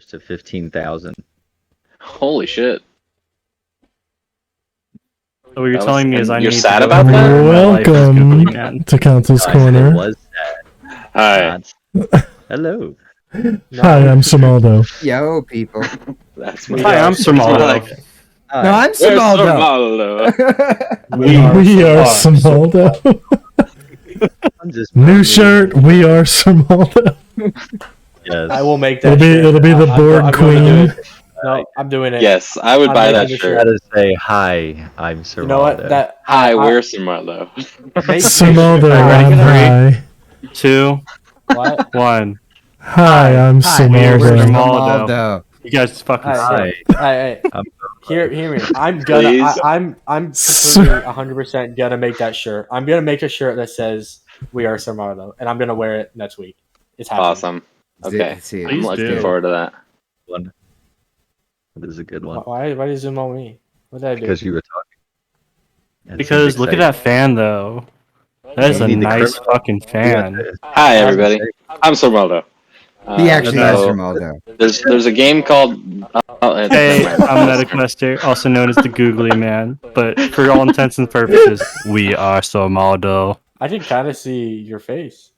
to 15,000. Holy shit! So what you're telling me is I You're need sad to about that? Welcome to Council's I said Corner. it was sad. Hi. Hello. Hi, I'm Samaldo. Yo, people. That's Hi, I'm Samaldo. Hi. No, I'm Where's Samaldo. Samaldo? We are Samaldo. I'm just New shirt. We are Samaldo. Yes. I will make that. It'll be the Borg Queen. No, I'm doing it. Yes, I would I'm buy that making the shirt. Gotta say hi. I'm Sir You know what? Maldo. That Hi, we're Samaldo. Samaldo Alright, on ready? high. 2, What? 1. Hi, I'm Hi, we're Samaldo. Samaldo. You guys fucking Hi. suck. Hi. Hey, I'm hear me. I'm gonna. Please. I'm completely 100% gonna make that shirt. I'm gonna make a shirt that says "We are Samardo," and I'm gonna wear it next week. It's happening. Awesome. Okay, See it. I'm Please looking do. forward to that. one. That is a good one. Why do you zoom on me? What did I do? Because you were talking. That Because seems look at exciting. that fan, though. That is You a need the nice criminal. fucking fan. Hi, everybody. I'm Samaldo. He actually is so Samaldo. there's a game called. Hey, I'm MetaQuester, also known as the Googly Man. But for all intents and purposes, we are Samaldo. I can kind of see your face.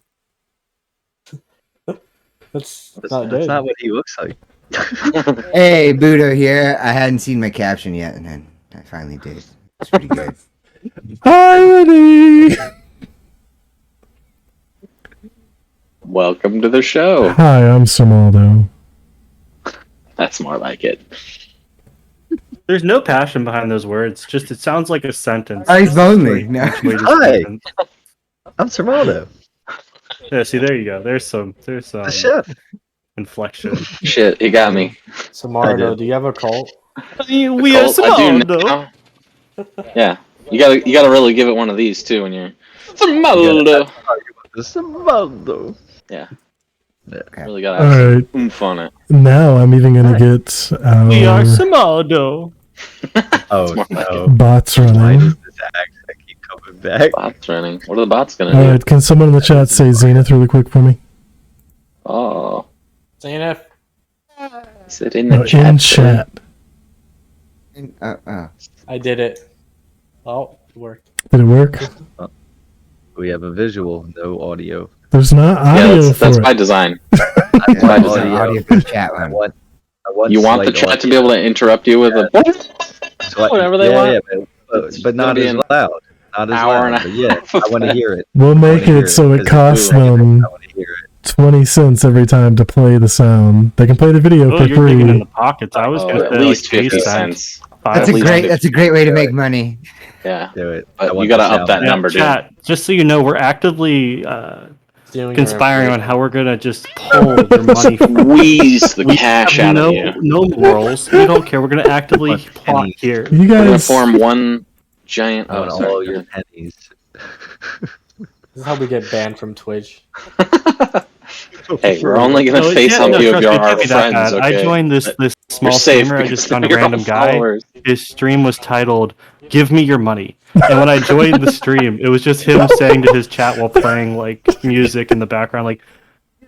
That's not That's good. not what he looks like. Hey, Budo here. I hadn't seen my caption yet, and then I finally did. It's pretty good. Hi, Woody. Welcome to the show. Hi, I'm Samaldo. That's more like it. There's no passion behind those words. Just it sounds like a sentence. Oh, he's lonely. Like, No. punctuated Hi. sentence. I'm Sir Maldo. Yeah, see, there you go. There's some The chef. inflection. Shit, you got me. I Samardo, did. do you have a cult? We Colt, I do now. Yeah, you gotta really give it one of these too when you're Samaldo. The Samaldo. Yeah, Yeah. really gotta have All right. some oomph on it. Now I'm even gonna get We are our Samaldo. Oh Smart like no. bots Why running. does this accent keep coming back? Bots running. What are the bots gonna All do? right, can someone in the chat say Zenith really quick for me? Oh, Zenith. is it in the No, chat? in chat. I did it. Oh, it worked. Did it work? We have a visual, no audio. There's not Yeah, audio that's for by it. design. Yeah, By there's design. no audio for the chat I one. want You want the slight chat to audio. be able to interrupt you with a whatever they want. Yeah, but not be as an loud. Not as hour and loud. a But yeah, half of I want to that. hear it. We'll make hear it so it, it 'cause costs it's them I want to hear it. 20 cents every time to play the sound. They can play the video Oh, for you're digging in free. the pockets. I was Oh, gonna at say least like 50 $0.50. cents. That's At a least great. 50. That's a great way to make money. Yeah, Do it. But I want you gotta the up sound. that Yeah, number, dude. chat. Just so you know, we're actively Stealing your conspiring on information. how we're gonna just pull your money. Squeeze the cash have out no, of you. no morals. We don't care. We're gonna actively plot here. You We're gonna guys, form one giant. I want Oh, sorry. all your pennies. This is how we get banned from Twitch. Hey, we're only gonna No, face yeah, hump you if trust you're me, it our can't be that friends. bad. Okay? I joined this You're small safe streamer. I because just found a they're your random guy. followers. His stream was titled "Give Me Your Money," and when I joined the stream, it was just him saying to his chat while playing like music in the background, like,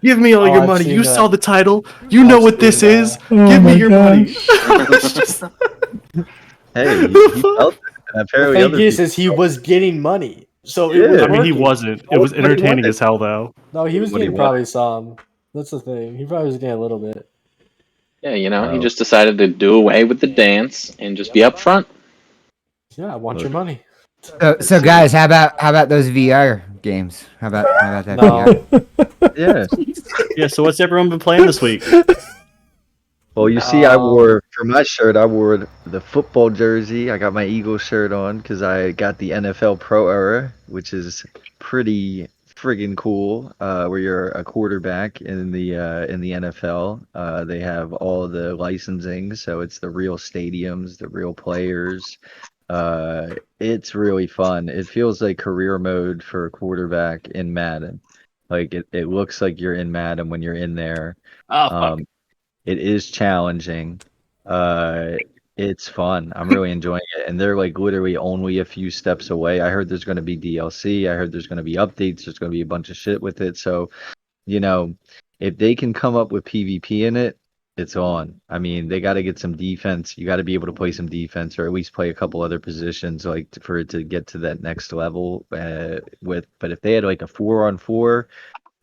"Give me all Oh, your I've money. seen You that. saw the title. You know I've what this seen is. that. Oh Give me my your money." gosh. Hey, he felt it, and The apparently thing other is people. he was getting money, so Yeah. it was I mean, he working. wasn't. It was What do you entertaining want? as hell, though. No, he was What do you getting probably some. That's the thing. He probably was getting a little bit. Yeah, you know, he Oh. just decided to do away with the dance and just be upfront. Yeah, I want your money. So guys, how about those VR games? How about that No. VR? Yeah. Yeah. So what's everyone been playing this week? Well, you see, I wore for my shirt. I wore the football jersey. I got my Eagles shirt on because I got the NFL Pro Era, which is pretty friggin' cool. Where you're a quarterback in the NFL. They have all the licensing, so it's the real stadiums, the real players. It's really fun. It feels like career mode for a quarterback in Madden. Like it looks like you're in Madden when you're in there. Oh, fuck. It is challenging. It's fun. I'm really enjoying it. And they're like literally only a few steps away. I heard there's going to be DLC. I heard there's going to be updates. There's going to be a bunch of shit with it. So, you know, if they can come up with PvP in it, it's on. I mean, they got to get some defense. You got to be able to play some defense, or at least play a couple other positions, like for it to get to that next level. But if they had like a 4-on-4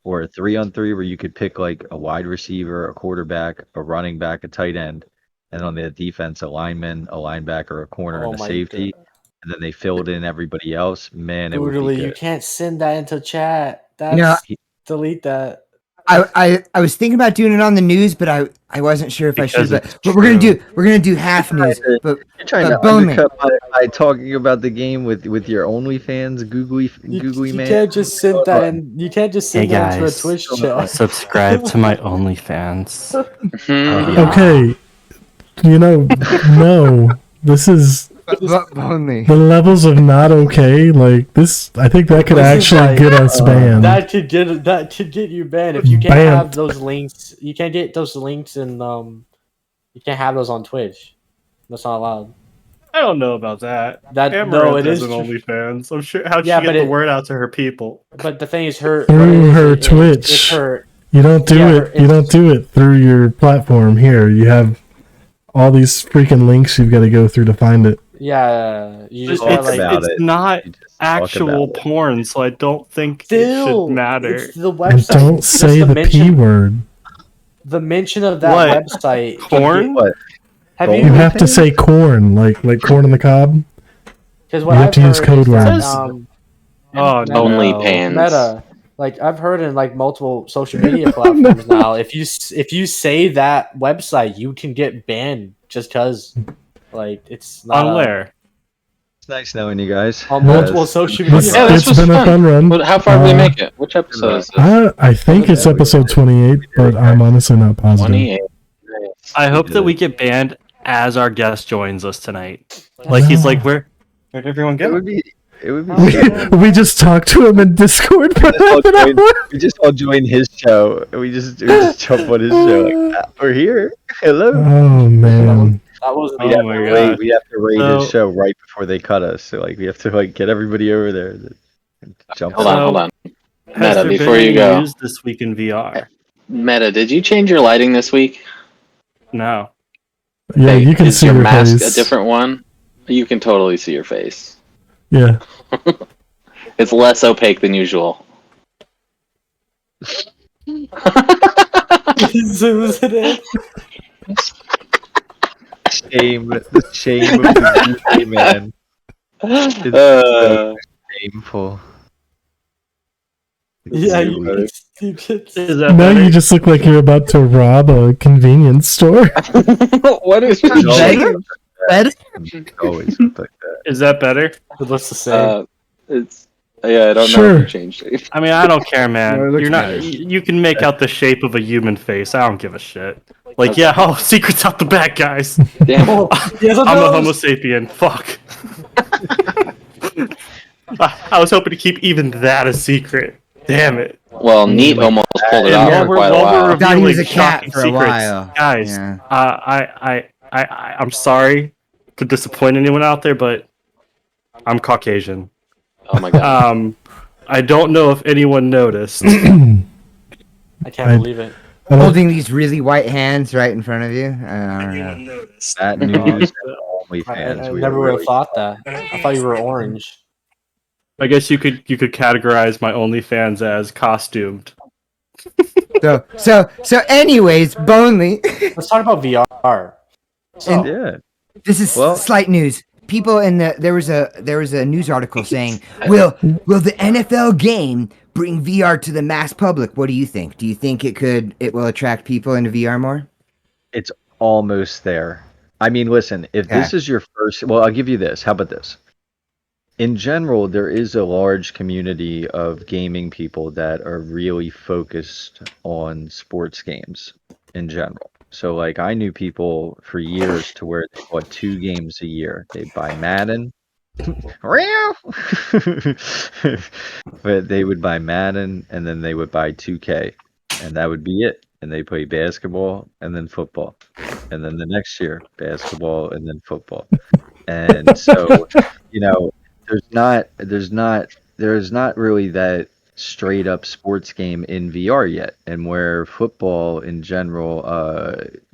or a 3-on-3, where you could pick like a wide receiver, a quarterback, a running back, a tight end, and on the defense, a lineman, a linebacker, a corner, Oh and a my safety, god. and then they filled in everybody else. Man, it would be Brutally, you good. can't send that into chat. You know, That's delete that. I was thinking about doing it on the news, but I wasn't sure if I should. Because But we're gonna do half news. But You're trying to Bowman, undercut by talking about the game with your OnlyFans googly You man. can't just send that and you can't just Hey send that into a guys, Twitch chat. subscribe to my OnlyFans. Mhm. Okay, no, this is only. the levels of not okay. Like this, I think that could This is actually like, get us banned. That could get you banned if you can't Banned. have those links. You can't get those links and you can't have those on Twitch. That's not allowed. I don't know about that. That Amaranth it is has an true. OnlyFans. I'm sure. How'd Yeah, she but get the it- word out to her people? But the thing is, her Through her it's Twitch. her. You don't do Yeah, it. You it's- don't do it through your platform here. You have all these freaking links you've got to go through to find it. Yeah, you just Talk gotta, like, about it's it. not You just talk actual about it. porn, so I don't think still it should matter. It's the And website. don't Just say the mention, P word. The mention of that What? website. Corn? What? Have You You you? have to say corn, like corn on the cob. Because you what have I've to use heard code is that, words. Oh no. OnlyPans. Meta, like I've heard in like multiple social media platforms now, if you say that website, you can get banned just because, like, it's not On where? It's nice knowing you guys. on multiple Yes. social It's, media. Yeah, this it's was been a fun. fun run. But how far did we Uh, make it? Which episode is this? I think it's episode 28, but I'm honestly not positive. 28. I hope that we get banned as our guest joins us tonight. Like he's like, where'd everyone It go? would be. It would be. Oh, so- We just talked to him in Discord for half an hour. We just all join his show. We just jump on his show. Like, we're here. Hello. Oh man. That was Oh my god. We have to rate his So- show right before they cut us. So like we have to like get everybody over there. And jump. Hold on. on, hold on. Has Meta, there before been you any go. news this week in VR? Meta, did you change your lighting this week? No. Yeah, Hey, you can is see your your mask face. a different one? You can totally see your face. Yeah. It's less opaque than usual. zooms it in. Shame. The shame of the UK man. It's Uh, shameful. Yeah, It's you can. Is that Now better? you just look like you're about to rob a convenience store. what is always Better? like Better? that. It's always like that. Is that better? It looks the same. It's yeah, I don't know Sure. if you changed it. I mean, I don't care, man. No, it looks You're not. better. You can make out the shape of a human face. I don't give a shit. Like, yeah, oh, secrets out the back, guys. Damn. Oh, he has a I'm a nose. Homo sapien. Fuck. I was hoping to keep even that a secret. Damn it. Well, Neat almost pulled it Yeah, off While for we're, quite a while we're while. I thought he was revealing a cat shocking for a secrets, while. guys, Yeah. I'm sorry to disappoint anyone out there, but I'm Caucasian. Oh my god. I don't know if anyone noticed. I can't I- believe it. Holding these really white hands right in front of you. I don't know. noticed. That news and I OnlyFans. we never are would have really- thought that. I thought you were orange. I guess you could categorize my OnlyFans as costumed. So anyways, Bonely. Let's talk about VR. So, Yeah. This is Well- slight news. People in the there was a news article saying, will the NFL game bring VR to the mass public? What do you think? Do you think it will attract people into VR more? It's almost there. I mean, listen, if this is your first, well, I'll give you this. How about this? In general, there is a large community of gaming people that are really focused on sports games in general. So, like, I knew people for years to where they bought 2 games a year. They'd buy Madden. But they would buy Madden and then they would buy 2K. And that would be it. And they play basketball and then football. And then the next year, basketball and then football. And so, you know, there's not really that straight up sports game in VR yet. And where football in general,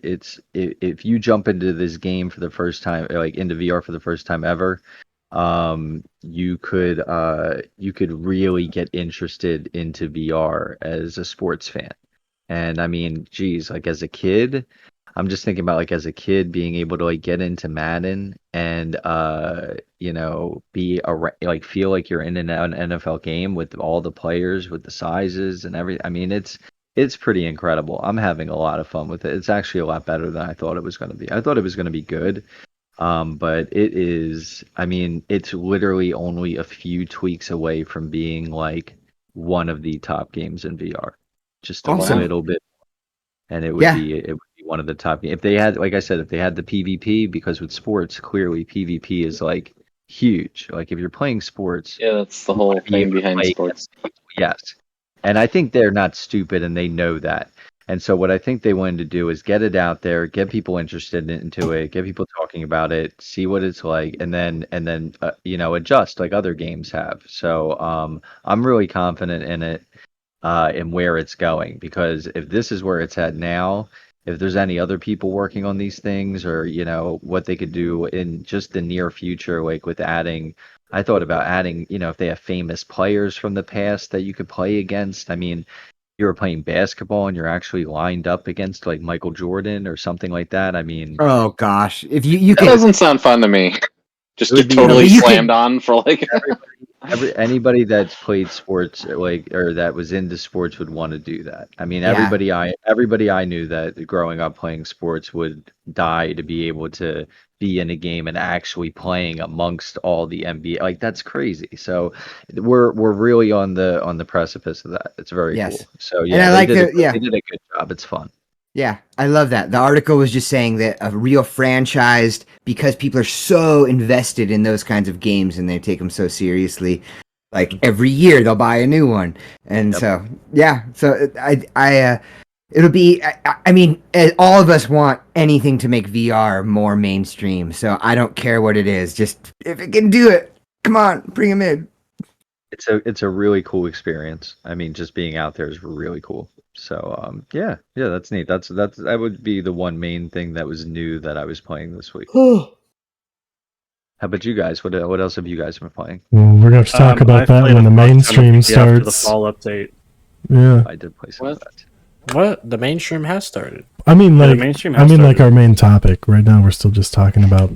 if you jump into this game for the first time, like into VR for the first time ever, you could really get interested into VR as a sports fan. And I mean, geez, like as a kid, I'm just thinking about like as a kid being able to like get into Madden and be like feel like you're in an NFL game with all the players, with the sizes and everything. I mean, it's pretty incredible. I'm having a lot of fun with it. It's actually a lot better than I thought it was going to be. I thought it was going to be good. But it is, I mean, it's literally only a few tweaks away from being like one of the top games in VR. Just a Awesome. little bit, and Yeah. it would be one of the top. If they had, like I said, if they had the PvP, because with sports, clearly PvP is like huge. Like if you're playing sports, Yeah, that's the you whole want to be thing able to behind play sports. against people. Yes. And I think they're not stupid and they know that. And so what I think they wanted to do is get it out there, get people interested into it, get people talking about it, see what it's like, and then adjust like other games have. So I'm really confident in it, and where it's going, because if this is where it's at now, if there's any other people working on these things, or what they could do in just the near future, like with adding, I thought about adding, if they have famous players from the past that you could play against. I mean, you were playing basketball and you're actually lined up against like Michael Jordan or something like that. I mean, Oh gosh, if you That could. doesn't sound fun to me. Just It would get be- totally No, but you slammed could- on for like. anybody that's played sports, like, or that was into sports would want to do that. I mean, Yeah. everybody I knew that growing up playing sports would die to be able to be in a game and actually playing amongst all the NBA. Like that's crazy. So we're really on the precipice of that. It's very Yes. cool. So And yeah, I like the- yeah. they did a good job. It's fun. Yeah, I love that. The article was just saying that a real franchised, because people are so invested in those kinds of games and they take them so seriously. Like every year they'll buy a new one, and Yep. so yeah. So it'll be. I mean, all of us want anything to make VR more mainstream. So I don't care what it is. Just if it can do it, come on, bring them in. It's a really cool experience. I mean, just being out there is really cool. So yeah, that's neat. That would be the one main thing that was new that I was playing this week. How about you guys? What else have you guys been playing? Well, we're gonna have to talk about I've that played when a the fuck ton of mainstream PvP after the starts. fall update. Yeah, I did play some of What? that. What? The mainstream has started. I mean, Yeah, the like, mainstream I has mean, like started. our main topic right now. We're still just talking about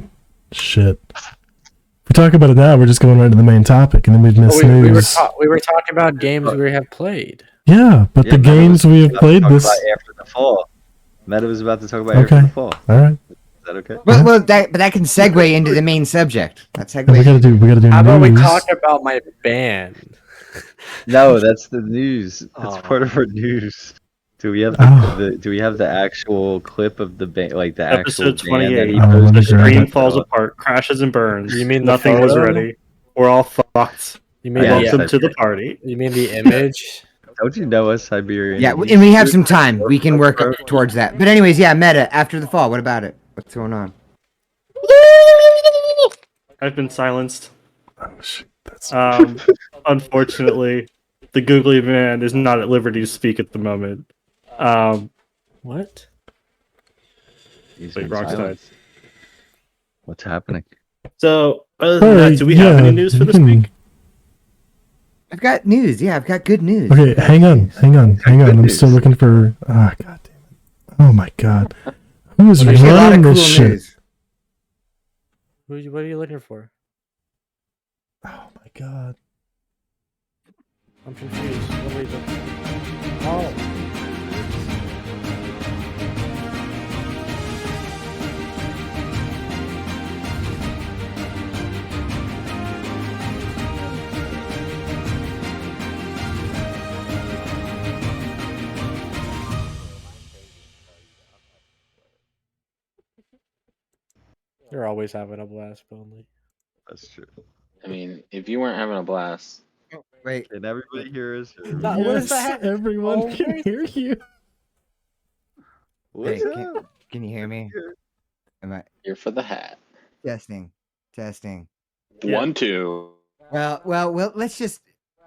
shit. If we talk about it now, we're just going right to the main topic, and then we'd miss we were news. we were talking about games we have played. Yeah, but the Meta was games we have about to played talk this. about after the fall. Meta was about to talk about Okay. after the fall. All right, Is that okay? Well, that can segue into the main subject. That and we segues. gotta do How about we news. talk about my band? No, that's the news. That's Oh. part of our news. Do we have Oh. do we have the actual clip of the band, like the actual Episode band that 28. he Oh, let me The posted? grab screen it. falls apart, crashes and burns. You mean the nothing was photo? ready? We're all fucked. You mean Yes, Welcome the to the party. you mean the image? Don't you know us, Siberian? Yeah, and we have some time. We can work towards that. But anyways, yeah, Meta, after the fall, what about it? What's going on? I've been silenced. Oh, shit, that's Unfortunately, the googly man is not at liberty to speak at the moment. What? He's Wait, been Rock's silenced. What's happening? So, other than that, do we have any news for you this can- week? I've got news. Yeah, I've got good news. Okay, hang on. Good I'm still news. looking for. Ah, god damn it! Oh my god, who is There's a lot running of cool this shit? news. What are you looking for? Oh my god. I'm confused. What are you looking for? Oh. You're always having a blast, Bonley. That's true. I mean, if you weren't having a blast, Wait, Can everybody hear us? What is that? Everyone Oh, can wait. hear you. What's Hey, up? can you hear me? Am I you're for the hat. testing? Testing. Yeah. 1, 2. Well, let's just.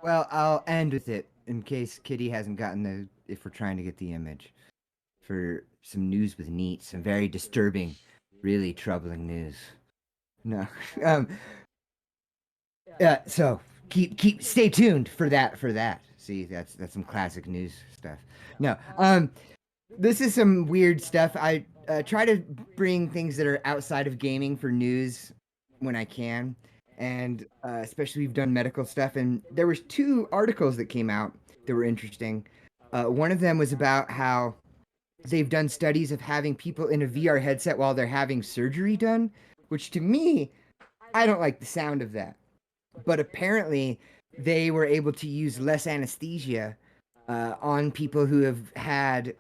Well, I'll end with it. in case Kitty hasn't gotten if we're trying to get the image for some news with Neat, some very disturbing, really troubling news. No, um, so stay tuned for that. See, that's some classic news stuff. No, this is some weird stuff. I try to bring things that are outside of gaming for news when I can, and especially we've done medical stuff. And there was 2 articles that came out that were interesting. One of them was about how they've done studies of having people in a VR headset while they're having surgery done, which to me, I don't like the sound of that. But apparently, they were able to use less anesthesia on people who have had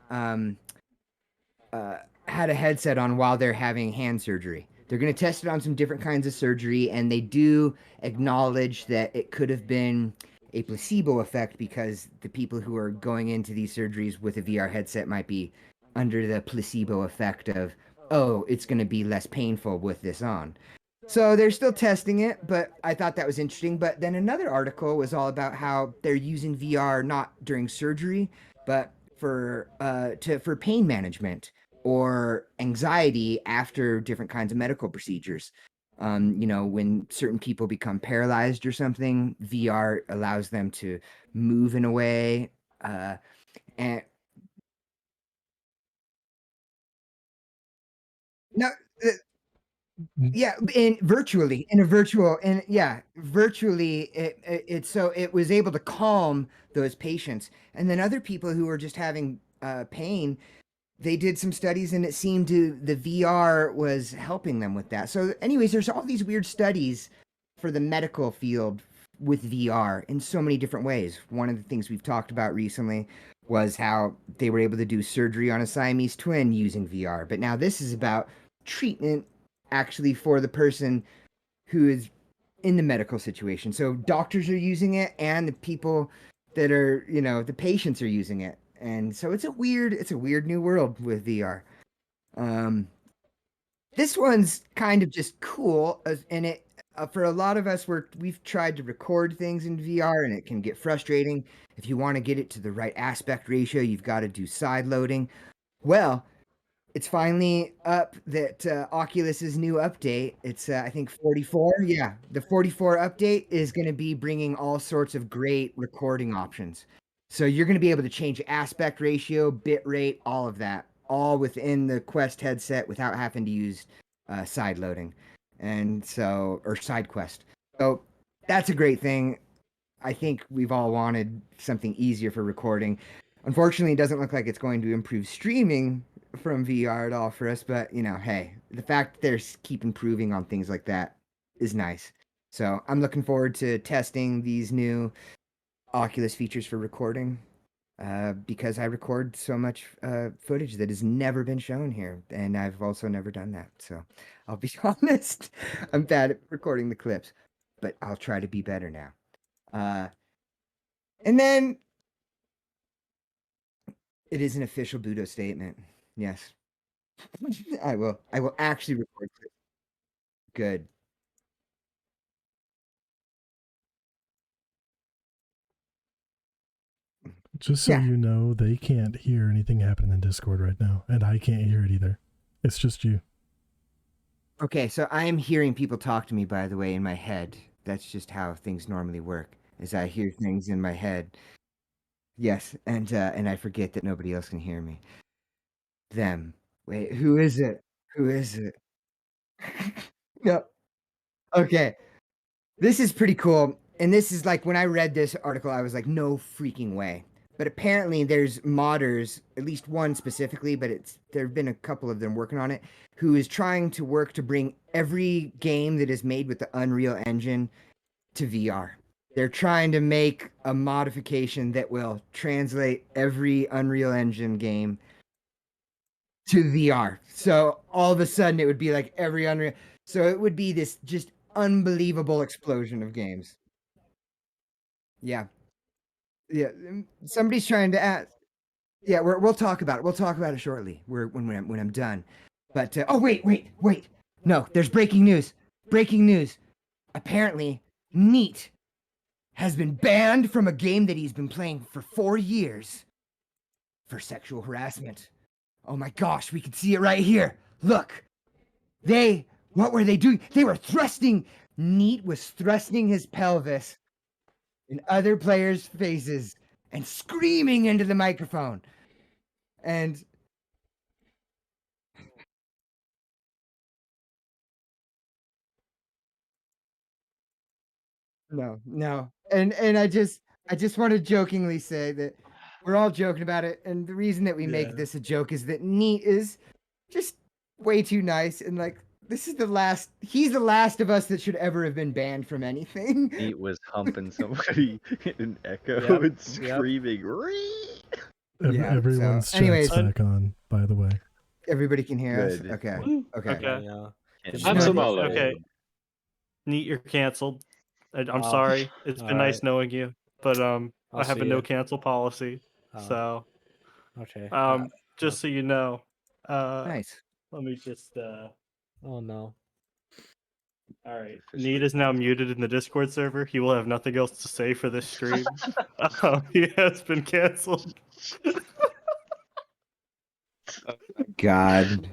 a headset on while they're having hand surgery. They're going to test it on some different kinds of surgery, and they do acknowledge that it could have been a placebo effect because the people who are going into these surgeries with a VR headset might be under the placebo effect of, oh, it's going to be less painful with this on. So they're still testing it, but I thought that was interesting. But then another article was all about how they're using VR not during surgery, but for pain management or anxiety after different kinds of medical procedures. When certain people become paralyzed or something, VR allows them to move in a way. And no, yeah, in a virtual, and yeah, virtually, it was able to calm those patients, and then other people who were just having pain, they did some studies, and it seemed the VR was helping them with that. So, anyways, there's all these weird studies for the medical field with VR in so many different ways. One of the things we've talked about recently was how they were able to do surgery on a Siamese twin using VR, but now this is about treatment actually for the person who is in the medical situation. So doctors are using it, and the people that are, the patients are using it. And so it's a weird new world with VR. This one's kind of just cool, and it for a lot of us, we've tried to record things in VR, and it can get frustrating. If you want to get it to the right aspect ratio, you've got to do side loading. Well, it's finally up that Oculus's new update. It's I think 44. Yeah, the 44 update is going to be bringing all sorts of great recording options. So you're going to be able to change aspect ratio, bit rate, all of that, all within the Quest headset without having to use side loading, or side quest. So that's a great thing. I think we've all wanted something easier for recording. Unfortunately, it doesn't look like it's going to improve streaming from VR at all for us, but hey, the fact that they're keep improving on things like that is nice. So I'm looking forward to testing these new Oculus features for recording, because I record so much footage that has never been shown here, and I've also never done that. So I'll be honest, I'm bad at recording the clips, but I'll try to be better now. And then it is an official Budo statement. Yes. I will actually record clips. Good. Just so Yeah. you know, they can't hear anything happening in Discord right now, and I can't hear it either. It's just you. Okay, so I am hearing people talk to me, by the way, in my head. That's just how things normally work, is I hear things in my head. Yes, and I forget that nobody else can hear me. Them. Wait, who is it? Who is it? No. Okay. This is pretty cool. And this is like when I read this article, I was like, no freaking way. But apparently there's modders, at least one specifically, but there have been a couple of them working on it, who is trying to work to bring every game that is made with the Unreal Engine to VR. They're trying to make a modification that will translate every Unreal Engine game to VR. So all of a sudden it would be like every Unreal. So it would be this just unbelievable explosion of games. Yeah. Yeah. Somebody's trying to ask. Yeah, we'll talk about it. We'll talk about it shortly. When I'm done. But oh wait. No, there's breaking news. Breaking news. Apparently, Neat has been banned from a game that he's been playing for 4 years for sexual harassment. Oh my gosh, we can see it right here. Look. What were they doing? They were thrusting. Neat was thrusting his pelvis in other players' faces and screaming into the microphone. And no. And I just want to jokingly say that we're all joking about it, and the reason that we make this a joke is that Neat is just way too nice, and like he's the last of us that should ever have been banned from anything. Neat was humping somebody in Echo and screaming. Everyone's chat's back on, by the way. Everybody can hear us. Good. Okay. Yeah. Absolutely. Okay. Neat, you're canceled. I'm sorry. It's been nice knowing you, but I have a no cancel policy. So Okay. just so you know. Nice. Let me just Oh no. all right. Neat is now muted in the Discord server. He will have nothing else to say for this stream. He has been canceled. God.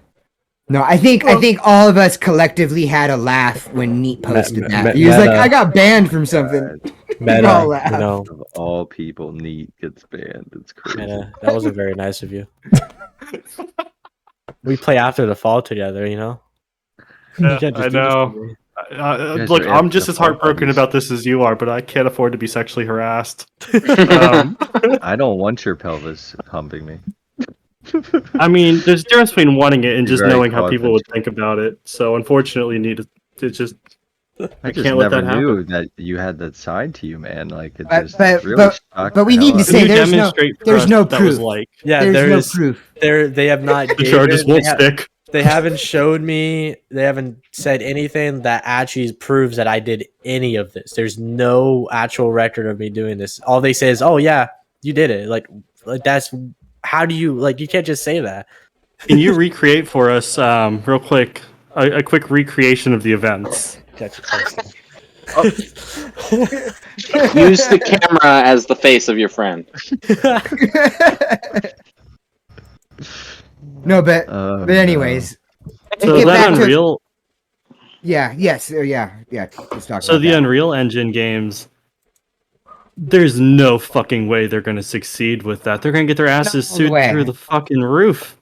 No, I think all of us collectively had a laugh when Neat posted that. He was like, "I got banned from something." Meta, Of all people, Neat gets banned. It's crazy. Meta, that wasn't very nice of you. We play After the Fall together, you know. Yeah, You can't just I do this to know. me. Look, are I'm just after as the fall heartbroken buddies. about this as you are, but I can't afford to be sexually harassed. I don't want your pelvis humping me. I mean, there's a difference between wanting it and You're just very knowing how people would confident. think about it. So unfortunately, it's just I just can't let never that happen. knew that you had that side to you, man. Like it But- just but- really but- shocked but we the need hell to out of say me. Can you there's no- demonstrate for there's us no what that was proof. like? Yeah, There's no proof. They have not. The charges David, won't they ha- stick. They haven't showed me. They haven't said anything that actually proves that I did any of this. There's no actual record of me doing this. All they say is, "Oh yeah, you did it." Like that's how do you like? You can't just say that. Can you recreate for us, real quick, a quick recreation of the events? Use the camera as the face of your friend. No, but Oh, anyways, to So get that back to Unreal, yes, let's talk so about the that. Unreal Engine games, there's no fucking way they're gonna succeed with that. They're gonna get their asses No sued way. through the fucking roof.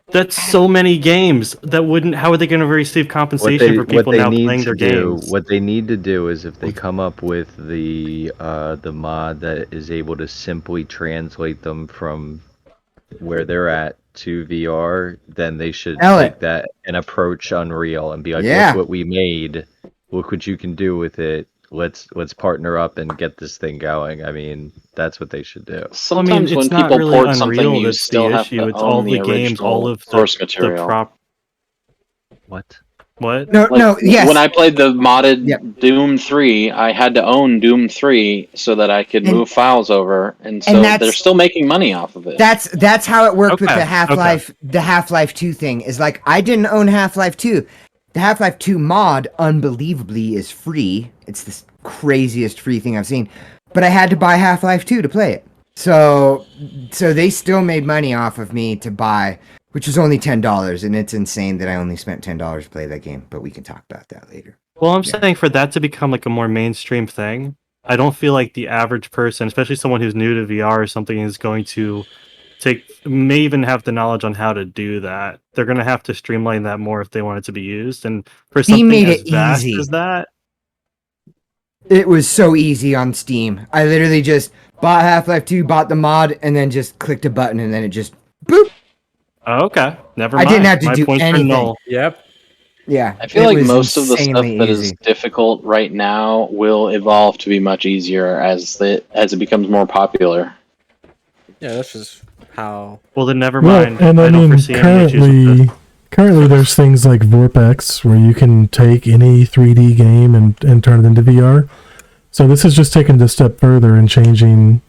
That's so many games that wouldn't. How are they gonna receive compensation for people now playing their games? What they need to do is if they come up with the mod that is able to simply translate them from where they're at to VR, then they should Sell take it. that and approach Unreal and be like, Yeah. look what we made, look what you can do with it. Let's partner up and get this thing going. I mean, that's what they should do. Sometimes it's when not people really port something, Unreal you that's still the have issue. to It's all own the the games, all original of source the material. prop. What? What? No, Like, yes. When I played the modded Yep. Doom 3, I had to own Doom 3 so that I could And- move files over, and so that's- they're still making money off of it. That's how it worked with Okay, the Half-Life 2 thing. Is like I didn't own Half-Life 2. The Half-Life 2 mod, unbelievably, is free. It's the craziest free thing I've seen. But I had to buy Half-Life 2 to play it. So they still made money off of me to buy, which was only $10, and it's insane that I only spent $10 to play that game. But we can talk about that later. Well, I'm Yeah. saying for that to become like a more mainstream thing, I don't feel like the average person, especially someone who's new to VR or something, is going to may even have the knowledge on how to do that. They're going to have to streamline that more if they want it to be used. And for Steam something made as it vast easy. as that, It was so easy on Steam. I literally just bought Half-Life 2, bought the mod, and then just clicked a button, and then it just boop. oh, okay, never I mind. didn't have to My do points are anything. null. Yep. Yeah, I feel it like was most of the stuff insanely that is easy. difficult right now will evolve to be much easier as it becomes more popular. Yeah, that's just how. Well, then never Well, mind. and I don't mean, foresee any issues with this. currently there's things like Vorpex where you can take any 3D game and turn it into VR. So this is just taking it a step further and changing,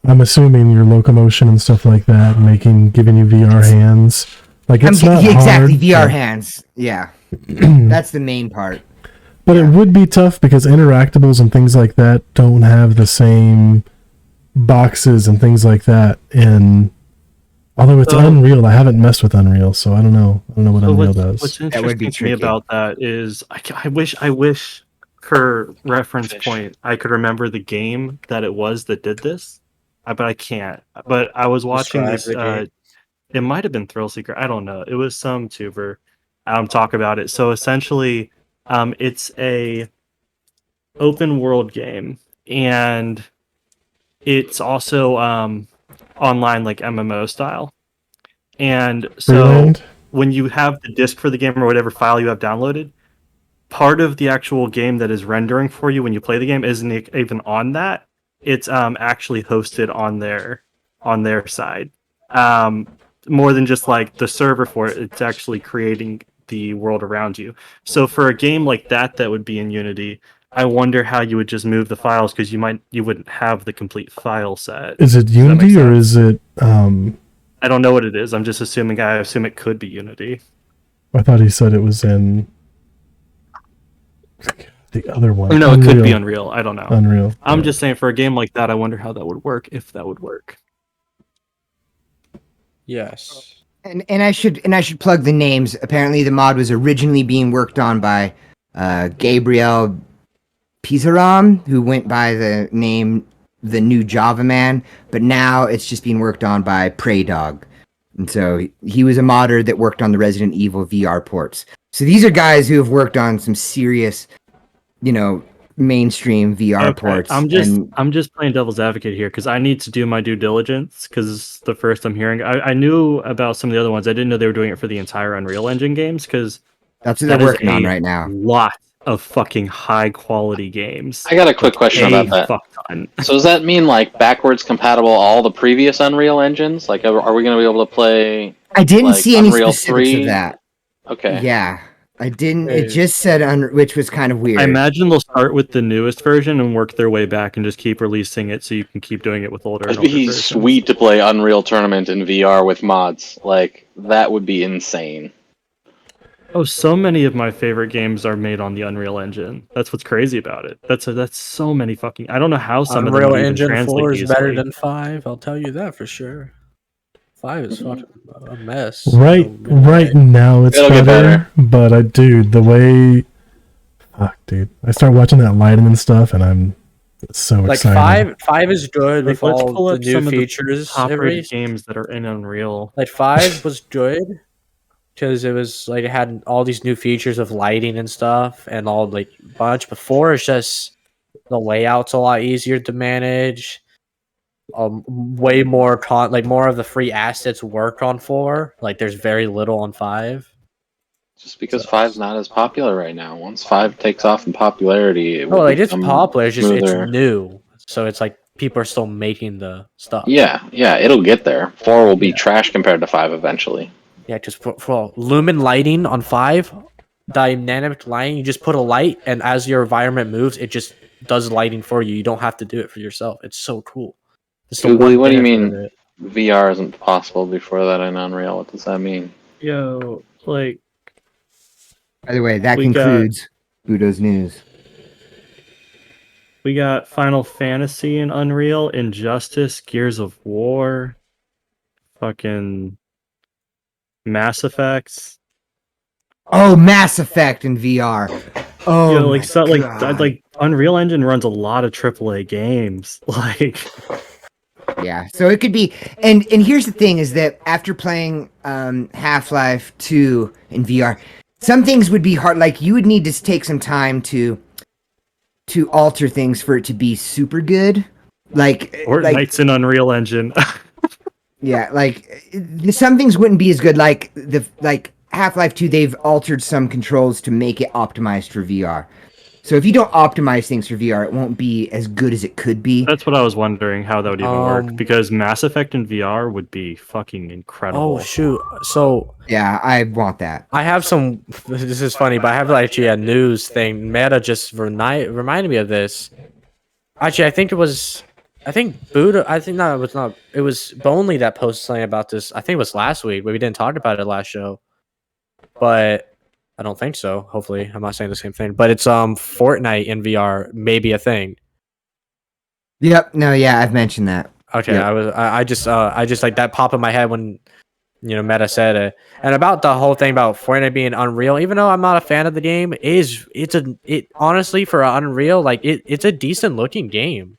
I'm assuming, your locomotion and stuff like that, and giving you VR hands. Like it's not exactly hard VR to- hands. Yeah, that's the main part. But it would be tough because interactables and things like that don't have the same boxes and things like that in. Although it's Unreal, I haven't messed with Unreal, so I don't know. I don't know what Unreal does. What's That would be interesting to me tricky. about that is I wish for reference point I could remember the game that it was that did this, but I can't. But I was watching Describe this. the game. It might have been Thrill Seeker. I don't know. It was some tuber talk about it. So essentially, it's a open world game, and it's also online, like MMO style. And so Freeland? when you have the disc for the game or whatever file you have downloaded, part of the actual game that is rendering for you when you play the game isn't even on that. It's actually hosted on their side. More than just like the server for it, it's actually creating the world around you. So for a game like that would be in Unity, I wonder how you would just move the files because you wouldn't have the complete file set. Is it Does that make Unity or sense? is it? I don't know what it is. I'm just assuming. I assume it could be Unity. I thought he said it was in the other one. Or no, it could be Unreal. I don't know. Unreal. I'm Yeah. just saying for a game like that, I wonder how that would work, if that would work. Yes. And I should plug the names. Apparently, the mod was originally being worked on by Gabriel Pizaram, who went by the name The New Java Man, but now it's just being worked on by Prey Dog. And so he was a modder that worked on the Resident Evil VR ports. So these are guys who have worked on some serious, mainstream VR ports. I'm just playing devil's advocate here because I need to do my due diligence because it's the first I'm hearing. I knew about some of the other ones. I didn't know they were doing it for the entire Unreal Engine games because that's what they're working on right now. Lot of fucking high quality games. I got a quick question about that. Fuck ton. So does that mean like backwards compatible all the previous Unreal engines? Like, are we going to be able to play? I didn't like, see any Unreal specifics 3? of that. Okay. Yeah, I didn't. It just said which was kind of weird. I imagine they'll start with the newest version and work their way back and just keep releasing it so you can keep doing it with older. It'd be sweet to play Unreal Tournament in VR with mods. Like that would be insane. Oh, so many of my favorite games are made on the Unreal Engine. That's what's crazy about it. That's so many fucking. I don't know how some Unreal of them Engine even 4 is translate better easily. than 5. I'll tell you that for sure. 5 is fucking a mess. Right now it's It'll get better, but dude, the way, fuck, dude, I start watching that lighting and stuff, and I'm so like excited. 5 is good with Let's pull all the up new some features. of the top-rated games that are in Unreal. Like 5 was good because it was like it had all these new features of lighting and stuff and all like bunch. But 4 is just the layout's a lot easier to manage. Way more more of the free assets work on 4. Like there's very little on 5. Just because 5's not as popular right now. Once 5 takes off in popularity, it will like it's become popular. It's just smoother. it's new, so it's like people are still making the stuff. Yeah, it'll get there. 4 will be trash compared to 5 eventually. Yeah, just for lumen lighting on 5, dynamic lighting. You just put a light, and as your environment moves, it just does lighting for you. You don't have to do it for yourself. It's so cool. Googly, what do you mean VR isn't possible before that in Unreal? What does that mean? Yo, like. By the way, that concludes Budo's news. We got Final Fantasy in Unreal, Injustice, Gears of War, fucking Mass Effects. Oh, Mass Effect in VR. Oh, Yo, like Unreal Engine runs a lot of AAA games. Like, yeah. So it could be, and here's the thing: is that after playing Half-Life 2 in VR, some things would be hard. Like you would need to take some time to alter things for it to be super good. Like Fortnite's in Unreal Engine. Yeah, like some things wouldn't be as good. Like Half-Life 2, they've altered some controls to make it optimized for VR. So if you don't optimize things for VR, it won't be as good as it could be. That's what I was wondering how that would even work, because Mass Effect in VR would be fucking incredible. Oh shoot! So yeah, I want that. I have some. This is funny, but I have actually a news thing. Meta just reminded me of this. Actually, I think Buddha. I think no, it was not. It was Bonely that posted something about this. I think it was last week, but we didn't talk about it last show. But I don't think so. Hopefully, I'm not saying the same thing, but it's Fortnite in VR may be a thing. Yep. No. Yeah, I've mentioned that. Okay, Yep. I just like that pop in my head when Meta said it, and about the whole thing about Fortnite being Unreal. Even though I'm not a fan of the game, it honestly for Unreal, like it's a decent looking game.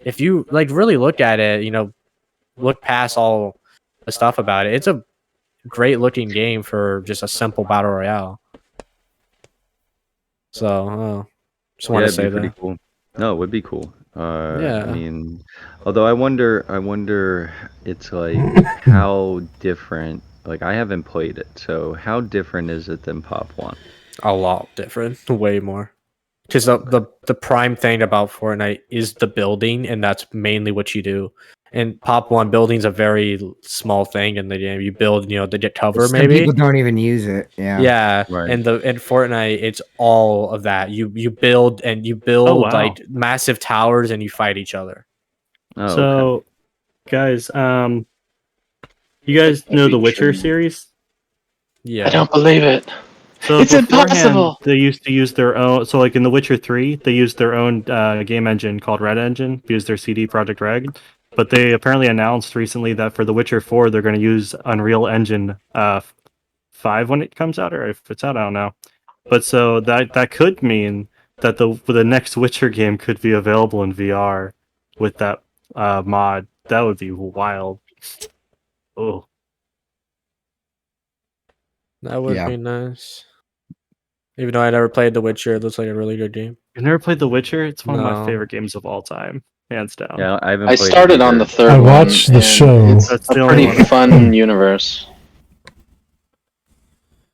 If you like really look at it, look past all the stuff about it, it's a great looking game for just a simple battle royale. So, just want Yeah, to it'd be say pretty that. cool. No, it would be cool. I Yeah. mean, although I wonder, it's like how different. Like I haven't played it, so how different is it than Pop One? A lot different, way more. Because the prime thing about Fortnite is the building, and that's mainly what you do. And Pop One building's a very small thing in the game. You build, to get cover, Some people maybe. don't even use it. Yeah. Yeah, Right. and in Fortnite, it's all of that. You build and you Oh, build wow. like massive towers, and you fight each other. Oh, okay. So, guys, you guys know the Witcher series? Yeah, I don't believe it. So It's beforehand, impossible. they used to use their own. So, like in The Witcher 3, they used their own game engine called Red Engine, used their CD Projekt Red. But they apparently announced recently that for The Witcher 4, they're going to use Unreal Engine 5 when it comes out, or if it's out, I don't know. But so that could mean that the next Witcher game could be available in VR with that mod. That would be wild. Oh, that would Yeah. be nice. Even though I never played The Witcher, it looks like a really good game. you've never played The Witcher? It's one of my No. favorite games of all time, hands down. Yeah, I haven't I played it started on either. the third I one. watched the and show. It's That's a the only pretty one. fun universe.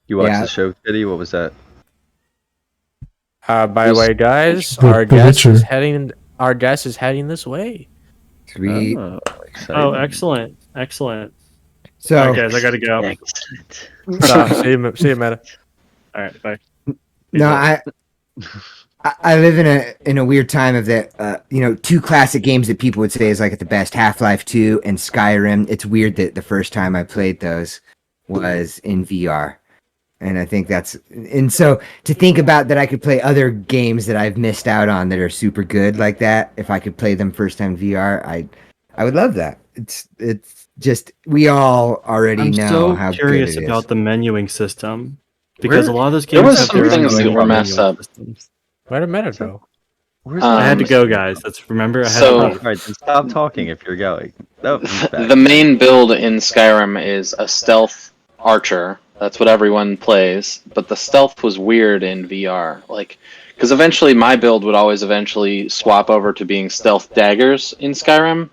You watched Yeah. the show, Kitty? What was that? By the way, guys, The our guest is heading this way. Sweet. Oh, exciting. Oh, excellent, excellent. So All right, guys, I gotta go. Excellent. See you, Meta. All right, bye. no, I live in a weird time of that. Two classic games that people would say is like at the best, Half-Life 2 and Skyrim. It's weird that the first time I played those was in VR. And I think so to think about that I could play other games that I've missed out on that are super good like that, if I could play them first time VR, I would love that. It's just we all already I'm know so how curious good it about is. the menuing system because Where- a lot of those There games was have some their own things that were manual messed menuing up. systems. Where did Meta go? Where's I I had to the- go, guys. That's remember I had So- to All leave. right, then stop talking if you're going. No, he's back. The main build in Skyrim is a stealth archer. That's what everyone plays. But the stealth was weird in VR. Because eventually my build would always eventually swap over to being stealth daggers in Skyrim.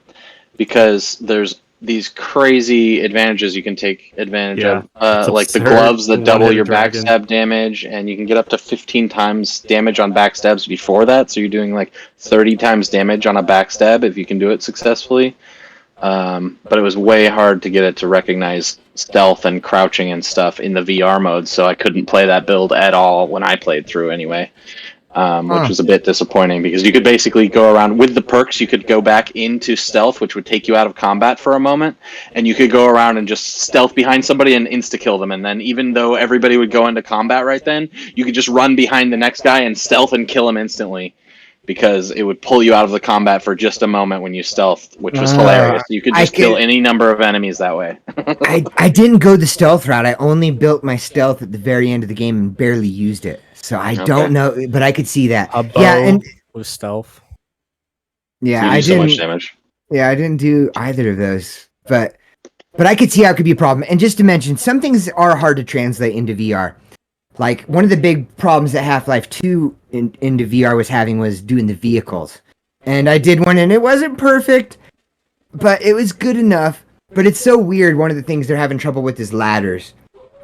Because there's these crazy advantages you can take advantage Yeah, of. it's Like the absurd. gloves that The double one-headed your dragon. backstab damage, and you can get up to 15 times damage on backstabs before that. So you're doing like 30 times damage on a backstab if you can do it successfully. But it was way hard to get it to recognize stealth and crouching and stuff in the VR mode, so I couldn't play that build at all when I played through anyway. Which was a bit disappointing because you could basically go around with the perks. You could go back into stealth, which would take you out of combat for a moment, and you could go around and just stealth behind somebody and insta kill them. And then, even though everybody would go into combat right then, you could just run behind the next guy and stealth and kill him instantly because it would pull you out of the combat for just a moment when you stealthed, which was hilarious. You could just kill any number of enemies that way. I didn't go the stealth route. I only built my stealth at the very end of the game and barely used it. So I don't know, but I could see that. A bow Yeah, and with stealth. yeah, You I do so much didn't. damage. Yeah, I didn't do either of those, but I could see how it could be a problem. And just to mention, some things are hard to translate into VR. Like one of the big problems that Half-Life 2 into VR was having was doing the vehicles. And I did one and it wasn't perfect, but it was good enough. But it's so weird. One of the things they're having trouble with is ladders.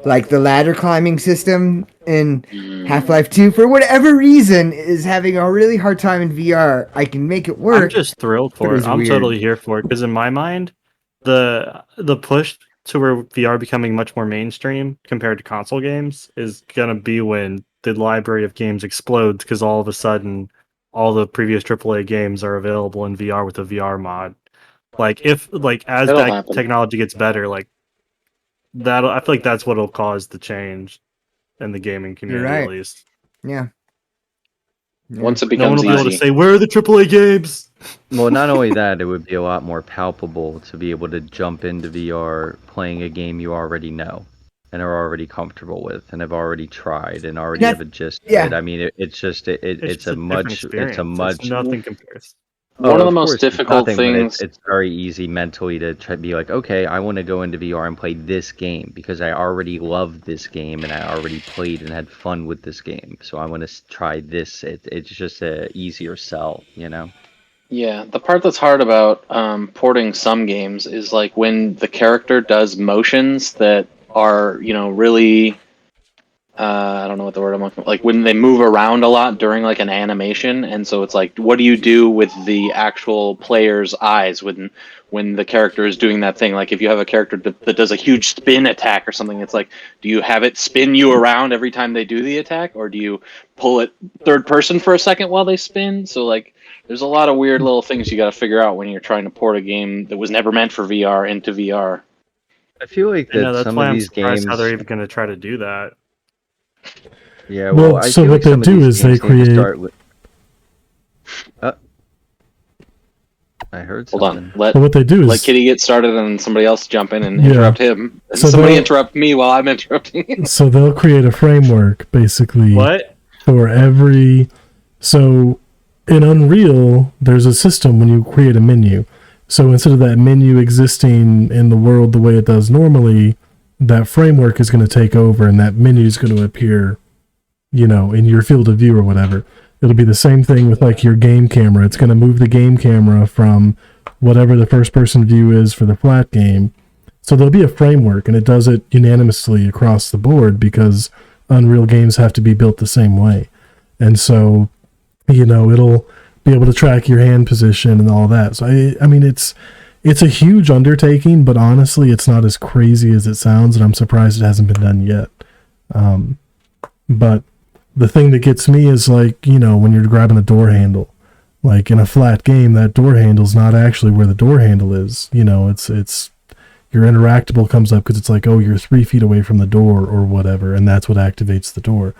Like the ladder climbing system in Half-Life 2, for whatever reason, is having a really hard time in VR. I can make it work. I'm just thrilled but for it it. was I'm weird. totally here for it because in my mind, the push to where VR becoming much more mainstream compared to console games is gonna be when the library of games explodes because all of a sudden all the previous AAA games are available in VR with a VR mod. Like as It'll that happen. technology gets better, like that I feel like that's what'll cause the change. in the gaming community, right. at least. Yeah. Once it No one becomes will be able to easy. say, "Where are the AAA games?" Well, not only that, it would be a lot more palpable to be able to jump into VR playing a game you already know and are already comfortable with and have already tried and already That's- have a gist of yeah. it. I mean, it's just It's it's just a a different much experience. It's nothing compares. One of the of most course, it's difficult nothing, but things. it's very easy mentally to try to be like, okay, I want to go into VR and play this game because I already love this game and I already played and had fun with this game. So I want to try this. It's just a easier sell, you know? Yeah, the part that's hard about porting some games is like when the character does motions that are, really. I don't know what the word I'm looking for. Like when they move around a lot during like an animation, and so it's like, what do you do with the actual player's eyes when the character is doing that thing? Like if you have a character that does a huge spin attack or something, it's like, do you have it spin you around every time they do the attack, or do you pull it third person for a second while they spin? So like, there's a lot of weird little things you got to figure out when you're trying to port a game that was never meant for VR into VR. I feel like I know that that's some why of I'm these surprised how games, they're even going to try to do that. yeah, Well, I so feel what like they some of do these is they games need to create- start with. I heard Hold something. on, let So what they do let is Kitty get started and somebody else jump in and Yeah. interrupt him. And So somebody they'll- interrupt me while I'm interrupting. so they'll create a framework basically What? for every. So in Unreal, there's a system when you create a menu. So instead of that menu existing in the world the way it does normally, that framework is going to take over, and that menu is going to appear, in your field of view or whatever. It'll be the same thing with like your game camera. It's going to move the game camera from whatever the first person view is for the flat game. So there'll be a framework, and it does it unanimously across the board because Unreal games have to be built the same way. And so, it'll be able to track your hand position and all that. So I mean, it's a huge undertaking, but honestly, it's not as crazy as it sounds, and I'm surprised it hasn't been done yet. But the thing that gets me is like, when you're grabbing a door handle, like in a flat game, that door handle's not actually where the door handle is. It's your interactable comes up because it's like, oh, you're 3 feet away from the door or whatever, and that's what activates the door.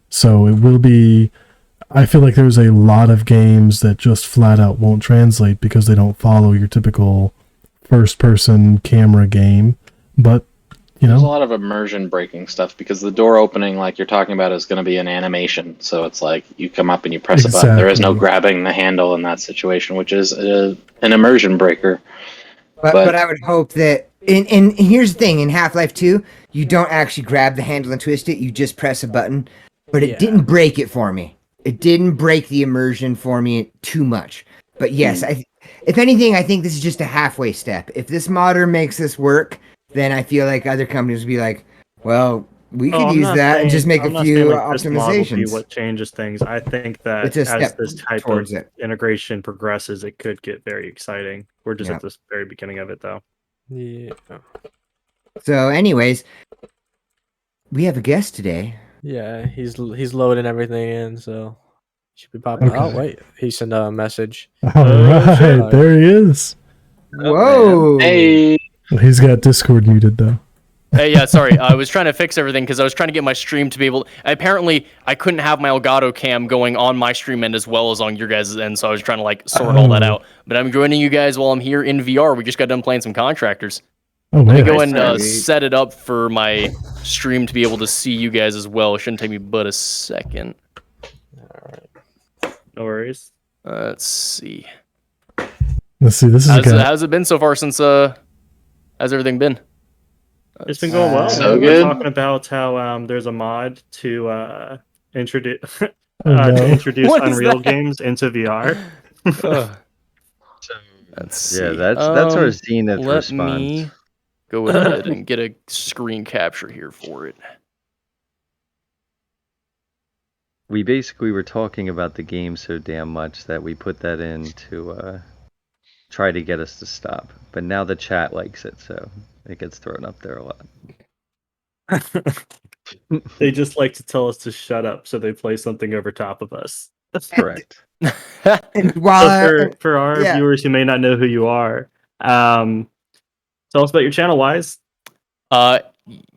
So it will be. I feel like there's a lot of games that just flat out won't translate because they don't follow your typical first-person camera game. But There's a lot of immersion breaking stuff because the door opening, like you're talking about, is going to be an animation. So it's like you come up and you press a button. There is no Exactly. grabbing the handle in that situation, which is an immersion breaker. But I would hope that. And here's the thing: in Half-Life 2, you don't actually grab the handle and twist it. You just press a button. But it didn't break it for me. It didn't break the immersion for me too much. But yes, if anything, I think this is just a halfway step. If this modder makes this work, then I feel like other companies would be like, well, we could use that and just make a few optimizations. What changes things. I think that It's a as step this type of towards it. integration progresses, it could get very exciting. We're just Yeah. at the very beginning of it, though. Yeah. So, anyways, we have a guest today. Yeah, he's loading everything in, so should be popping. Okay. Oh wait, he sent a message. All Oh, right, shit. there he is. Whoa! Hey, He's got Discord muted though. Hey, yeah, sorry. I was trying to fix everything because I was trying to get my stream to be able. Apparently, I couldn't have my Elgato cam going on my stream end as well as on your guys' end, so I was trying to sort all that Oh. out. But I'm joining you guys while I'm here in VR. We just got done playing some Contractors. Oh Let me man, go and Nice. set it up for my stream to be able to see you guys as well. It shouldn't take me but a second. No worries. Let's see. let's see. This is a guy. How's it been so far since how's everything been? It's been going well. So We're good. talking about how there's a mod to introduce Oh, no. What is Unreal that? games into VR. Let's see. Yeah, that's our zenith Let response. me go ahead and get a screen capture here for it. We basically were talking about the game so damn much that we put that in to try to get us to stop. But now the chat likes it, so it gets thrown up there a lot. They just like to tell us to shut up, so they play something over top of us. Correct. And So while for our yeah. viewers who may not know who you are, tell us about your channel, Wise.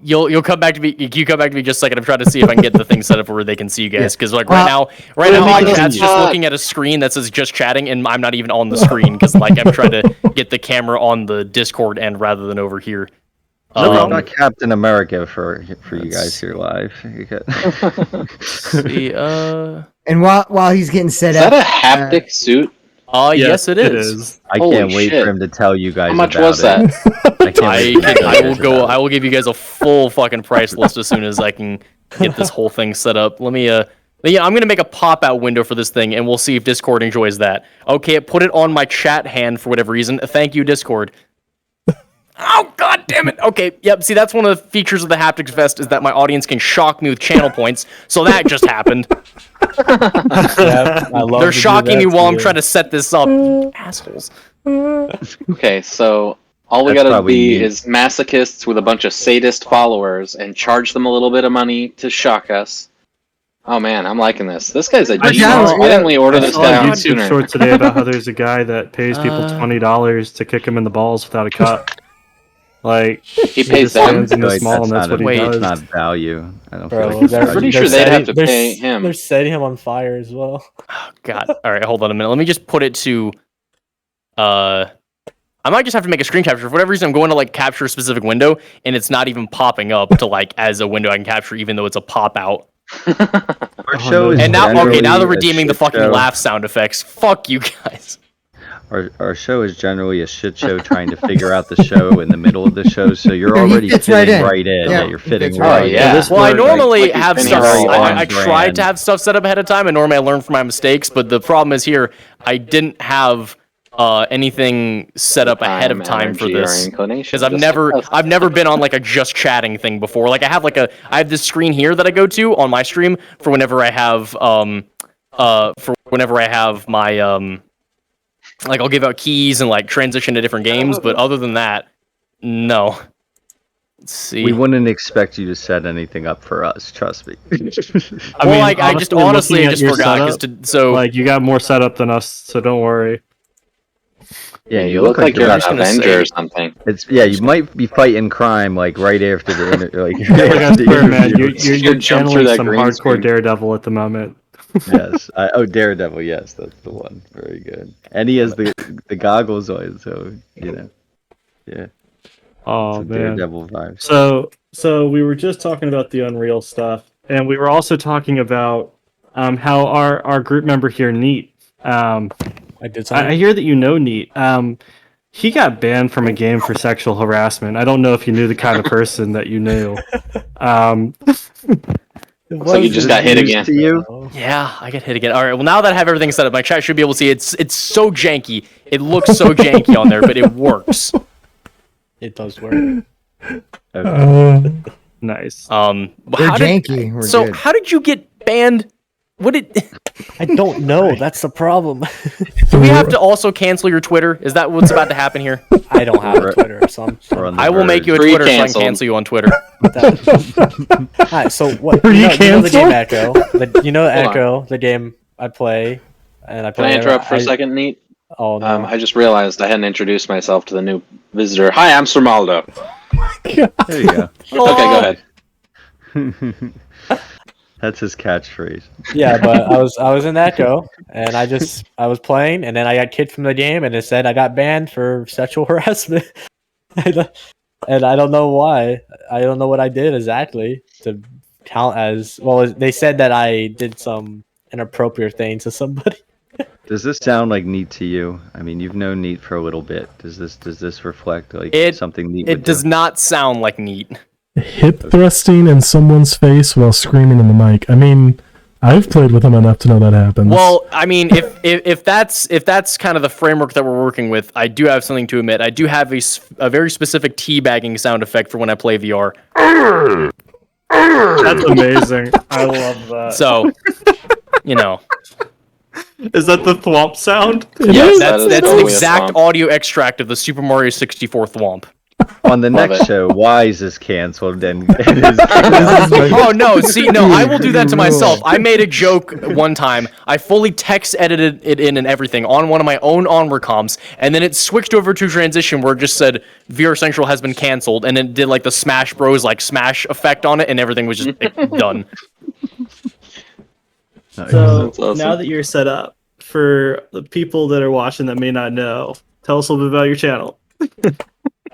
you'll come back to me. You come back to me just a second. I'm trying to see if I can get the thing set up where they can see you guys. Because like right now my chat's just looking at a screen that says just chatting, and I'm not even on the screen because like I'm trying to get the camera on the Discord end rather than over here. No, I'm not Captain America for you guys here live. See, And while he's getting set Is up, that a haptic suit? yes, it is. I Holy can't wait shit. for him to tell you guys. How much about was that? I can't wait for him to tell I you will guys go. about I will give you guys a full fucking price list as soon as I can get this whole thing set up. Let me. Yeah, I'm gonna make a pop-out window for this thing, and we'll see if Discord enjoys that. Okay, it put it on my chat hand for whatever reason. Thank you, Discord. Oh god damn it! Okay, yep. See, that's one of the features of the Haptics Fest is that my audience can shock me with channel points. So that just happened. Yep, I love They're to do shocking me that while to I'm you. trying to set this up. You assholes. Okay, so all we That's gotta probably be neat. is masochists with a bunch of sadist followers and charge them a little bit of money to shock us. Oh man, I'm liking this. This guy's a genius. Why didn't we order I this saw guy a on YouTube sooner? short today about how there's a guy that pays people $20 to kick him in the balls without a cut. Like He he pays just them? stands in the Like, small, and that's that's what he Wait. does. It's not value. I don't feel Bro, like it's they're value. pretty they're sure they'd have setting- to they're pay s- him. They're setting him on fire as well. God. All right, hold on a minute. Let me just put it to. I might just have to make a screen capture. For whatever reason, I'm going to like capture a specific window, and it's not even popping up to like as a window I can capture, even though it's a pop out. Our show is And now, okay, generally now they're a redeeming the shit fucking show. laugh sound effects. Fuck you guys. Our show is generally a shit show trying to figure out the show in the middle of the show, so you're Yeah, he already fits fitting right in. Yeah, Yeah, you're he fitting fits right right in. in. Yeah. This Well, I worked, normally like have Vinny stuff. Harrell I on try brand. to have stuff set up ahead of time, and normally I learn from my mistakes. But the problem is here, I didn't have anything set up ahead of time for energy, or this. inclination, Because I've just never like us. I've never been on like a just chatting thing before. Like I have this screen here that I go to on my stream for whenever I have my like I'll give out keys and like transition to different games, but other than that, no. Let's see. We wouldn't expect you to set anything up for us, trust me. Well, like I just honestly looking I at just your forgot setup, because so like you got more setup than us, so don't worry. Yeah, You look like you're about an just gonna Avenger say- or something. It's you might be fighting crime like right after the like. Like I after the swear, man, interview. you're Jump through channeling that some green hardcore screen. Daredevil at the moment. Yes. Daredevil. Yes, that's the one. Very good. And he has the goggles on, so you know. Yeah. Oh Some man. Daredevil vibes. So we were just talking about the Unreal stuff, and we were also talking about how our group member here, Neat. I did something. I hear that you know Neat. He got banned from a game for sexual harassment. I don't know if you knew the kind of person that you knew. So you just got hit again. To you? yeah, I get hit again. All right, well now that I have everything set up, my chat should be able to see it's so janky. It looks so janky on there, but it works. It does work. Nice. But We're how did- janky. We're so good. how did you get banned? What did I don't know. That's the problem. do we have to also cancel your Twitter? Is that what's about to happen here? I don't have a Twitter, so I'm. We're on the I will make you a Free Twitter so I can canceled. cancel you on Twitter. Alright, so what? Are you you know the game canceled? Echo? You know Hold on. Echo, the game I play, and I Can play. I interrupt for a second, Neat? Oh no! I just realized I hadn't introduced myself to the new visitor. Hi, I'm Sirmaldo. There you go. Okay, go ahead. That's his catchphrase. Yeah, but I was in Echo, and I was playing, and then I got kicked from the game, and it said I got banned for sexual harassment, and I don't know why. I don't know what I did exactly to count as well. They said that I did some inappropriate thing to somebody. Does this sound like Neat to you? I mean, you've known Neat for a little bit. Does this reflect like something Neat It would does do? not sound like Neat. Hip thrusting in someone's face while screaming in the mic. I mean, I've played with him enough to know that happens. Well, I mean, if that's kind of the framework that we're working with, I do have something to admit. I do have a very specific teabagging sound effect for when I play VR. That's amazing. I love that. So, you know, Is that the thwomp sound? yeah, Yes, that's that is an totally a exact thwomp. audio extract of the Super Mario 64 thwomp. On the Love next it. show, Wise is canceled, and Oh no! See, no, I will do that to Rule. myself. I made a joke one time. I fully text edited it in and everything on one of my own onward comps, and then it switched over to transition where it just said VR Central has been canceled, and it did like the Smash Bros like smash effect on it, and everything was just done. So That's awesome. now that you're set up, for the people that are watching that may not know, tell us a little bit about your channel.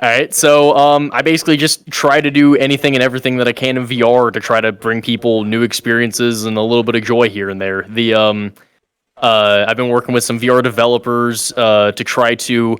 All right, so I basically just try to do anything and everything that I can in VR to try to bring people new experiences and a little bit of joy here and there. I've been working with some VR developers to try to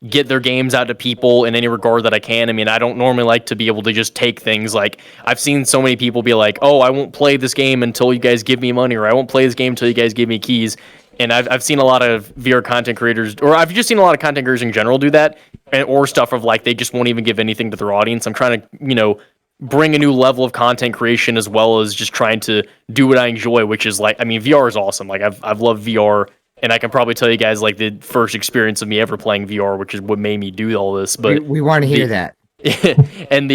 get their games out to people in any regard that I can. I mean, I don't normally like to be able to just take things. Like, I've seen so many people be like, oh, I won't play this game until you guys give me money, or I won't play this game until you guys give me keys. And I've seen a lot of VR content creators, or I've just seen a lot of content creators in general do that, or stuff of like they just won't even give anything to their audience. I'm trying to, bring a new level of content creation as well as just trying to do what I enjoy, which is like, I mean, VR is awesome. Like I've loved VR, and I can probably tell you guys like the first experience of me ever playing VR, which is what made me do all this. But We want to hear that. and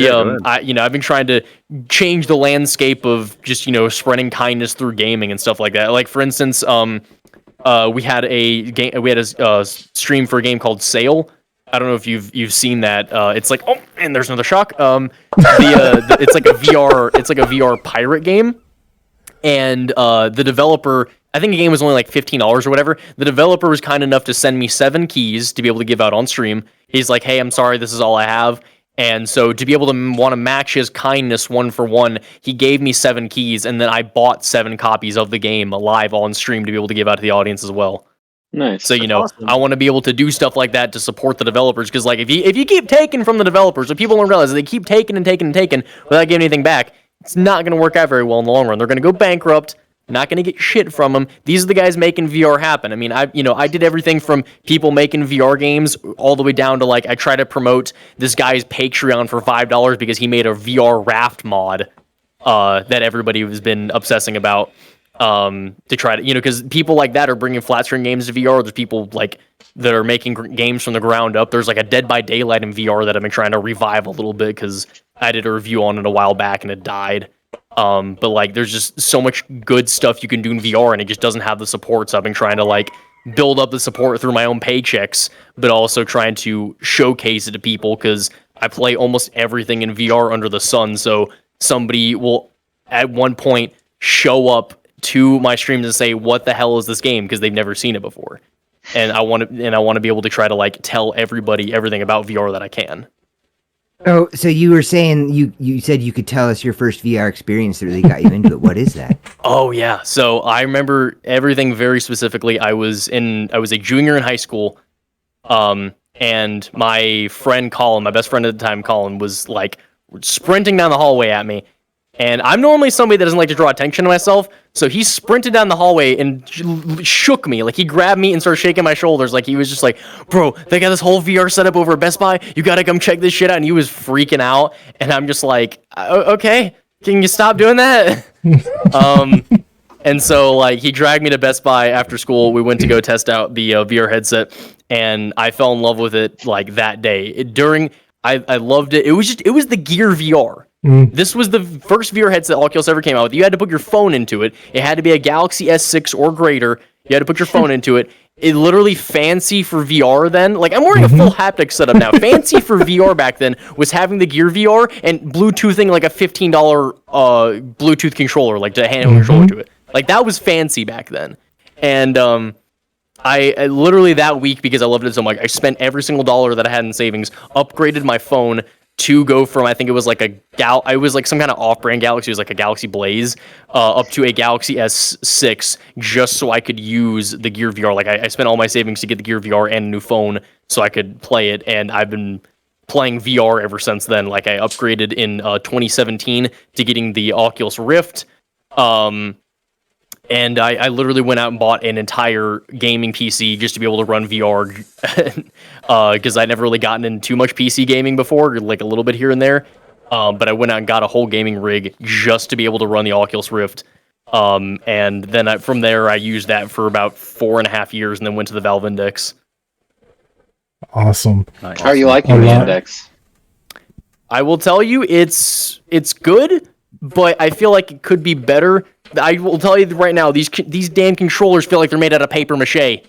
I've been trying to change the landscape of just spreading kindness through gaming and stuff like that. Like for instance, we had a stream for a game called Sail. I don't know if you've seen that. It's like, oh, and there's another shock. It's like a VR pirate game, and the developer, I think the game was only like $15 or whatever. The developer was kind enough to send me 7 keys to be able to give out on stream. He's like, hey, I'm sorry, this is all I have. And so to be able to want to match his kindness one for one, he gave me 7 keys, and then I bought 7 copies of the game live on stream to be able to give out to the audience as well. Nice. So awesome. I want to be able to do stuff like that to support the developers, because like if you keep taking from the developers, what people don't realize is they keep taking and taking and taking without getting anything back. It's not going to work out very well in the long run. They're going to go bankrupt. Not going to get shit from them. These are the guys making VR happen. I mean, I did everything from people making VR games all the way down to like I try to promote this guy's Patreon for $5 because he made a VR raft mod that everybody has been obsessing about. To try to, because people like that are bringing flat screen games to VR. There's people like that are making games from the ground up. There's like a Dead by Daylight in VR that I've been trying to revive a little bit because I did a review on it a while back and it died. But like, there's just so much good stuff you can do in VR, and it just doesn't have the support. So I've been trying to like build up the support through my own paychecks, but also trying to showcase it to people because I play almost everything in VR under the sun. So somebody will at one point show up to my streams and say, what the hell is this game? Because they've never seen it before. And I want to be able to try to like tell everybody everything about VR that I can. Oh, so you were saying you said you could tell us your first VR experience that really got you into it. What is that? Oh yeah. So I remember everything very specifically. I was a junior in high school. And my friend Colin, my best friend at the time, Colin, was like sprinting down the hallway at me. And I'm normally somebody that doesn't like to draw attention to myself, so he sprinted down the hallway and shook me. Like, he grabbed me and started shaking my shoulders. Like, he was just like, bro, they got this whole VR setup over at Best Buy. You gotta come check this shit out. And he was freaking out. And I'm just like, okay, can you stop doing that? And so, like, he dragged me to Best Buy after school. We went to go test out the VR headset, and I fell in love with it, like, that day. I loved it. It was the Gear VR. This was the first VR headset Oculus ever came out with. You had to put your phone into it. It had to be a Galaxy S6 or greater. You had to put your phone into it. It literally fancy for VR then. Like, I'm wearing a full haptic setup now. Fancy for VR back then was having the Gear VR and Bluetoothing like a $15 Bluetooth controller, like to handheld controller to it. Like, that was fancy back then. And I literally that week, because I loved it so much, I spent every single dollar that I had in savings, upgraded my phone to go from, I think it was like it was like some kind of off-brand Galaxy, it was like a Galaxy Blaze, up to a Galaxy S6, just so I could use the Gear VR. Like, I spent all my savings to get the Gear VR and a new phone so I could play it, and I've been playing VR ever since then. Like, I upgraded in 2017 to getting the Oculus Rift, and I literally went out and bought an entire gaming PC just to be able to run VR, because I'd never really gotten into too much PC gaming before, like a little bit here and there. But I went out and got a whole gaming rig just to be able to run the Oculus Rift. And then from there, I used that for about 4.5 years and then went to the Valve Index. Awesome. How are you liking the Index? I will tell you, it's good, but I feel like it could be better. I will tell you right now, these damn controllers feel like they're made out of paper mache.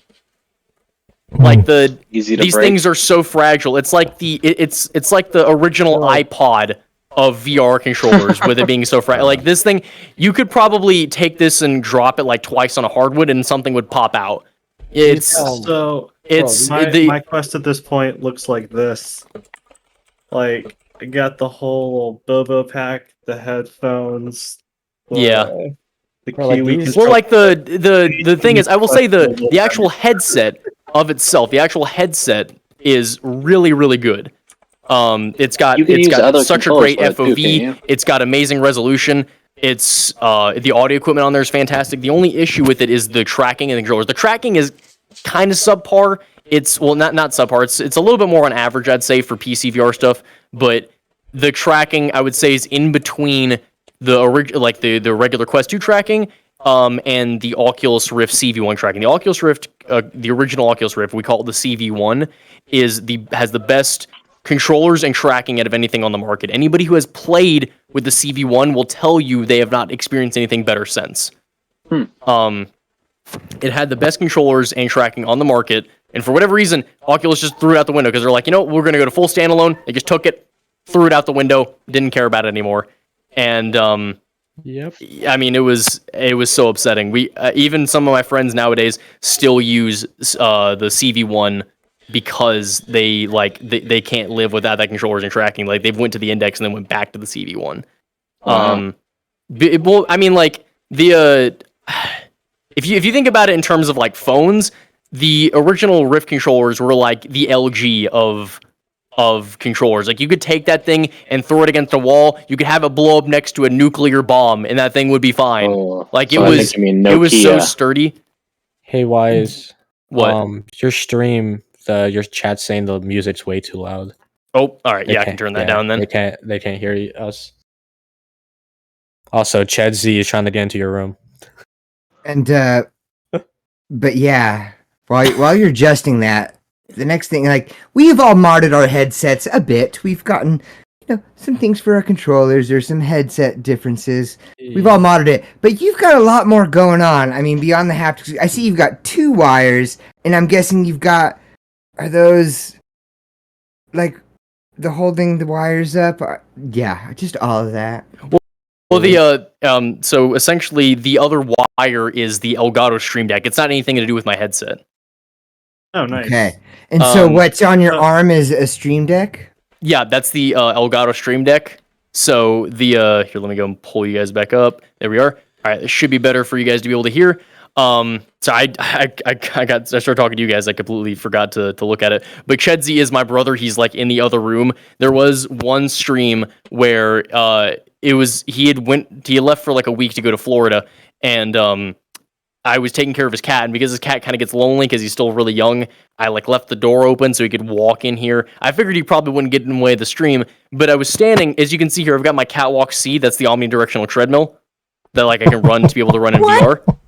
Like Easy to these break. things are so fragile. It's like it's like the original iPod of VR controllers with it being so fragile. Like this thing, you could probably take this and drop it like twice on a hardwood and something would pop out. It's So my quest at this point looks like this. Like I got the whole Bobo pack, the headphones. The Bro, like Kiwi. these- well, like the thing is, I will say the actual headset of itself, the actual headset is really really good. It's got You can use other such a controllers great with it too, FOV. can't you? It's got amazing resolution. It's the audio equipment on there is fantastic. The only issue with it is the tracking and the controllers. The tracking is kind of subpar. It's not subpar. It's a little bit more on average, I'd say, for PC VR stuff. But the tracking, I would say, is in between the regular Quest 2 tracking and the Oculus Rift CV1 tracking. The Oculus Rift, the original Oculus Rift, we call it the CV1, has the best controllers and tracking out of anything on the market. Anybody who has played with the CV1 will tell you they have not experienced anything better since. It had the best controllers and tracking on the market, and for whatever reason, Oculus just threw it out the window because they're like, we're going to go to full standalone. They just took it, threw it out the window, didn't care about it anymore. And Yep. I mean, it was so upsetting. We even some of my friends nowadays still use the CV1 because they can't live without that controllers and tracking. Like they've went to the Index and then went back to the CV1. Well, I mean, like the if you think about it in terms of like phones, the original Rift controllers were like the LG of controllers. Like you could take that thing and throw it against a wall. You could have it blow up next to a nuclear bomb, and that thing would be fine. Like so I think you mean it was so Nokia. sturdy. Hey, Wise. What? Your stream, your chat's saying the music's way too loud. Oh, all right. They Yeah, I can can't- turn that down then. They can't hear us. Also, Chad Z is trying to get into your room. And but yeah, while you're adjusting that, the next thing, like, we've all modded our headsets a bit. We've gotten, some things for our controllers. There's some headset differences. We've all modded it, but you've got a lot more going on. I mean, beyond the haptics, I see you've got 2 wires, and I'm guessing you've got, are those like the holding the wires up? Yeah, just all of that. Well, so essentially the other wire is the Elgato Stream Deck. It's not anything to do with my headset. Oh, nice. Okay. And so what's on your so- arm is a Stream Deck? Yeah, that's the Elgato Stream Deck. So the here, let me go and pull you guys back up. There we are. All right, it should be better for you guys to be able to hear. So I started talking to you guys. I completely forgot to look at it. But Chedzi is my brother. He's like in the other room. There was one stream where he had left for like a week to go to Florida, and I was taking care of his cat, and because his cat kind of gets lonely because he's still really young, I like left the door open so he could walk in here. I figured he probably wouldn't get in the way of the stream, but I was standing, as you can see here, I've got my Catwalk C, that's the omnidirectional treadmill that like I can run to be able to run in VR.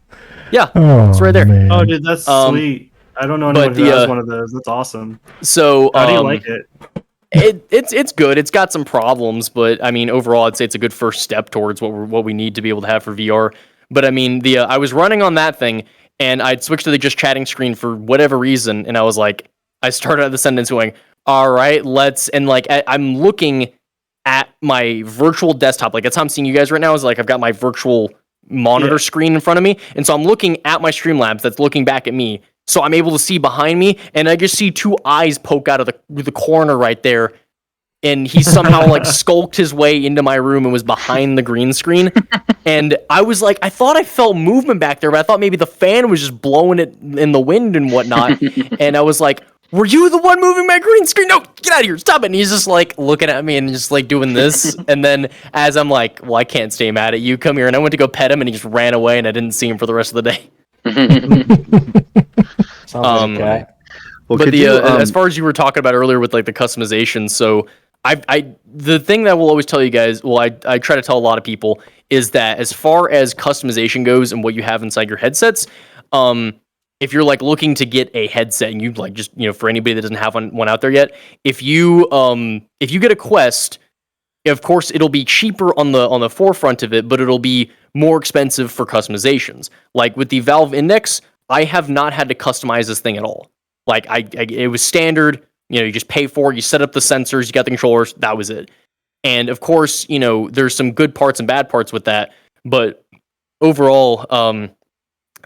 Yeah, it's right there. Man. Oh, dude, that's sweet. I don't know anyone who has one of those. That's awesome. So How do you like it? It's good. It's got some problems, but I mean, overall, I'd say it's a good first step towards what we need to be able to have for VR. But I mean, I was running on that thing, and I'd switched to the just chatting screen for whatever reason, and I was like, I started the sentence going, "All right, and like I'm looking at my virtual desktop, like that's how I'm seeing you guys right now. Is like I've got my virtual monitor screen in front of me, and so I'm looking at my Streamlabs that's looking back at me, so I'm able to see behind me, and I just see 2 eyes poke out of the corner right there." And he somehow like skulked his way into my room and was behind the green screen. And I was like, I thought I felt movement back there, but I thought maybe the fan was just blowing it in the wind and whatnot. And I was like, were you the one moving my green screen? No, get out of here, stop it. And he's just like looking at me and just like doing this. And then as I'm like, well, I can't stay mad at you, come here. And I went to go pet him and he just ran away and I didn't see him for the rest of the day. Sounds like a cat. Well, But could you, as far as you were talking about earlier with like the customization, so the thing that I will always tell you guys, well, I try to tell a lot of people, is that as far as customization goes and what you have inside your headsets, if you're like looking to get a headset and you like just for anybody that doesn't have one out there yet, if you get a Quest, Of course, it'll be cheaper on the forefront of it, but it'll be more expensive for customizations. Like with the Valve Index, I have not had to customize this thing at all. Like it was standard. You just pay for it. You set up the sensors. You got the controllers. That was it. And of course, there's some good parts and bad parts with that. But overall,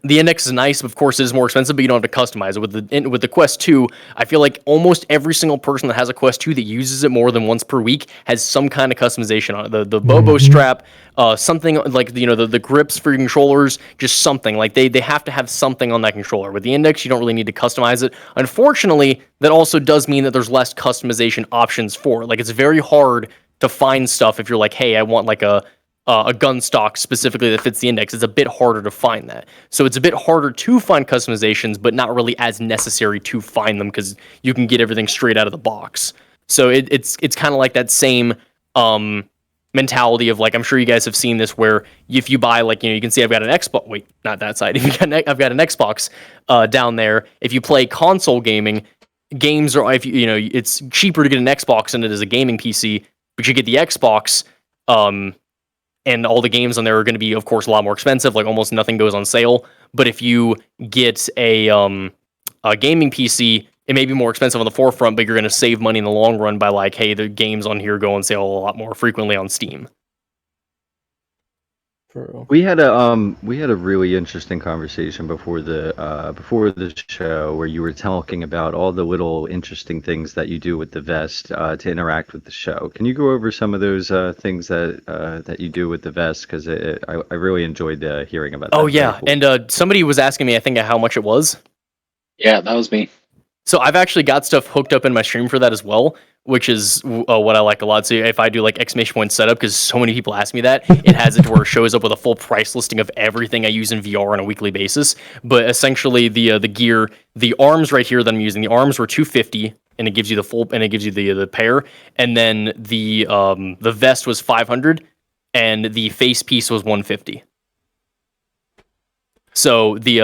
the Index is nice. Of course, it is more expensive, but you don't have to customize it. With the Quest 2, I feel like almost every single person that has a Quest 2 that uses it more than once per week has some kind of customization on it. The Bobo strap, something like the grips for your controllers, just something. Like they have to have something on that controller. With the Index, you don't really need to customize it. Unfortunately, that also does mean that there's less customization options for it. Like it's very hard to find stuff if you're like, hey, I want like a gun stock specifically that fits the Index. It's a bit harder to find that. So it's a bit harder to find customizations, but not really as necessary to find them because you can get everything straight out of the box. So it's kind of like that same mentality of like, I'm sure you guys have seen this where if you buy like, you can see I've got an Xbox, wait, not that side. I've got an Xbox down there. If you play console gaming, games are, if it's cheaper to get an Xbox than it is a gaming PC, but you get the Xbox, and all the games on there are going to be, of course, a lot more expensive. Like almost nothing goes on sale. But if you get a gaming PC, it may be more expensive on the forefront, but you're going to save money in the long run by like, hey, the games on here go on sale a lot more frequently on Steam. We had a really interesting conversation before the show where you were talking about all the little interesting things that you do with the vest to interact with the show. Can you go over some of those things that you do with the vest? Because I really enjoyed hearing about that. Oh yeah, cool. And somebody was asking me, I think, how much it was. Yeah, that was me. So I've actually got stuff hooked up in my stream for that as well, which is what I like a lot. So if I do like exclamation point setup, because so many people ask me that, it has it to where it shows up with a full price listing of everything I use in VR on a weekly basis. But essentially, the gear, the arms right here that I'm using, the arms were $250, and it gives you the full, and it gives you the pair, and then the vest was $500, and the face piece was $150. So the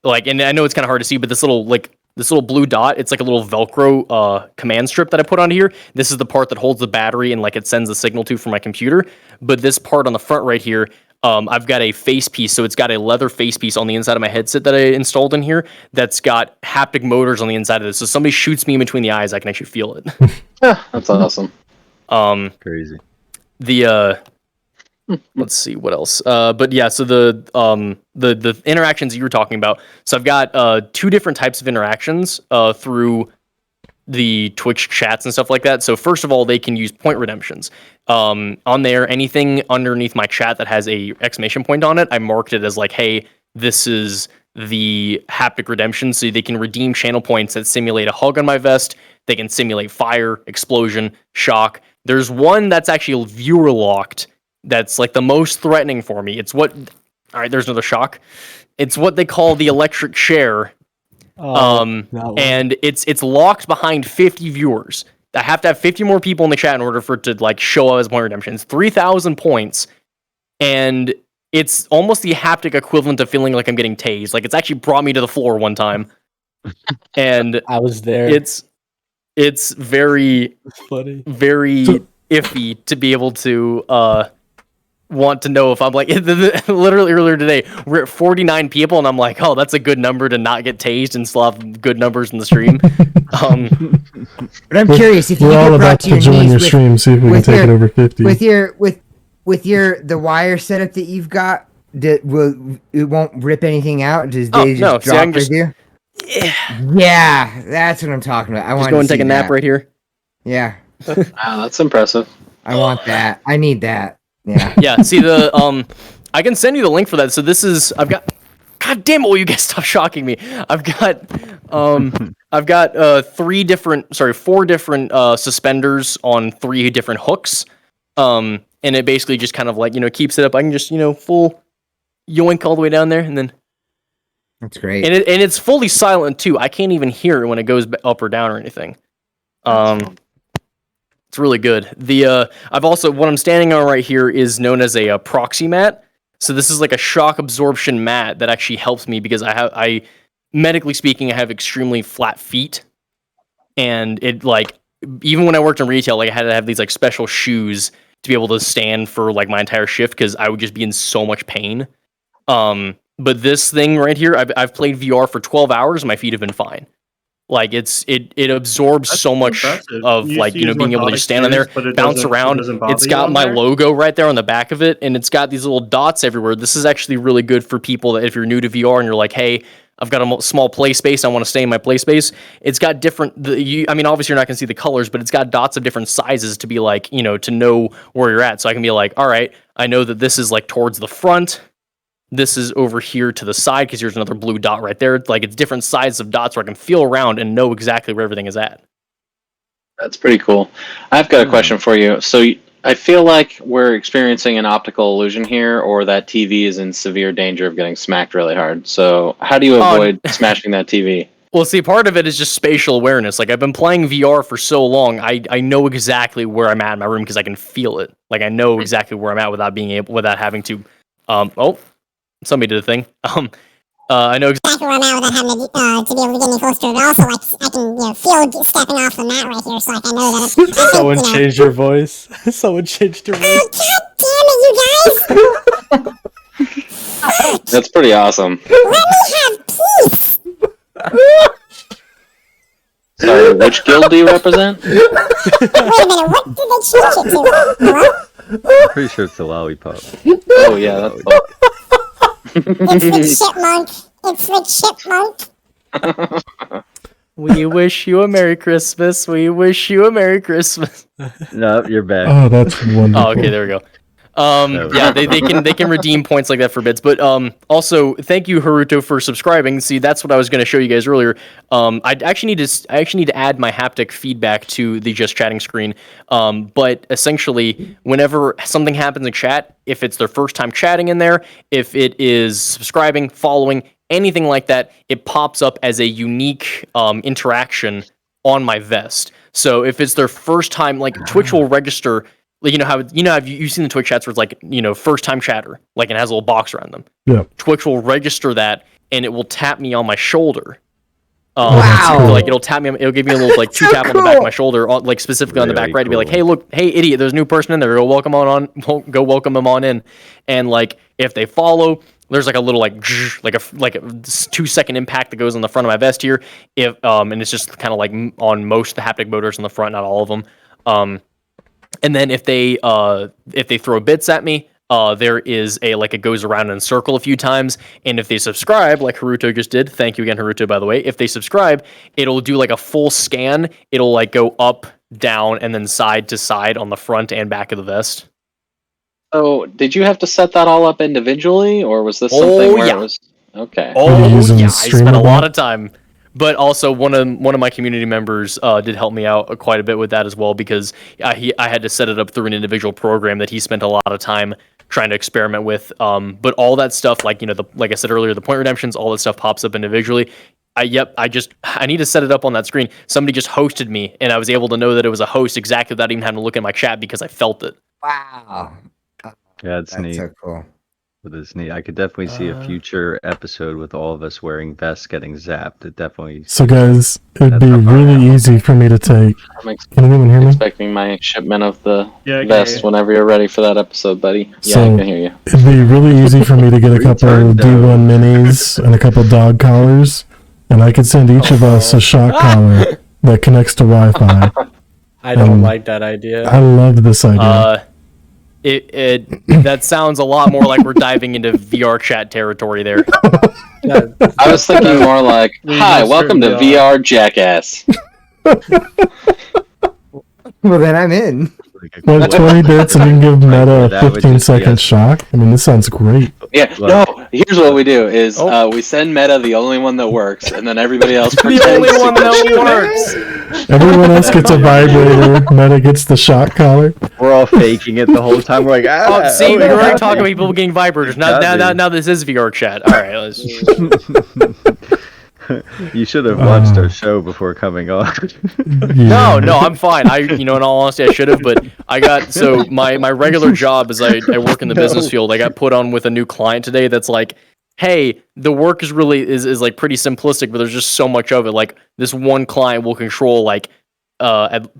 and I know it's kind of hard to see, but this little blue dot, it's like a little Velcro command strip that I put onto here. This is the part that holds the battery and like it sends the signal to from my computer. But this part on the front right here, I've got a face piece. So it's got a leather face piece on the inside of my headset that I installed in here that's got haptic motors on the inside of this. So somebody shoots me in between the eyes, I can actually feel it. Yeah, that's awesome. Crazy. Let's see what else. But yeah, so the interactions you were talking about. So I've got two different types of interactions through the Twitch chats and stuff like that. So first of all, they can use point redemptions. On there, anything underneath my chat that has a exclamation point on it, I marked it as like, hey, this is the haptic redemption. So they can redeem channel points that simulate a hug on my vest. They can simulate fire, explosion, shock. There's one that's actually viewer locked. That's like the most threatening for me. It's what, all right, there's another shock. It's what they call the electric chair. And it's locked behind 50 viewers. I have to have 50 more people in the chat in order for it to like show up as point redemption. It's 3,000 points. And it's almost the haptic equivalent of feeling like I'm getting tased. Like it's actually brought me to the floor one time. And I was there. It's very funny. Very iffy to be able to want to know if I'm like literally earlier today we're at 49 people and I'm like, oh, that's a good number to not get tased and still have good numbers in the stream. But I'm curious if you we're all get about brought to to your join knees your stream, see if we can take it over 50 with the wire setup that you've got. It won't rip anything out. Does they just drop with you? Yeah, that's what I'm talking about. I want to go and take a nap right here. Yeah. Wow, that's impressive. I want that. I need that. Yeah. Yeah. See I can send you the link for that. So this is God damn it! Will you guys stop shocking me? I've got 4 different suspenders on 3 different hooks. And it basically just kind of like keeps it up. I can just full yoink all the way down there, and then that's great. And it's fully silent too. I can't even hear it when it goes up or down or anything. It's really good. I've also, what I'm standing on right here is known as a proxy mat. So this is like a shock absorption mat that actually helps me because medically speaking, I have extremely flat feet, and it like even when I worked in retail, like I had to have these like special shoes to be able to stand for like my entire shift because I would just be in so much pain. But this thing right here, I've played VR for 12 hours and my feet have been fine. Like it absorbs That's so much impressive. of You like, used to use being able to orthotic just stand on there, shoes, but it bounce doesn't- it around. doesn't bother It's you got on my there? logo right there on the back of it, and it's got these little dots everywhere. This is actually really good for people that if you're new to VR and you're like, hey, I've got a small play space, I want to stay in my play space. It's got different. Obviously you're not gonna see the colors, but it's got dots of different sizes to be like, to know where you're at. So I can be like, all right, I know that this is like towards the front. This is over here to the side because here's another blue dot right there. Like it's different sizes of dots where I can feel around and know exactly where everything is at. That's pretty cool. I've got a question for you. So I feel like we're experiencing an optical illusion here, or that TV is in severe danger of getting smacked really hard. So how do you avoid smashing that TV? Well, see, part of it is just spatial awareness. Like I've been playing VR for so long, I know exactly where I'm at in my room because I can feel it. Like I know exactly where I'm at without having to. Somebody did a thing. I know Exactly where I'm at without having to be able to get any closer to it. Also, like I can feel stepping off the mat right here, so like I know that it's. Someone changed your voice. Someone changed your voice. God damn it, you guys! That's pretty awesome. Let me have peace. Sorry, which guild do you represent? Wait a minute, what did they change it to? Hello? I'm pretty sure it's the lollipop. Oh yeah, that's all. It's the chipmunk. we wish you a Merry Christmas. We wish you a Merry Christmas. No, you're back. Oh, that's wonderful. Oh, okay, there we go. Yeah, they can redeem points like that for bits. But also, thank you, Haruto, for subscribing. See, that's what I was going to show you guys earlier. I actually need to add my haptic feedback to the just chatting screen. But essentially, whenever something happens in chat, if it's their first time chatting in there, if it is subscribing, following, anything like that, it pops up as a unique interaction on my vest. So if it's their first time, like Twitch will register. Like, have you seen the Twitch chats where it's like, first time chatter, like it has a little box around them. Yeah. Twitch will register that and it will tap me on my shoulder. Wow. So, like it'll tap me, it'll give me a little like two tap on the back of my shoulder, like specifically on the back Really right to be like, cool. hey, look, hey idiot, there's a new person in there. Go welcome them on in. And like if they follow, there's like a little like a 2-second impact that goes on the front of my vest here. And it's just kind of like on most of the haptic motors on the front, not all of them. And then if they throw bits at me, there is it goes around in a circle a few times. And if they subscribe, like Haruto just did, thank you again, Haruto, by the way. If they subscribe, it'll do like a full scan. It'll like go up, down, and then side to side on the front and back of the vest. So, did you have to set that all up individually, or was this something where yeah. it was okay? Are you using I spent a Streamable? lot of time. But also one of my community members did help me out quite a bit with that as well because I had to set it up through an individual program that he spent a lot of time trying to experiment with. But all that stuff, like like I said earlier, the point redemptions, all that stuff pops up individually. I need to set it up on that screen. Somebody just hosted me, and I was able to know that it was a host exactly without even having to look at my chat because I felt it. Wow. Yeah, it's That's neat. so cool. But it's neat. I could definitely see a future episode with all of us wearing vests getting zapped. It definitely. So, guys, it'd That's be not far really out. easy for me to take. I'm Can anyone hear me? expecting my shipment of the Yeah, I can vest hear you. whenever you're ready for that episode, buddy. Yeah, So- I can hear you. It'd be really easy for me to get a couple Returned, D1 minis and a couple dog collars, and I could send each of us a shock collar that connects to Wi-Fi. I don't like that I idea. love this idea. That sounds a lot more like we're diving into VR chat territory there. I was thinking more like, "Hi, just welcome to turned VR Jackass." Well, then I'm in. What, 20 bits and you can give Meta That a would just be 15-second us. shock? I mean, this sounds great. Yeah, Well- no. Here's what we do: is we send Meta the only one that works, and then everybody else The pretends only to one get that shit. works. Everyone else gets a vibrator. Meta gets the shock collar. We're all faking it the whole time. We're like, ah. Oh, see, oh, you're already yeah. talking about people getting vibrators. Now this is VR chat. All right, let's. You should have watched our show before coming on. No, I'm fine. In all honesty, I should have, but I got my regular job is I work in the business field. I got put on with a new client today that's like, hey, the work is really is like pretty simplistic, but there's just so much of it. Like this one client will control like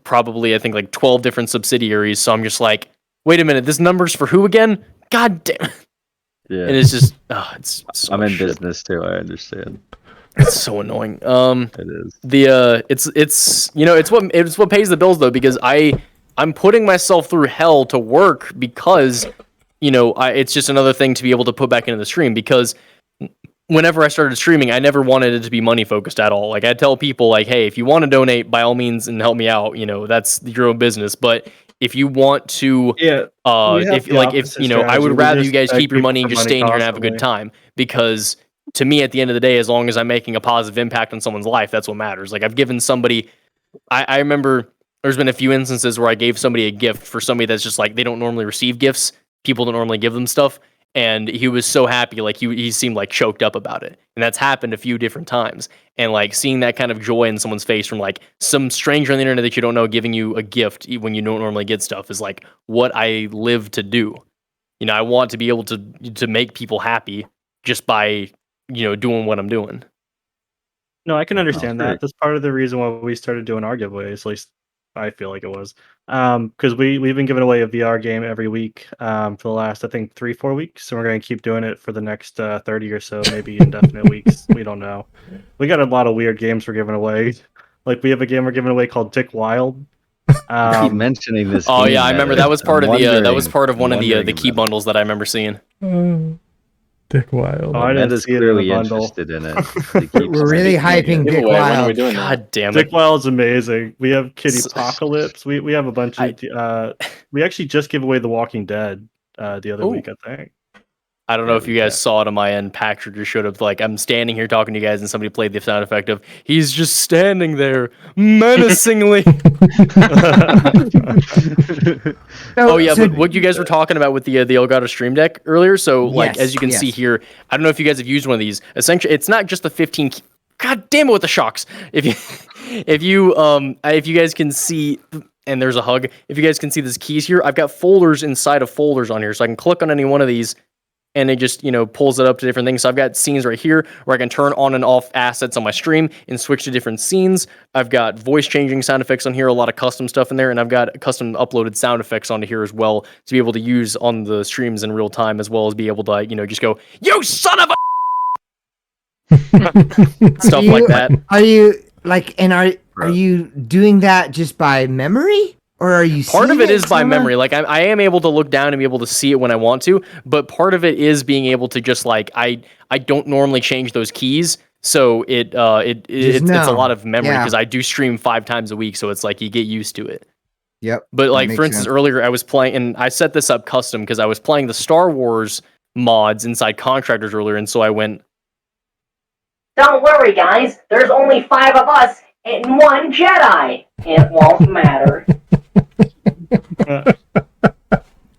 probably I think like 12 different subsidiaries. So I'm just like, wait a minute, this number's for who again? God damn it. Yeah. And it's just, it's so I'm in shit. business too. I understand. It's so annoying. It is. It's what pays the bills though, because I'm putting myself through hell to work because, it's just another thing to be able to put back into the stream, because whenever I started streaming, I never wanted it to be money focused at all. Like, I'd tell people like, hey, if you want to donate, by all means, and help me out, that's your own business. But if you want to, I would rather you guys keep your money and just stay in here and have a good time, because to me, at the end of the day, as long as I'm making a positive impact on someone's life, that's what matters. Like, I've given somebody, I remember there's been a few instances where I gave somebody a gift for somebody that's just like, they don't normally receive gifts. People don't normally give them stuff. And he was so happy, like he seemed like choked up about it. And that's happened a few different times. And like seeing that kind of joy in someone's face from like some stranger on the internet that you don't know giving you a gift when you don't normally get stuff is like what I live to do. I want to be able to make people happy just by, doing what I'm doing. No, I can understand great. that. That's part of the reason why we started doing our giveaways. At least I feel like it was, because we've been giving away a VR game every week for the last, I think, 3-4 weeks, and we're going to keep doing it for the next 30 or so, maybe indefinite weeks. We don't know. We got a lot of weird games we're giving away. Like, we have a game we're giving away called Dick Wild. I keep mentioning this. Oh game, yeah, I remember that was part of one of the wondering key about it. bundles that I remember seeing. Dick Wild. Oh, I didn't Amanda's see it in the clearly bundle. interested in it. She keeps We're really hyping Dick Giveaway, when are we Wild. doing that? God damn it. Dick Wild's amazing. We have Kitty S- Apocalypse. We have a bunch of. We actually just gave away The Walking Dead the other week, I think. I don't know if you guys saw it on my end. Patrick just showed up. Like, I'm standing here talking to you guys, and somebody played the sound effect of he's just standing there menacingly. Oh yeah, but what you guys were talking about with the Elgato Stream Deck earlier. So like, as you can see here, I don't know if you guys have used one of these. Essentially, it's not just the 15. God damn it with the shocks! If you guys can see, and there's a hug. If you guys can see these keys here, I've got folders inside of folders on here, so I can click on any one of these. And it just, pulls it up to different things. So I've got scenes right here where I can turn on and off assets on my stream and switch to different scenes. I've got voice changing sound effects on here, a lot of custom stuff in there, and I've got custom uploaded sound effects onto here as well to be able to use on the streams in real time, as well as be able to, just go, "You son of a," stuff like that. Are you like, and are you doing that just by memory? Or are you part of it is by somewhere? memory. Like I am able to look down and be able to see it when I want to, but part of it is being able to just like I don't normally change those keys, so it's a lot of memory because I do stream 5 times a week, so it's like you get used to it. Yep. But like for instance, earlier I was playing, and I set this up custom because I was playing the Star Wars mods inside Contractors earlier, and so I went, "Don't worry, guys. There's only 5 of us and 1 Jedi. It won't matter."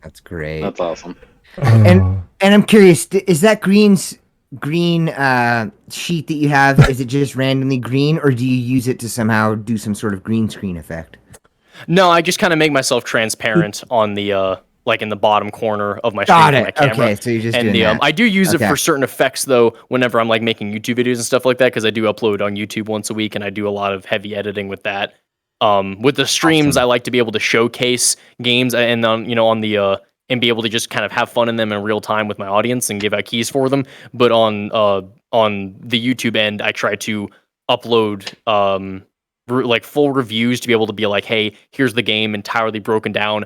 That's great. That's awesome. And I'm curious, is that green sheet that you have, is it just randomly green, or do you use it to somehow do some sort of green screen effect? No, I just kind of make myself transparent on the like in the bottom corner of my screen for my camera. Okay, so you're just and doing that. I do use it for certain effects though, whenever I'm like making YouTube videos and stuff like that, because I do upload on YouTube once a week, and I do a lot of heavy editing with that. With the streams, I like to be able to showcase games and on the and be able to just kind of have fun in them in real time with my audience and give out keys for them. But on the YouTube end, I try to upload like full reviews to be able to be like, hey, here's the game entirely broken down,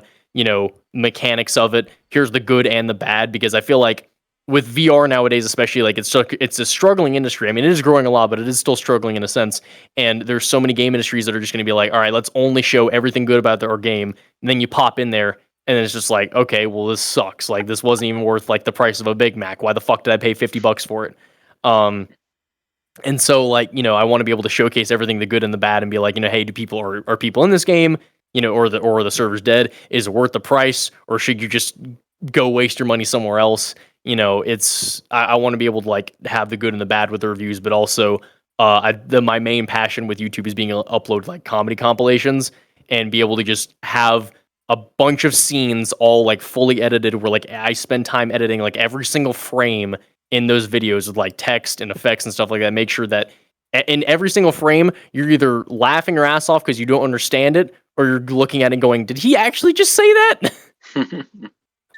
mechanics of it. Here's the good and the bad, because I feel like with VR nowadays, especially, like it's a struggling industry. I mean, it is growing a lot, but it is still struggling in a sense. And there's so many game industries that are just going to be like, all right, let's only show everything good about our game. And then you pop in there, and it's just like, okay, well, this sucks. Like, this wasn't even worth like the price of a Big Mac. Why the fuck did I pay $50 for it? And so, like, I want to be able to showcase everything, the good and the bad, and be like, hey, do people are people in this game, or the server's dead? Is it worth the price, or should you just go waste your money somewhere else? I want to be able to like have the good and the bad with the reviews, but also my main passion with YouTube is being able to upload like comedy compilations and be able to just have a bunch of scenes all like fully edited, where like I spend time editing like every single frame in those videos with like text and effects and stuff like that. Make sure that in every single frame you're either laughing your ass off because you don't understand it, or you're looking at it and going, did he actually just say that?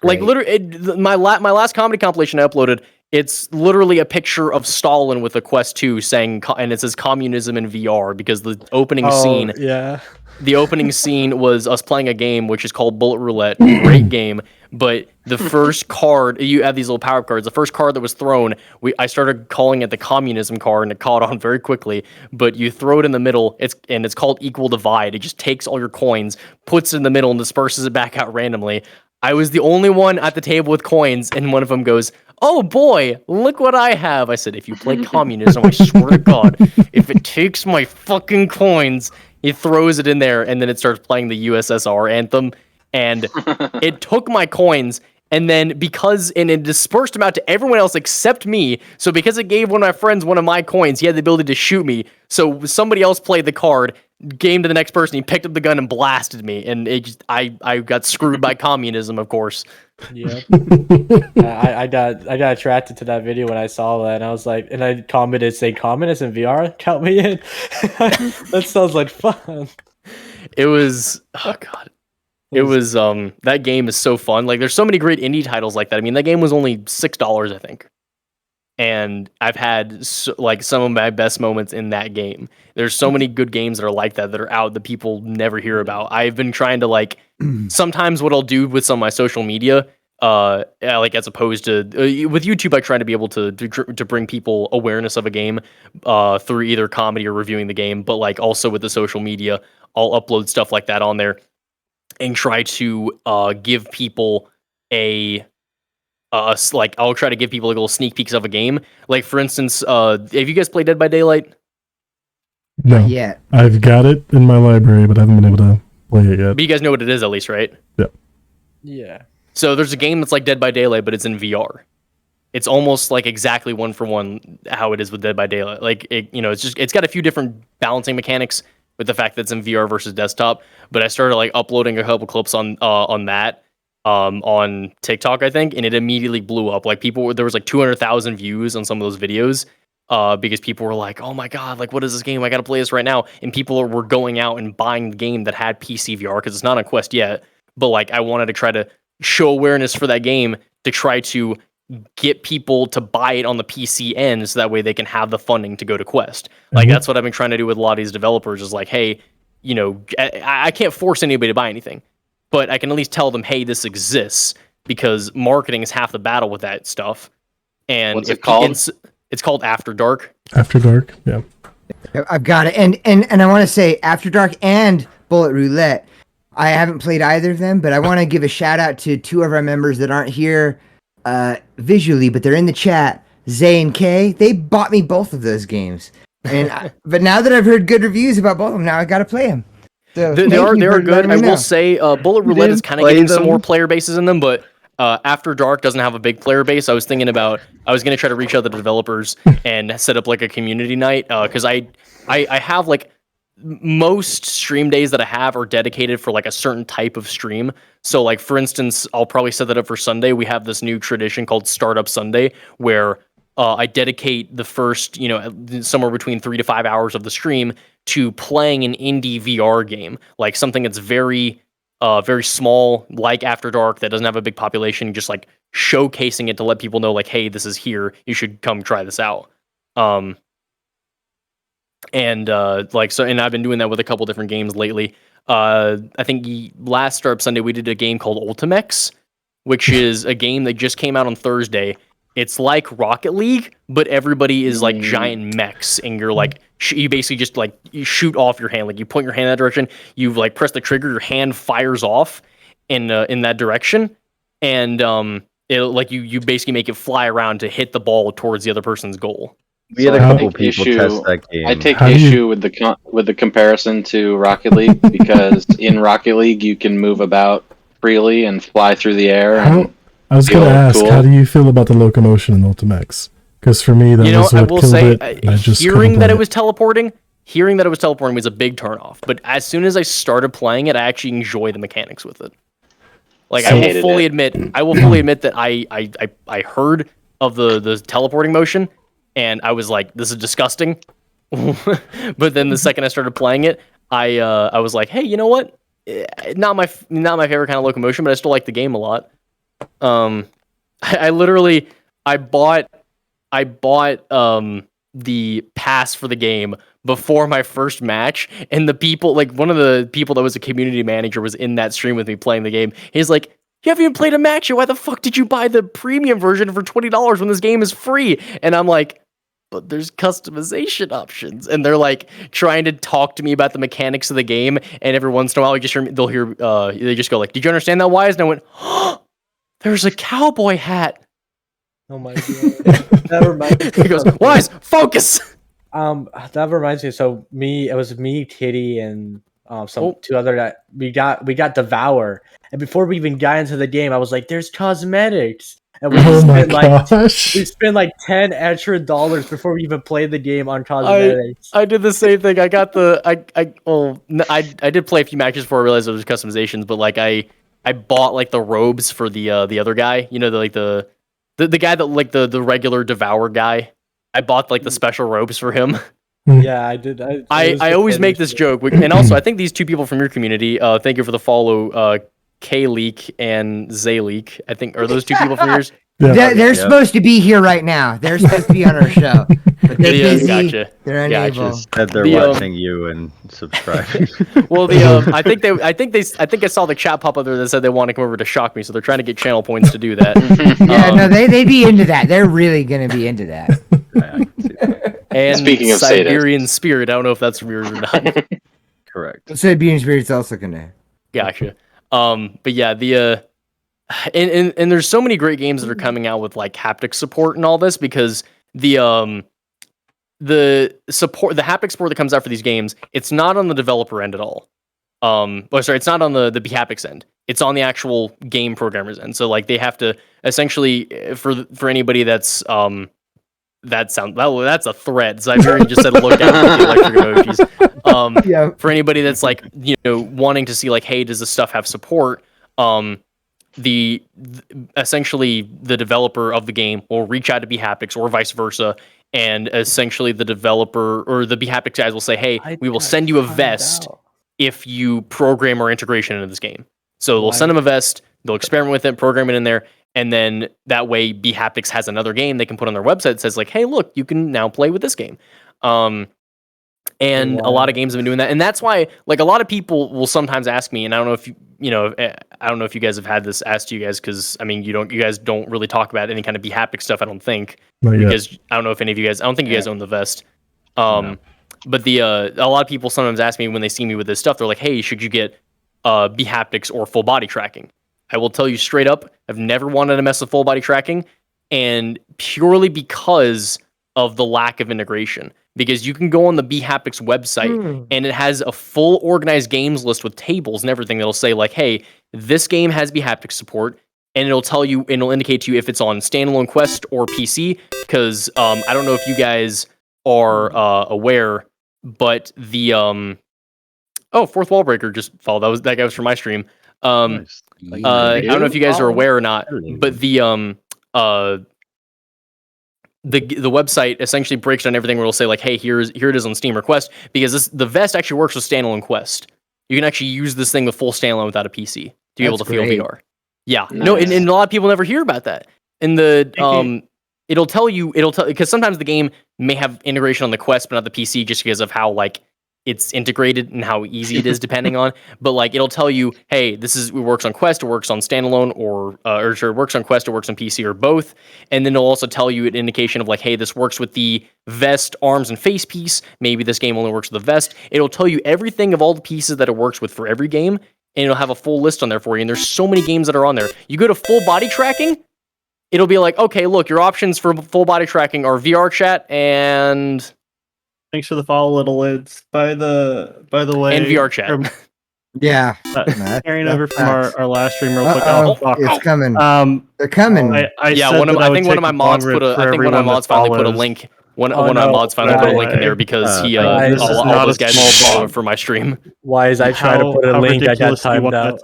Like Great. literally, my last comedy compilation I uploaded, it's literally a picture of Stalin with a Quest 2 saying, and it says communism in VR because the opening scene. Yeah. The opening scene was us playing a game which is called Bullet Roulette. Great game, but the first card, you have these little power cards. The first card that was thrown, I started calling it the communism card, and it caught on very quickly. But you throw it in the middle, it's called Equal Divide. It just takes all your coins, puts it in the middle, and disperses it back out randomly. I was the only one at the table with coins, and one of them goes, "Oh boy, look what I have." I said, "If you play communism, I swear to God, if it takes my fucking coins," he throws it in there, and then it starts playing the USSR anthem, and it took my coins, and then it dispersed them out to everyone else except me, so because it gave one of my friends one of my coins, he had the ability to shoot me, so somebody else played the card, game to the next person, he picked up the gun and blasted me, and I got screwed by communism, of course. Yeah. I got attracted to that video when I saw that, and I was like, and I commented saying, "Communist in VR, count me in." That sounds like fun. It was, oh god. It was that game is so fun. Like there's so many great indie titles like that. I mean, that game was only $6, I think. And I've had some of my best moments in that game. There's so many good games that are like that are out that people never hear about. I've been trying to sometimes what I'll do with some of my social media, as opposed to with YouTube, I try to be able to bring people awareness of a game through either comedy or reviewing the game. But also with the social media, I'll upload stuff like that on there and try to give people I'll try to give people little sneak peeks of a game. Like for instance, have you guys played Dead by Daylight? No. Yeah. I've got it in my library, but I haven't been able to play it yet. But you guys know what it is at least, right? Yeah. So there's a game that's like Dead by Daylight, but it's in VR. It's almost like exactly one for one how it is with Dead by Daylight. It's got a few different balancing mechanics with the fact that it's in VR versus desktop. But I started uploading a couple clips on that on TikTok, I think, and it immediately blew up. There was 200,000 views on some of those videos because people were like, "Oh my god, what is this game? I gotta play this right now!" And people were going out and buying the game that had PC VR because it's not on Quest yet. But I wanted to try to show awareness for that game to try to get people to buy it on the PC end so that way they can have the funding to go to Quest. That's what I've been trying to do with a lot of these developers is hey, I can't force anybody to buy anything, but I can at least tell them, hey, this exists because marketing is half the battle with that stuff. And what's it called? It's called After Dark. After Dark, yeah. I've got it. And I want to say After Dark and Bullet Roulette. I haven't played either of them, but I want to give a shout out to two of our members that aren't here visually, but they're in the chat. Zay and Kay, they bought me both of those games. And but now that I've heard good reviews about both of them, now I got to play them. So they are good. I will say Bullet Roulette is kind of getting some more player bases in them, but After Dark doesn't have a big player base. I was going to try to reach out to the developers and set up a community night because I have most stream days that I have are dedicated for a certain type of stream. So for instance, I'll probably set that up for Sunday. We have this new tradition called Startup Sunday where I dedicate the first, somewhere between 3 to 5 hours of the stream to playing an indie VR game, something that's very, very small, like After Dark, that doesn't have a big population, just showcasing it to let people know, hey, this is here. You should come try this out. And I've been doing that with a couple different games lately. I think last Startup Sunday we did a game called Ultimex, which is a game that just came out on Thursday. It's like Rocket League, but everybody is giant mechs, and you're you basically just you shoot off your hand. You point your hand in that direction, you press the trigger, your hand fires off in that direction, and you basically make it fly around to hit the ball towards the other person's goal. We had a couple people test that game. I take issue with the comparison to Rocket League because in Rocket League you can move about freely and fly through the air. I was going to ask, how do you feel about the locomotion in Ultimax? Because for me, that was what killed it. Hearing that it was teleporting was a big turnoff. But as soon as I started playing it, I actually enjoy the mechanics with it. I will fully admit that I heard of the teleporting motion, and I was like, this is disgusting. But then the second I started playing it, I was like, hey, you know what? not my favorite kind of locomotion, but I still like the game a lot. I literally I bought the pass for the game before my first match, and the people, like one of the people that was a community manager was in that stream with me playing the game. He's like, "You haven't even played a match yet. Why the fuck did you buy the premium version for $20 when this game is free?" And I'm like, "But there's customization options." And they're like trying to talk to me about the mechanics of the game, and every once in a while they just go like, "Did you understand that, Wise?" And I went, "Oh, there's a cowboy hat." Oh my god. That reminds me. He goes, "Wise, focus." That reminds me. So it was me, Kitty, and two other that we got Devour. And before we even got into the game, I was like, "There's cosmetics," and we Oh my spent we gosh. spent like $10 extra before we even played the game on cosmetics. I did the same thing. I got the I did play a few matches before I realized it was customizations, but like I bought like the robes for the other guy. You know, the guy that like the regular Devour guy. I bought like the special robes for him. Yeah, I did. I always make this joke, and also I think these two people from your community. Thank you for the follow, K-Leak and Zayleak. I think are those two people from yours. Yeah. They're supposed to be here right now. They're supposed to be on our show. But they're busy. Gotcha. They're unable. Just said they're watching you and subscribing. Well, I think I saw the chat pop up there that said they want to come over to shock me, so they're trying to get channel points to do that. Yeah, no, they be into that. They're really gonna be into that. Yeah, I can see that. And speaking of Siberian Spirit, I don't know if that's weird or not. Correct. Siberian Spirit's also gonna. Gotcha. But yeah, and there's so many great games that are coming out with like haptic support and all this, because the haptic support that comes out for these games, it's not on the developer end at all. It's not on the haptics end. It's on the actual game programmer's end. So like they have to essentially, for anybody that's that's a threat. Siberian just said look out for the electric emojis. Yeah. For anybody that's like, you know, wanting to see like, hey, does this stuff have support? Essentially the developer of the game will reach out to bHaptics or vice versa, and essentially the developer or the bHaptics guys will say, hey, we will send you a vest if you program our integration into this game. So they'll send them a vest, they'll experiment with it, program it in there, and then that way bHaptics has another game they can put on their website that says like, hey, look, you can now play with this game. And a lot of games have been doing that. And that's why, like, a lot of people will sometimes ask me, and I don't know if I don't know if you guys have had this asked to you guys, because I mean, you guys don't really talk about any kind of bHaptic stuff, I don't think. Because I don't know if any of you guys, I don't think you guys own the vest. No. But a lot of people sometimes ask me when they see me with this stuff, they're like, hey, should you get bHaptics or full body tracking? I will tell you straight up, I've never wanted to mess with full body tracking, and purely because of the lack of integration. Because you can go on the bHaptics website and it has a full organized games list with tables and everything that'll say like, hey, this game has bHaptics support, and it'll indicate to you if it's on standalone Quest or PC. Because I don't know if you guys are aware, but the Fourth Wall Breaker just followed. That guy was from my stream. Nice. I don't know if you guys are aware or not, but the website essentially breaks down everything where it'll say like, hey, here it is on Steam or Quest, because the vest actually works with standalone Quest. You can actually use this thing with full standalone without a PC to be able to feel VR. Yeah. Nice. No, and a lot of people never hear about that. And it'll tell because sometimes the game may have integration on the Quest but not the PC, just because of how like it's integrated and how easy it is depending on. But like it'll tell you, hey, it works on Quest, it works on standalone, or it works on Quest, it works on PC, or both. And then it'll also tell you an indication of like, hey, this works with the vest, arms, and face piece. Maybe this game only works with the vest. It'll tell you everything of all the pieces that it works with for every game, and it'll have a full list on there for you. And there's so many games that are on there. You go to full body tracking, it'll be like, okay, look, your options for full body tracking are VR chat and... Thanks for the follow, little lids. By the way, and VR chat. Yeah. Carrying over from our last stream real quick. It's coming. They're coming. I think one of my mods put a link. One of my mods finally put a link in there because all those guys followed for my stream. Why is I trying to put a link? I got timed out.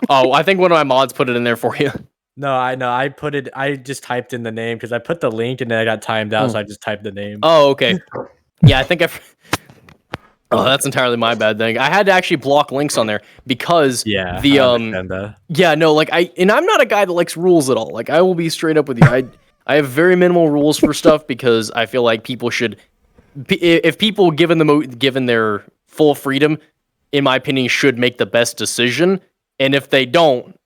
Oh, I think one of my mods put it in there for you. No, I know. I just typed in the name because I put the link and then I got timed out, so I just typed the name. Oh, okay. Yeah, I think Oh, that's entirely my bad thing. I had to actually block links on there because Yeah, the I understand that. yeah, no, like I'm not a guy that likes rules at all. Like I will be straight up with you. I have very minimal rules for stuff because I feel like people should, if people given their full freedom, in my opinion, should make the best decision. And if they don't,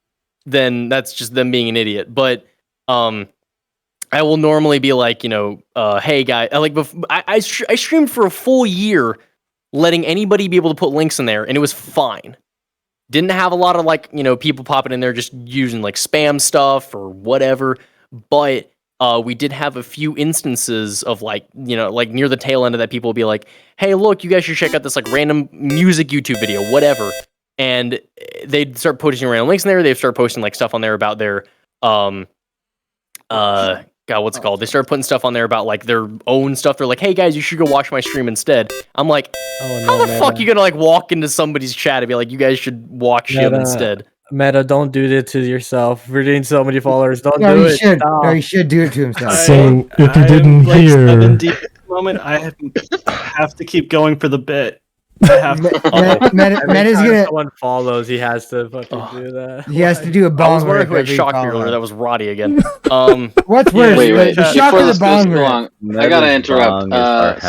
then that's just them being an idiot. But I will normally be like, hey guy, I streamed for a full year, letting anybody be able to put links in there, and it was fine. Didn't have a lot of people popping in there just using like spam stuff or whatever, but we did have a few instances of like near the tail end of that, people will be like, hey, look, you guys should check out this like random music YouTube video, whatever. And they'd start posting random links in there. They'd start posting like stuff on there about their God, what's it called? They started putting stuff on there about like their own stuff. They're like, hey guys, you should go watch my stream instead. I'm like, how the fuck you gonna like walk into somebody's chat and be like, you guys should watch him instead? Meta, don't do that to yourself. We're getting so many followers. Don't No, do he it. should. Stop. No, he should do it to himself. So if you didn't like hear, 7 deep at the moment, I have to keep going for the bit. I have to. Meta's Every time gonna. someone follows, he has to fucking do that. He has to do a I bong was wondering rip who had every shocked me follow. earlier. That was Roddy again. What's worse, Wait. the shock Before or the this goes bong too rip? long, I gotta interrupt.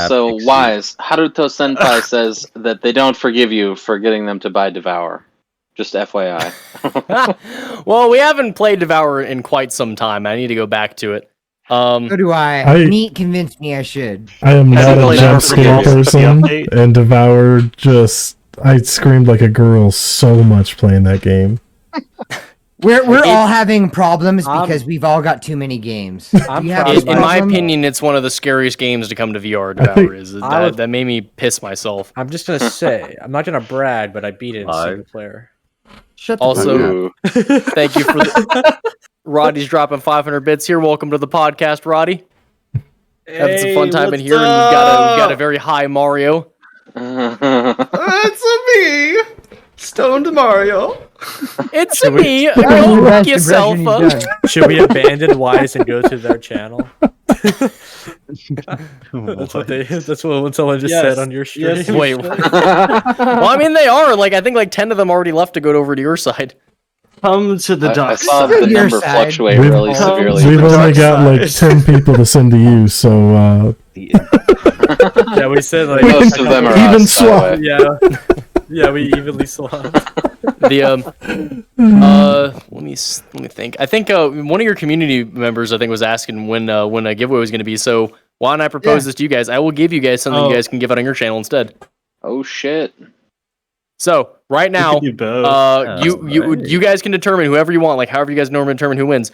So, Wise, Haruto Senpai says that they don't forgive you for getting them to buy Devour. Just FYI. Well, we haven't played Devour in quite some time. I need to go back to it. So do I. Neat convinced me I should. I am not a Hasn't jump played scare Devour since the person, update. and Devour I screamed like a girl so much playing that game. We're all having problems because we've all got too many games. Do you have this In my problem? opinion, it's one of the scariest games to come to VR. I think- Devour that made me piss myself. I'm just gonna say, I'm not gonna brag, but I beat it in single player. Shut the Also, thank you for Roddy's dropping 500 bits here. Welcome to the podcast, Roddy. Having some fun time in here, and we've got a very high Mario. It's me, Stoned Mario. It's me. That was the Go best look yourself impression you've up. done. Should we abandon Wise and go to their channel? That's what when someone just said on your stream. Yes. Wait. Well, I mean, they are. Like, I think like 10 of them already left to go over to your side. Come to the I dark saw side. the Your number side. fluctuate We've- really severely. We've the only dark got like side. 10 people to send to you, so Yeah, we said like Most of them are Even us, by the swap. way. yeah, we evenly swapped. The let me think. I think one of your community members, I think, was asking when a giveaway was going to be. So why don't I propose this to you guys? I will give you guys something you guys can give out on your channel instead. Oh shit. So right now, We could do both. you guys can determine whoever you want, like however you guys normally determine who wins.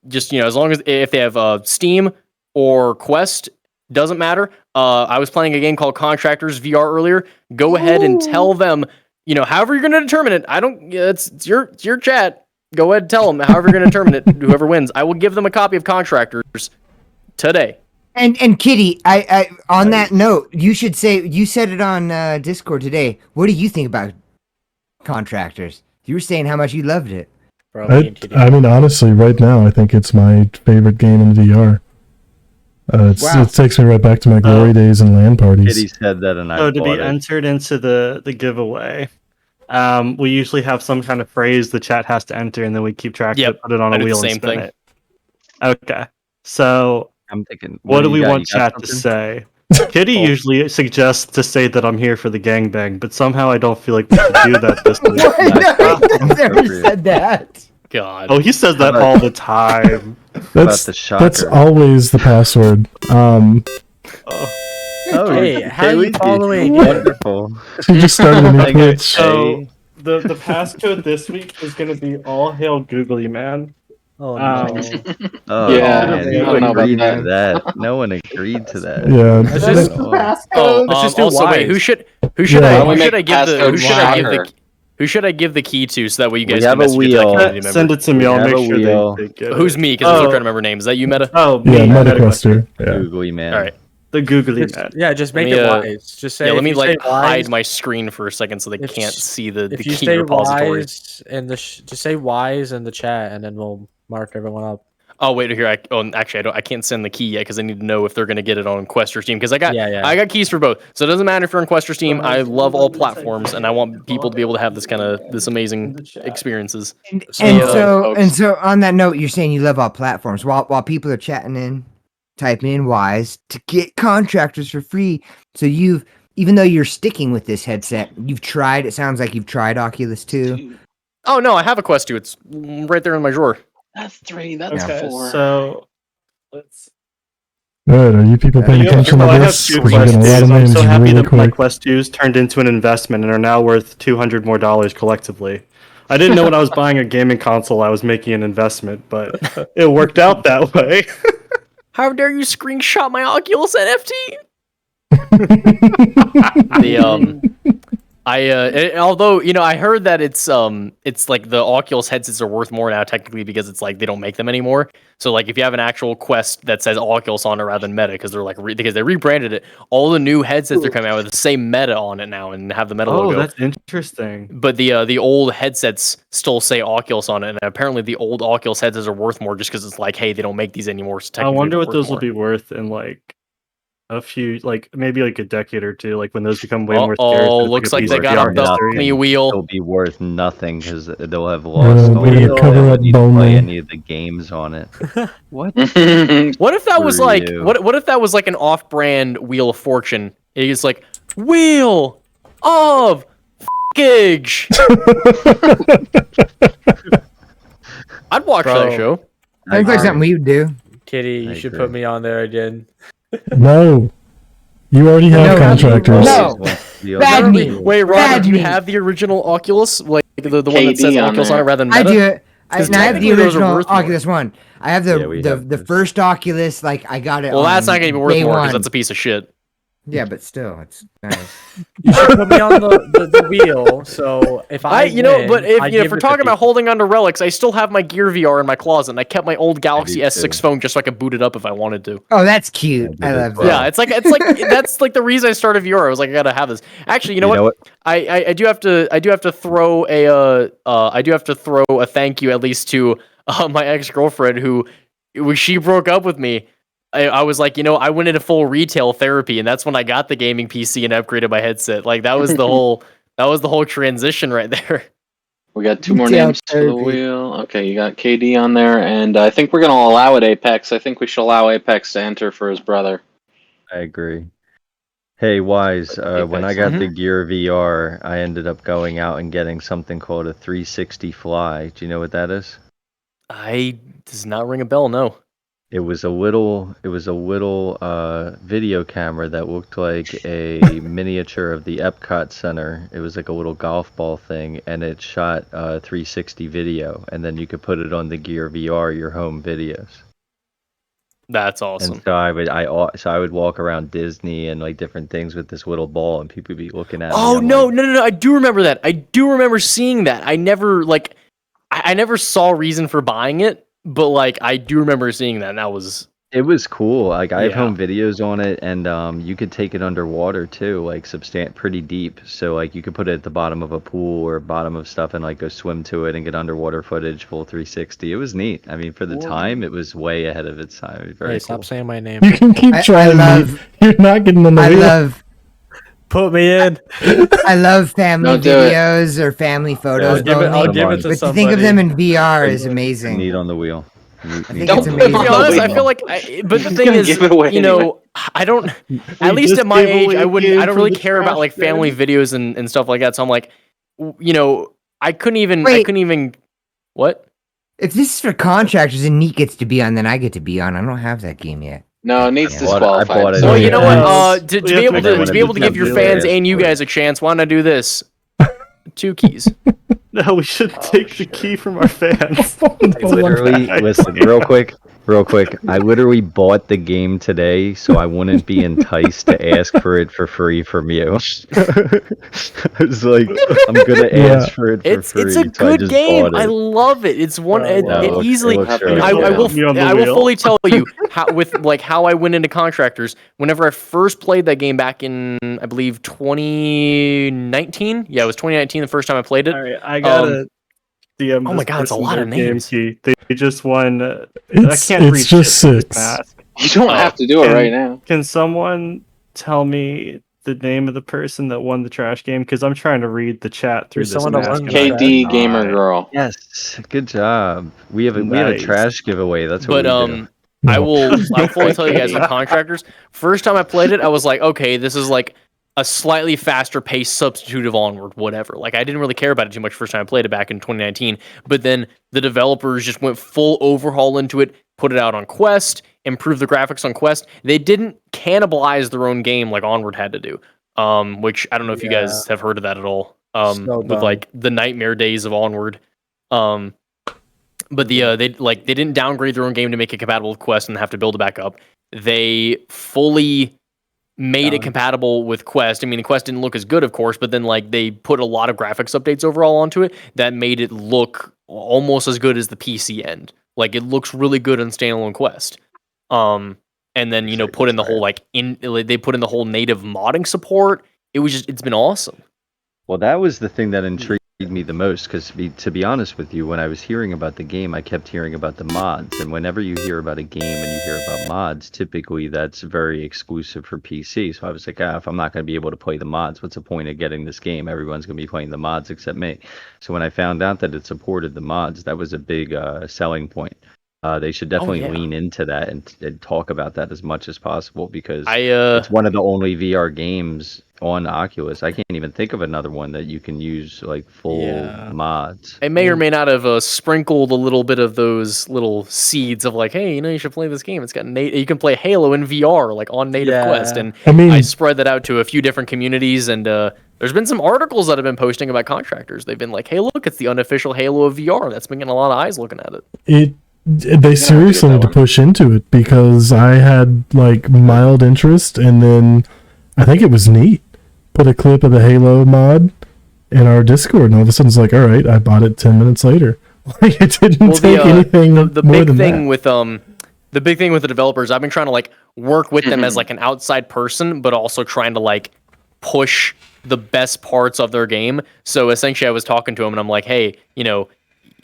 Just as long as if they have Steam or Quest, doesn't matter. I was playing a game called Contractors VR earlier. Go ahead and tell them, however you're going to determine it. It's your chat. Go ahead and tell them however you're going to determine it. Whoever wins, I will give them a copy of Contractors today. And Kitty, I on that note, you should say you said it on Discord today. What do you think about Contractors? You were saying how much you loved it. Bro, me and Kitty. I mean, honestly, right now, I think it's my favorite game in VR. Wow. It takes me right back to my glory days and LAN parties. Kitty said that, and I So to be bought it. entered into the giveaway, we usually have some kind of phrase the chat has to enter, and then we keep track of Yep, it, put it on I a do the wheel, same and spin thing. it. Okay. So I'm thinking, what do we you got? want You got chat to something? say? Kitty usually suggests to say that I'm here for the gangbang, but somehow I don't feel like we should do that this week. I've never said that. God. Oh, he says that How about- all the time. That's the shocker. that's always the password. Oh. Oh, Hey, how are you Luigi. following? Wonderful. She just started a new Okay. Twitch. So the passcode this week is going to be all hail Googly Man. Oh Um, no. Oh, Yeah, man, I no don't one know about agreed that. to that. No one agreed to that. Yeah, It's just- Oh, Let's just do also wait, Wise. who should Yeah. I Why who don't we should make I give the passcode who should I give the shocker? who should I give the key to so that way you We guys have can a message with that wheel. community member? Send it to me. We I'll have make a sure wheel. they get Who's it. me? Because I'm still trying to remember names. Is that you, Meta? Oh, me. yeah, Meta MetaQuester. Yeah. Googly man. All right. The Googly Just- Man. yeah, just make Let me, it uh, Wise. Just say. Yeah, let if me you say like hide Wise- my screen for a second so they if can't s- see the If you key say repository. Wise in the just say Wise in the chat, and then we'll mark everyone up. Oh wait, here. Actually, I can't send the key yet because I need to know if they're going to get it on Quest or Steam. Because I got keys for both, so it doesn't matter if you're on Quest or Steam. I love all platforms, and I want people to be able to have this amazing experiences. And so on that note, you're saying you love all platforms. While people are chatting in, typing in Wise to get Contractors for free. So even though you're sticking with this headset, you've tried. It sounds like you've tried Oculus 2. Oh no, I have a Quest 2. It's right there in my drawer. That's 3. That's Okay, 4. so let's. Good. Are you people paying attention to I have this? 2 We're getting Quest a lot 2s. of I'm names so happy really that my quick. Quest 2s turned into an investment and are now worth $200 more collectively. I didn't know when I was buying a gaming console I was making an investment, but it worked out that way. How dare you screenshot my Oculus NFT? Although I heard that it's like the Oculus headsets are worth more now technically because it's like they don't make them anymore. So like if you have an actual Quest that says Oculus on it rather than Meta because they're like because they rebranded it, all the new headsets are coming out with the same Meta on it now and have the Meta logo. Oh, that's interesting. But the old headsets still say Oculus on it, and apparently the old Oculus headsets are worth more just because it's like, hey, they don't make these anymore. So I wonder what those more. will be worth in like a few, like maybe like a decade or two, like when those become way more scarce. Oh, and looks a like piece they of got art the history. bunny wheel. It'll be worth nothing because they'll have lost all way to the cover up ability to play Bowman. any of the games on it. What? What if that was Screw like you. what if that was like an off-brand Wheel of Fortune? It's like Wheel of Gage. I'd watch that show. Sounds like something we would do. Kitty, you I should agree. put me on there again. No. You already have No, Contractors. no. Bad Wait, me. wait, Rob, Bad do you me. have the original Oculus? Like the one that KD says on Oculus on there. it rather than I Meta? do it. I have technically the those are original worth more. Oculus One. I have Yeah, we the have the this. first Oculus. Like I got it. Well, that's on not going to be worth day more because one. that's a piece of shit. Yeah, but still, it's nice. You should put me on the wheel. So if I But if I if we're talking about holding onto relics, I still have my Gear VR in my closet, and I kept my old Galaxy do S6 too. phone just so I could boot it up if I wanted to. Oh, that's cute. I I did love as that. well. Yeah, it's like that's like the reason I started VR. I was like, I gotta have this. Actually, you know what? I do have to throw a thank you at least to my ex-girlfriend who when she broke up with me. I was like, I went into full retail therapy, and that's when I got the gaming PC and upgraded my headset. Like that was the whole transition right there. We got 2 more Retail names for the therapy. wheel. Okay, you got KD on there, and I think we're going to allow it Apex. I think we should allow Apex to enter for his brother. I agree. Hey, Wise, when I got the Gear VR, I ended up going out and getting something called a 360 Fly. Do you know what that is? Does not ring a bell. No. It was a little video camera that looked like a miniature of the Epcot Center. It was like a little golf ball thing, and it shot 360 video, and then you could put it on the Gear VR, your home videos. That's awesome. And so I would walk around Disney and like different things with this little ball, and people would be looking at me. Oh I'm no, like, no! I do remember that. I do remember seeing that. I never I never saw reason for buying it, but like I do remember seeing that. And that was It was cool. Like I have Yeah. home videos on it, and you could take it underwater too, like pretty deep. So like you could put it at the bottom of a pool or bottom of stuff, and like go swim to it and get underwater footage, full 360. It was neat. I mean, for the time, it was way ahead of its time. It was very Hey, cool. stop saying my name. You can keep I trying. love- me. You're not getting on the I wheel. love Put me in. I love family Don't do it. videos or family photos. I'll give it. I'll Bonnie, give it to but to somebody. think of them in VR is Neat amazing. on the wheel. I think Don't it's put amazing. them To on be honest, the I wheel. feel like, but the He's thing gonna is, give it away I don't. At least just at my gave age, away I a wouldn't. game I don't from really the care about like trash bin. family videos and stuff like that. So I'm like, I couldn't even. Wait. What? If this is for contractors and Neat gets to be on, then I get to be on. I don't have that game yet. No, it needs I bought disqualified. it. Well, Yeah. you know Yeah. what? To We be have to able make to it to be able to give your fans and you guys a chance, why not do this? 2 keys. No, we should take the key from our fans. I literally, listen, real quick. I literally bought the game today so I wouldn't be enticed to ask for it for free from you. I was like, I'm gonna ask for it for free. It's a so I good just game. bought it. I love it. It's one. It looks- easily. it looks really I cool. will. Me on the I will wheel. fully tell you how I went into Contractors. Whenever I first played that game back in, I believe 2019. Yeah, it was 2019 the first time I played it. All right, I gotta DM oh my this God, it's a person lot their of game names. key. We just won. It's I can't read just shit with 6. math. You don't have to do it right now. Can someone tell me the name of the person that won the trash game? Because I'm trying to read the chat through There's this someone that mask. won and I the KD cannot. Gamer Girl. Yes, good job. We have a Nice. trash giveaway. That's what But we do. I'll fully tell you guys the Contractors. First time I played it, I was like, okay, this is like a slightly faster paced substitute of Onward, whatever. Like I didn't really care about it too much first time I played it back in 2019. But then the developers just went full overhaul into it, put it out on Quest, improved the graphics on Quest. They didn't cannibalize their own game like Onward had to do. Which I don't know if you guys have heard of that at all. So With dumb. like the nightmare days of Onward. But they didn't downgrade their own game to make it compatible with Quest and have to build it back up. They fully made it compatible with Quest. I mean, the Quest didn't look as good, of course, but then like they put a lot of graphics updates overall onto it that made it look almost as good as the PC end. Like it looks really good on standalone Quest. And then put in the whole they put in the whole native modding support. It's been awesome. Well, that was the thing that intrigued me the most, because to be honest with you, when I was hearing about the game, I kept hearing about the mods. And whenever you hear about a game and you hear about mods, typically that's very exclusive for PC. So I was like, if I'm not going to be able to play the mods, what's the point of getting this game? Everyone's going to be playing the mods except me. So when I found out that it supported the mods, that was a big selling point. They should definitely lean into that and talk about that as much as possible, because it's one of the only VR games on Oculus. I can't even think of another one that you can use like full mods. It may or may not have sprinkled a little bit of those little seeds of like, hey, you should play this game. It's got you can play Halo in VR like on native Quest, and I spread that out to a few different communities, and there's been some articles that have been posting about Contractors. They've been like, hey, look, it's the unofficial Halo of VR. That's been getting a lot of eyes looking at it. They seriously need to push into it, because I had like mild interest, and then I think it was neat. Put a clip of the Halo mod in our Discord, and all of a sudden it's like, all right, I bought it 10 minutes later. Like it didn't take anything the more big than thing that. with the big thing with the developers, I've been trying to like work with them as like an outside person, but also trying to like push the best parts of their game. So essentially I was talking to them and I'm like, hey,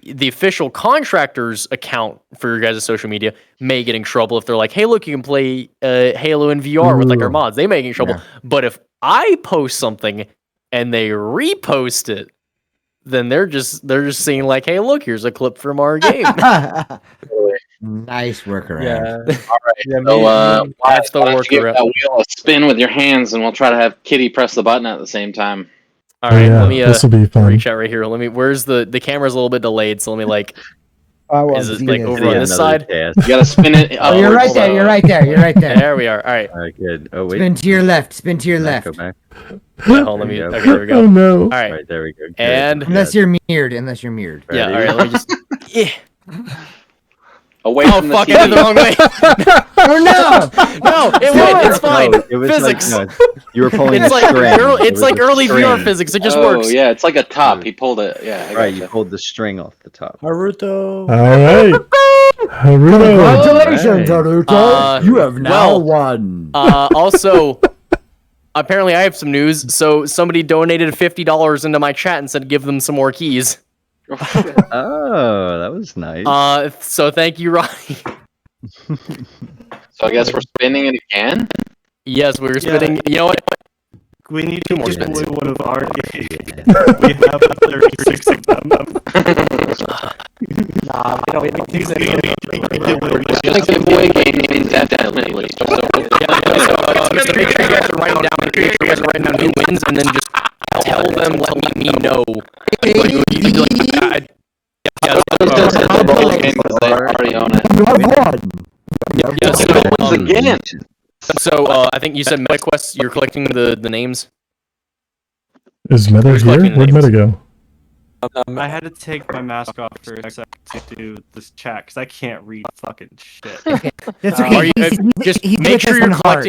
the official Contractors account for your guys' social media may get in trouble if they're like, hey, look, you can play Halo in VR with like our mods. They may get in trouble. But if I post something and they repost it, then they're just seeing like, hey, look, here's a clip from our game. Nice workaround. Yeah. All right. Yeah, So that's the why don't you give workaround. that wheel a spin with your hands, and we'll try to have Kitty press the button at the same time. All right, Yeah, let me this will be fun. reach out right here. Where's the camera's a little bit delayed, so let me like, is it like over on Yeah, this another side? task. You gotta spin it. Oh, you're right there. You're right there. You're right there. There we are. All right. All right, good. Oh wait, Spin to your left. Spin to your left. go back. Yeah, hold on, let me. There you go. Okay, there we go. Oh no! All right. Right, there we go. Good. And Unless you're mirrored. Unless you're mirrored. yeah, all Ready? right. Let me just. Yeah. Away Oh from the fuck! TV. I did the wrong way. Oh no! No, it went. It's fine. No, it was Physics. Like, no, you were pulling It's a like string. early, It it's was like a early VR string. physics. It just Oh works. yeah, it's like a top. He pulled it. Yeah, I Right, you gotcha. pulled the string off the top. Naruto. All right, Haruto. Congratulations, Right. Naruto. You have now well, won. Also, apparently, I have some news. So somebody donated $50 into my chat and said, "Give them some more keys." Oh, that was nice. So thank you, Ronnie. So I guess we're spinning it again. Yes, we were spinning. You know what? We need Two to more give spins. away one of our games. We have 36 of them. Nah, we don't use it. We're gonna give away games indefinitely. So Just make sure you guys are writing down. Make sure you guys are writing down who wins, and then just tell them, let me know. they already own it. You have won. Again. So I think you said MetaQuest. You're collecting the names. Is Meta Who's here? collecting the Where'd names? Meta go? I had to take my mask off for a second to do this chat because I can't read fucking shit. That's Are okay. you, just He's make with sure us you're on heart.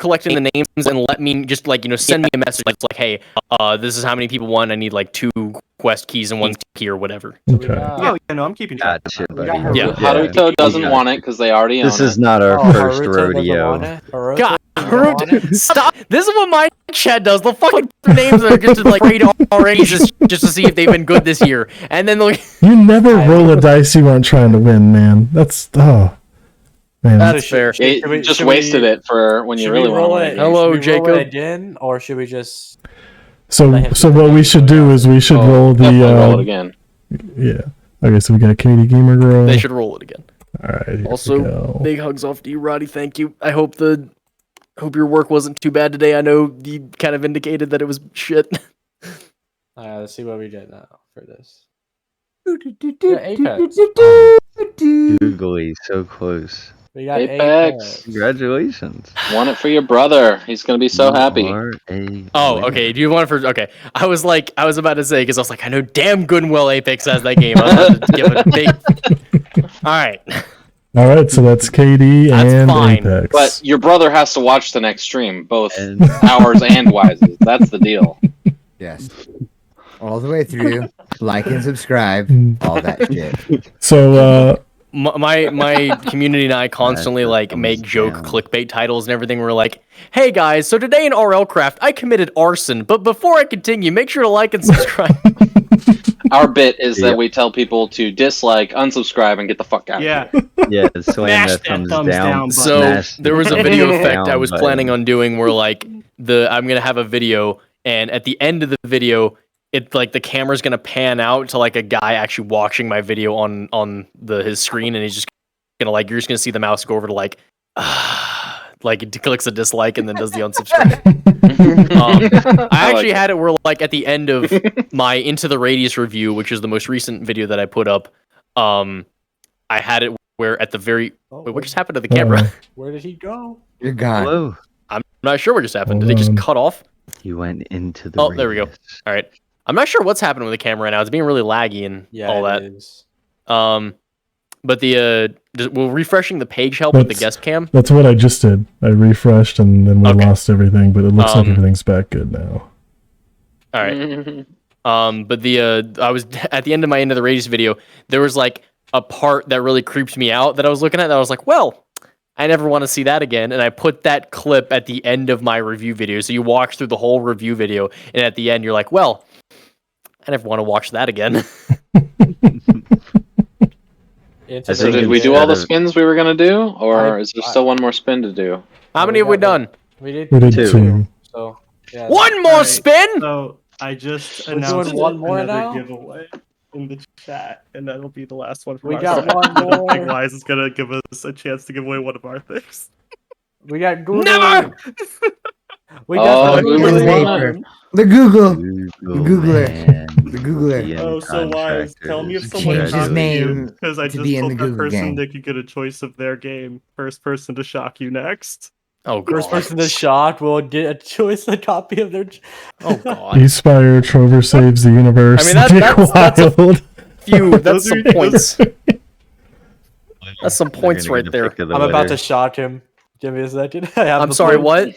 collecting the names and let me just like send me a message like hey this is how many people won. I need like 2 quest keys and 1 key or whatever. Okay. Oh, yeah, no, I'm keeping track. Gotcha, buddy. Yeah. Haruto doesn't want it because they already own This it. is not our Oh, first Haruto doesn't rodeo. want it? Haruto? God Stop! This is what my chat does. They'll fucking names are just like rate already just to see if they've been good this year, and then they'll. You never roll a dice you aren't trying to win, man. That's man. That's fair. You just wasted it for when you really roll want it. to. Hello, should we roll Jacob. it again, or should we just? So what we should do is we should roll Definitely roll it the again. yeah. Okay, so we got Katie Gamer Girl. They should roll it again. All right. Here we Also, go. big hugs off to you, Roddy. Thank you. I hope your work wasn't too bad today. I know you kind of indicated that it was shit. Let's see what we get now for this. Yeah, Apex. Googly, so close. We got Apex. Congratulations. Won it for your brother. He's gonna be so happy. Oh, okay. Do you want it for? Okay. I was about to say because I was like, I know damn good and well Apex has that game. I was about to give a big. All right. All right, so that's KD That's and fine. Apex. But your brother has to watch the next stream, both And- ours and Wise's. That's the deal. Yes. All the way through. Like and subscribe. All that shit. So My community and I constantly like make joke clickbait titles and everything. We're like, hey guys, so today in RL Craft I committed arson, but before I continue, make sure to like and subscribe. Our bit is that we tell people to dislike, unsubscribe, and get the fuck out of here. Yeah, slam Smash that that thumbs thumbs down. down So Smash there was a the video effect I down was button. planning on doing where like I'm gonna have a video and at the end of the video it's like the camera's gonna pan out to like a guy actually watching my video on his screen and he's just gonna like you're just gonna see the mouse go over to like like it clicks a dislike and then does the unsubscribe. I actually had it where like at the end of my Into the Radius review, which is the most recent video that I put up, I had it where at the very wait, what just happened to the camera? Where did he go? You're gone. Hello. I'm not sure what just happened. Did Hold it just on. cut off? You went into the. Oh, there we go. radius. All right. I'm not sure what's happening with the camera right now. It's being really laggy and all that. Is. But will refreshing the page help with the That's- guest cam? that's what I just did. I refreshed and then we Okay. lost everything, but it looks like everything's back good now. All right. But I was at the end of my End of the Radius video. There was like a part that really creeped me out that I was looking at. That I was like, well, I never want to see that again. And I put that clip at the end of my review video. So you watch through the whole review video, and at the end, you're like, well, I never want to watch that again. Into So think did we it's do all the better- spins we were gonna do, or is there still one more spin to do? How many have we done? We did We did Two. two. So yeah. One more Alright. spin. So I just We're announced doing one more another now? giveaway in the chat, and that'll be the last one. We our got side. one I don't think more. Wise is gonna give us a chance to give away one of our things. We got Google. Never! We Oh, got Google Google. paper. The Google. Google Googler. man. The Googler. The Oh, so Wise, tell me if someone Change his shocks name you, because I to just be in told the that Google person gang. they could get a choice of their game. First person to shock you next. Oh, First God. person to shock will get a choice a copy of their. Oh, God. Espire, Trover saves the universe. I mean, that's Dick Few. That's Those are some ridiculous. points. That's some points They're gonna right get a there. pick of the I'm about to litter. shock him. Give me a second. I have I'm the sorry, point. what?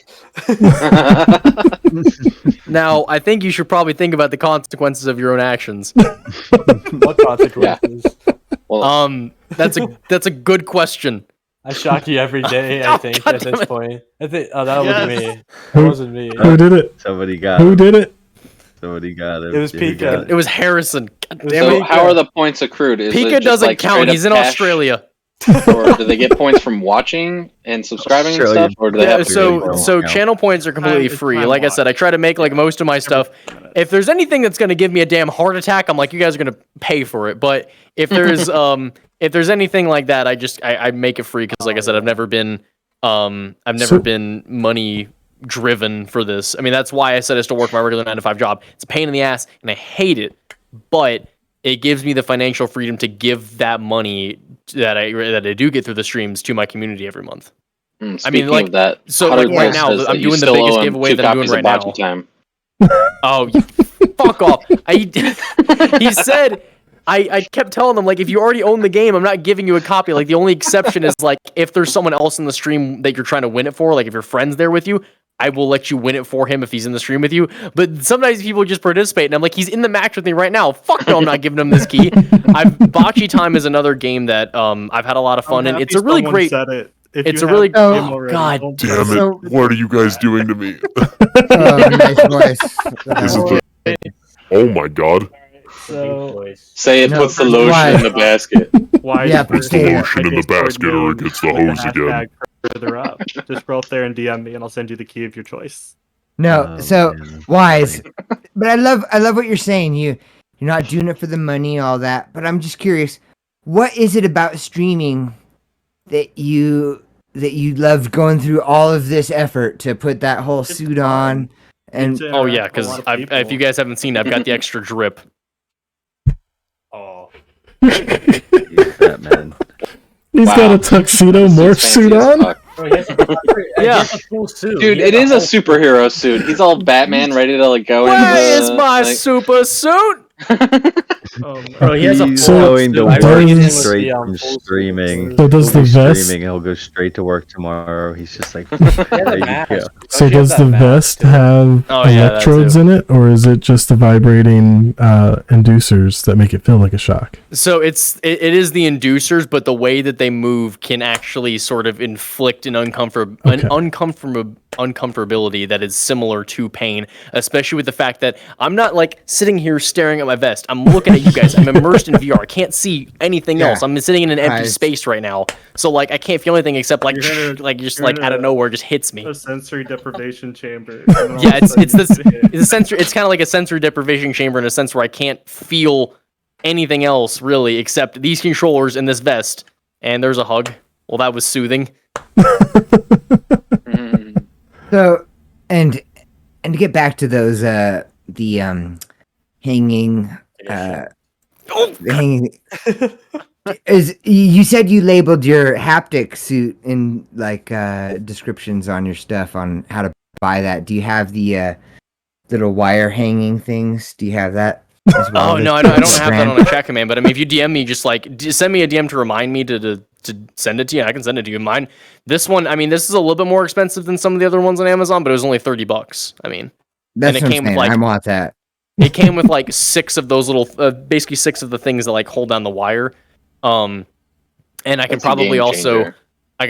Now, I think you should probably think about the consequences of your own actions. What consequences? Well, That's a good question. I shock you every day. Oh, I think God at damn this it. point. I think. Oh, that wasn't me. That Who- wasn't me. Who did it? Somebody got Who it. did it? Somebody got it. It was Who Pika. got It was Harrison. God damn so it. how are the points accrued? Is it Pika just doesn't like count. straight up He's in cash, Australia. Or do they get points from watching and subscribing and Australian. stuff, or do they Yeah, have to so pay so count. channel points are completely It's free. time Like I said, I watch. try to make like most of my stuff. If there's anything that's gonna give me a damn heart attack, I'm like, you guys are gonna pay for it. But if there's anything like that, I make it free because, like I said, I've never been So- money driven for this. I mean, that's why I said I still work my regular 9 to 5 job. It's a pain in the ass, and I hate it. But it gives me the financial freedom to give that money that I do get through the streams to my community every month. Speaking like, of that, so, Hunter like, right Quiz now, says I'm that you doing the still biggest owe him giveaway 2 that I'm doing copies of right Bocce now. Time. Oh, you fuck off! He said, I kept telling them like, if you already own the game, I'm not giving you a copy. Like the only exception is like if there's someone else in the stream that you're trying to win it for, like if your friend's there with you, I will let you win it for him if he's in the stream with you. But sometimes people just participate, and I'm like, he's in the match with me right now. Fuck no, I'm not giving him this key. Bocce Time is another game that I've had a lot of fun, and it's a really great. Said it If It's you a really- have the game Oh, already, God don't damn press it! So- What are you guys doing to me? Oh, nice voice. Is it the? Oh my god! So Say it No, puts the first lotion why? in the basket. why Yeah, Puts the potato. lotion in the basket or it gets the hose again. Further up. Just go up there and DM me, and I'll send you the key of your choice. No, Oh, so man. Wise, but I love what you're saying. You're not doing it for the money, all that. But I'm just curious, what is it about streaming that you love going through all of this effort to put that whole It's suit fun. on? And To Oh yeah, interact with a because lot of if people. you guys haven't seen, I've got the extra drip. Oh. That man. He's got Wow. a tuxedo This morph suit's suit fancy as on. fuck. Yeah. Dude, it is a superhero suit. He's all Batman, ready to like go into Where the. is my like- super suit? Bro, he has a He's full going to suit. I work really didn't straight see him from full suit. streaming. So does He'll the be vest? streaming. He'll go straight to work tomorrow. He's just like, He has a there you mask. go. So Don't you have does that the mask, vest too? have Oh, yeah, that electrodes too. in it, or is it just the vibrating inducers that make it feel like a shock? So it is the inducers, but the way that they move can actually sort of inflict an uncomfortability that is similar to pain, especially with the fact that I'm not like sitting here staring at my vest. I'm looking at you guys. I'm immersed in VR. I can't see anything Yeah. else. I'm sitting in an empty Eyes. space right now. So like I can't feel anything except like You're in a- like just you're like in out of a- nowhere just hits me. A sensory deprivation chamber. and then all Yeah, of a sudden it's this you hit. it's a sensory. It's kind of like a sensory deprivation chamber in a sense where I can't feel anything else really except these controllers and this vest. And there's a hug. Well, that was soothing. Mm. so, and to get back to those, the hanging, the hanging. Is you said you labeled your haptic suit in like descriptions on your stuff on how to buy that? Do you have the little wire hanging things? Do you have that? As well? Oh no, I don't have that on a chat command. But I mean, if you DM me, just like send me a DM to remind me to send it to you. I can send it to you. Mine, this one. I mean, this is a little bit more expensive than some of the other ones on Amazon, but it was only $30. I mean, That's and it what I'm came with, saying. like- I want that. it came with like 6 of those little, basically 6 of the things that like hold down the wire. And I can That's a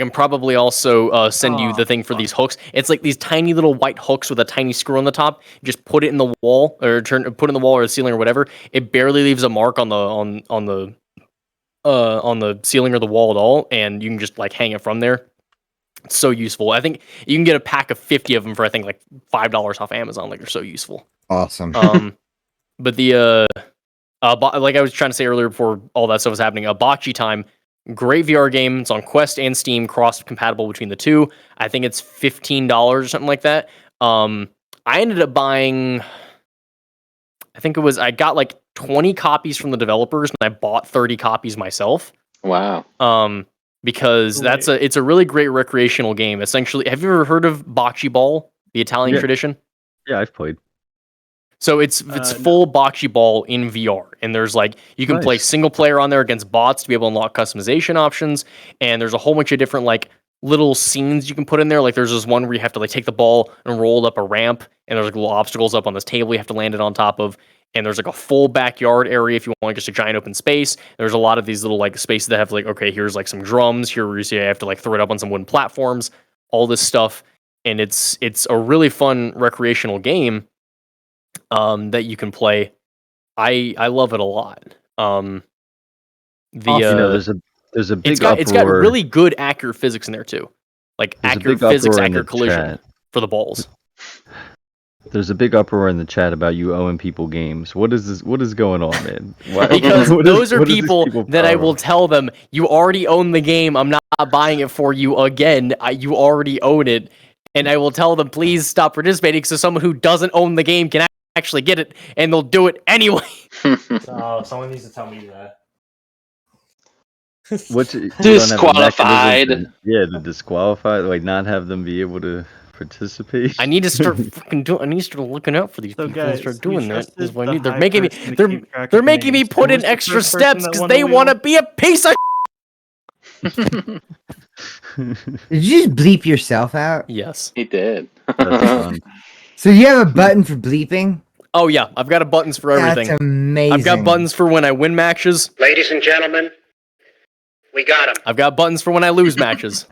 game probably also send you Aw, the thing for these hooks. It's like these tiny little white hooks with a tiny screw on the top. You just put it in the wall or put it in the wall or the ceiling or whatever. It barely leaves a mark on the ceiling or the wall at all, and you can just like hang it from there. It's so useful. I think you can get a pack of 50 of them for I think like $5 off Amazon. Like they're so useful. Awesome. But the like I was trying to say earlier before all that stuff was happening, Bocce Time, great VR game. It's on Quest and Steam, cross compatible between the two. I think it's $15 or something like that. I ended up buying, I got like 20 copies from the developers, and I bought 30 copies myself. Wow. Because it's a really great recreational game. Essentially, have you ever heard of Bocce Ball, the Italian Yeah. tradition? Yeah, I've played. So it's full Bocce Ball in VR, and there's like you can play Nice. single player on there against bots to be able to unlock customization options, and there's a whole bunch of different like little scenes you can put in there. Like there's this one where you have to like take the ball and roll it up a ramp, and there's like little obstacles up on this table you have to land it on top of, and there's like a full backyard area if you want just a giant open space. There's a lot of these little like spaces that have like, okay, here's like some drums, here where you see I have to like throw it up on some wooden platforms, all this stuff, and it's a really fun recreational game that you can play. I love it a lot. There's a big uproar. It's got really good accurate physics in there too, like There's a accurate big physics, uproar in the accurate collision chat. for the balls. There's a big uproar in the chat about you owing people games. What is this? What is going on, man? Why, Because what is- those are what is this people that I problem? will tell them, you already own the game. I'm not buying it for you again. You already own it. And I will tell them, please stop participating so someone who doesn't own the game can actually get it, and they'll do it anyway. Oh, someone needs to tell me that. What's you don't have a Disqualified. mechanism to disqualify, like not have them be able to participate. I need to start fucking doing. I need to start looking out for these So people and guys, start we doing that. trusted Is what I the need. They're high making me. person to They're keep track they're of making me names. put Who in was the extra first person steps that because won they the want to wheel? be a piece of. Did you just bleep yourself out? Yes. He did. That's fun. So you have a button for bleeping? Oh yeah, I've got buttons for everything. That's amazing. I've got buttons for when I win matches. Ladies and gentlemen, we got him. I've got buttons for when I lose matches.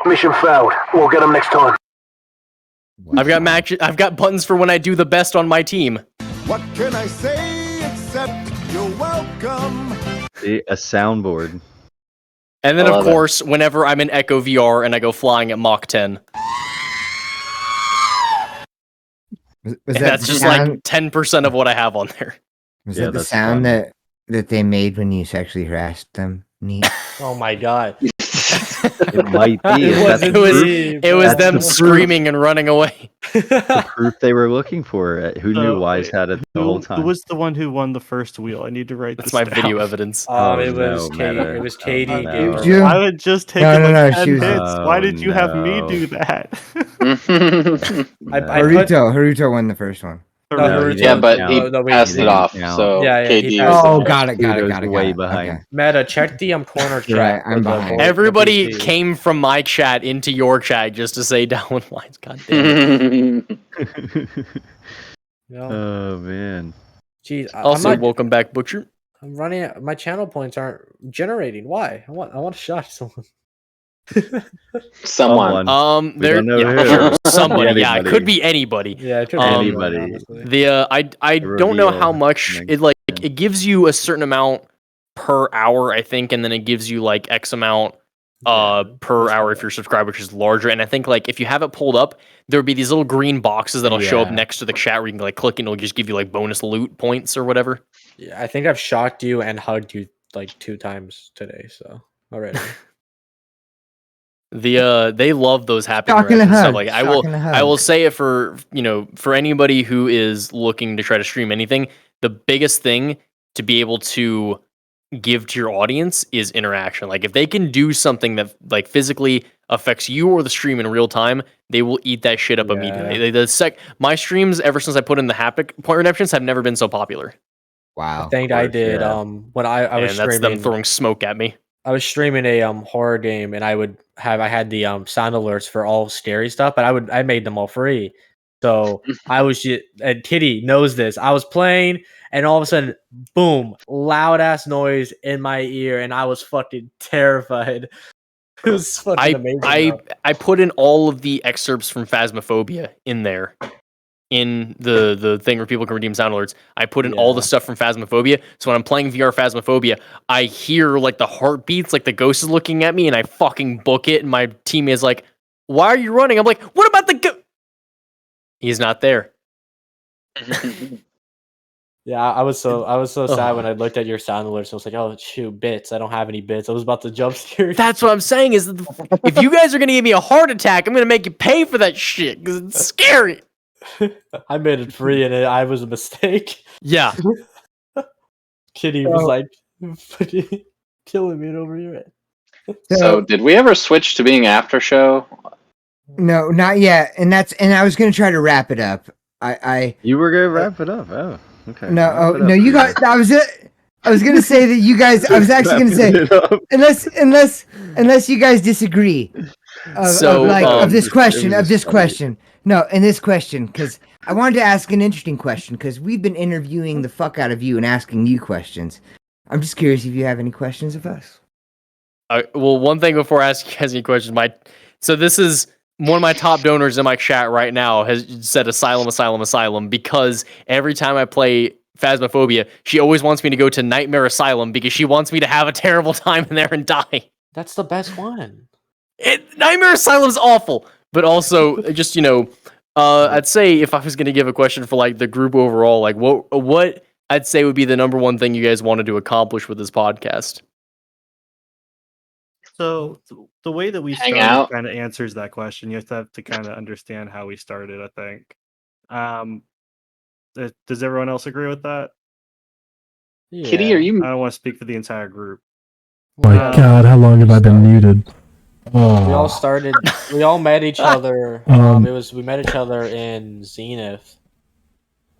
Mission failed. We'll get them next time. I've got buttons for when I do the best on my team. What can I say except you're welcome? See, a soundboard. And then, of course, whenever I'm in Echo VR and I go flying at Mach 10. That's just like 10% of what I have on there. Was that the sound that they made when you sexually harassed them? Neat. Oh my god. It might be. It was them screaming and running away. The proof they were looking for. Who knew Wise had it the whole time? Who was the one who won the first wheel? I need to write That's this my down. video evidence. It was Katie. It was Katie. I would just take it like 10 hits. Why did you have me do that? Haruto won the first one. Yeah, but he passed it off. So KD. Got it. Way behind. Okay. Meta, check the corner chat. I'm behind. Everybody came from my chat into your chat just to say down lines. God damn it. Oh man. Jeez. Also, welcome back, Butcher. I'm running. My channel points aren't generating. Why? I want to shot someone. Someone. Somebody. Yeah, it could be anybody. Yeah, it could be anybody. I don't know how much it gives you a certain amount per hour, I think, and then it gives you like X amount per hour if you're subscribed, which is larger. And I think like if you have it pulled up, there'll be these little green boxes that'll show up next to the chat where you can like click and it'll just give you like bonus loot points or whatever. Yeah, I think I've shocked you and hugged you like 2 times today, so already. They love those happy and stuff. Like I will say it for anybody who is looking to try to stream anything, the biggest thing to be able to give to your audience is interaction. Like if they can do something that like physically affects you or the stream in real time, they will eat that shit up immediately. My streams ever since I put in the haptic point redemptions have never been so popular. Wow. I think I did when I was streaming. And that's them throwing smoke at me. I was streaming a horror game, and I had the sound alerts for all scary stuff, but I made them all free. So I was just, and Kitty knows this. I was playing, and all of a sudden, boom, loud ass noise in my ear, and I was fucking terrified. It was fucking amazing. I put in all of the excerpts from Phasmophobia in there. In the thing where people can redeem sound alerts, I put in all the stuff from Phasmophobia. So when I'm playing VR Phasmophobia, I hear like the heartbeats, like the ghost is looking at me, and I fucking book it. And my teammate is like, "Why are you running?" I'm like, "What about the ghost?" He's not there. Yeah, I was so sad when I looked at your sound alerts. I was like, "Oh shoot, bits! I don't have any bits." I was about to jump scare. That's what I'm saying. Is if you guys are gonna give me a heart attack, I'm gonna make you pay for that shit because it's scary. I made it free and I was a mistake. Yeah. Kitty was like killing me over here. So did we ever switch to being after show? No, not yet. And I was gonna try to wrap it up. You were gonna wrap it up. Oh, okay. No, you guys. That was it. I was gonna say that you guys. I was actually gonna say unless you guys disagree of this question. No, in this question, because I wanted to ask an interesting question, because we've been interviewing the fuck out of you and asking you questions. I'm just curious if you have any questions of us. Well, one thing before I ask you guys any questions, so this is one of my top donors in my chat right now has said asylum, because every time I play Phasmophobia, she always wants me to go to Nightmare Asylum because she wants me to have a terrible time in there and die. That's the best one. Nightmare Asylum's awful. But also, just I'd say if I was going to give a question for like the group overall, like what I'd say would be the number one thing you guys wanted to accomplish with this podcast. So the way that we started kind of answers that question. You have to kind of understand how we started. I think. Does everyone else agree with that? Yeah. Kitty, are you? I don't want to speak for the entire group. My God, how long have I been muted? Oh. We all met each other. We met each other in Zenith.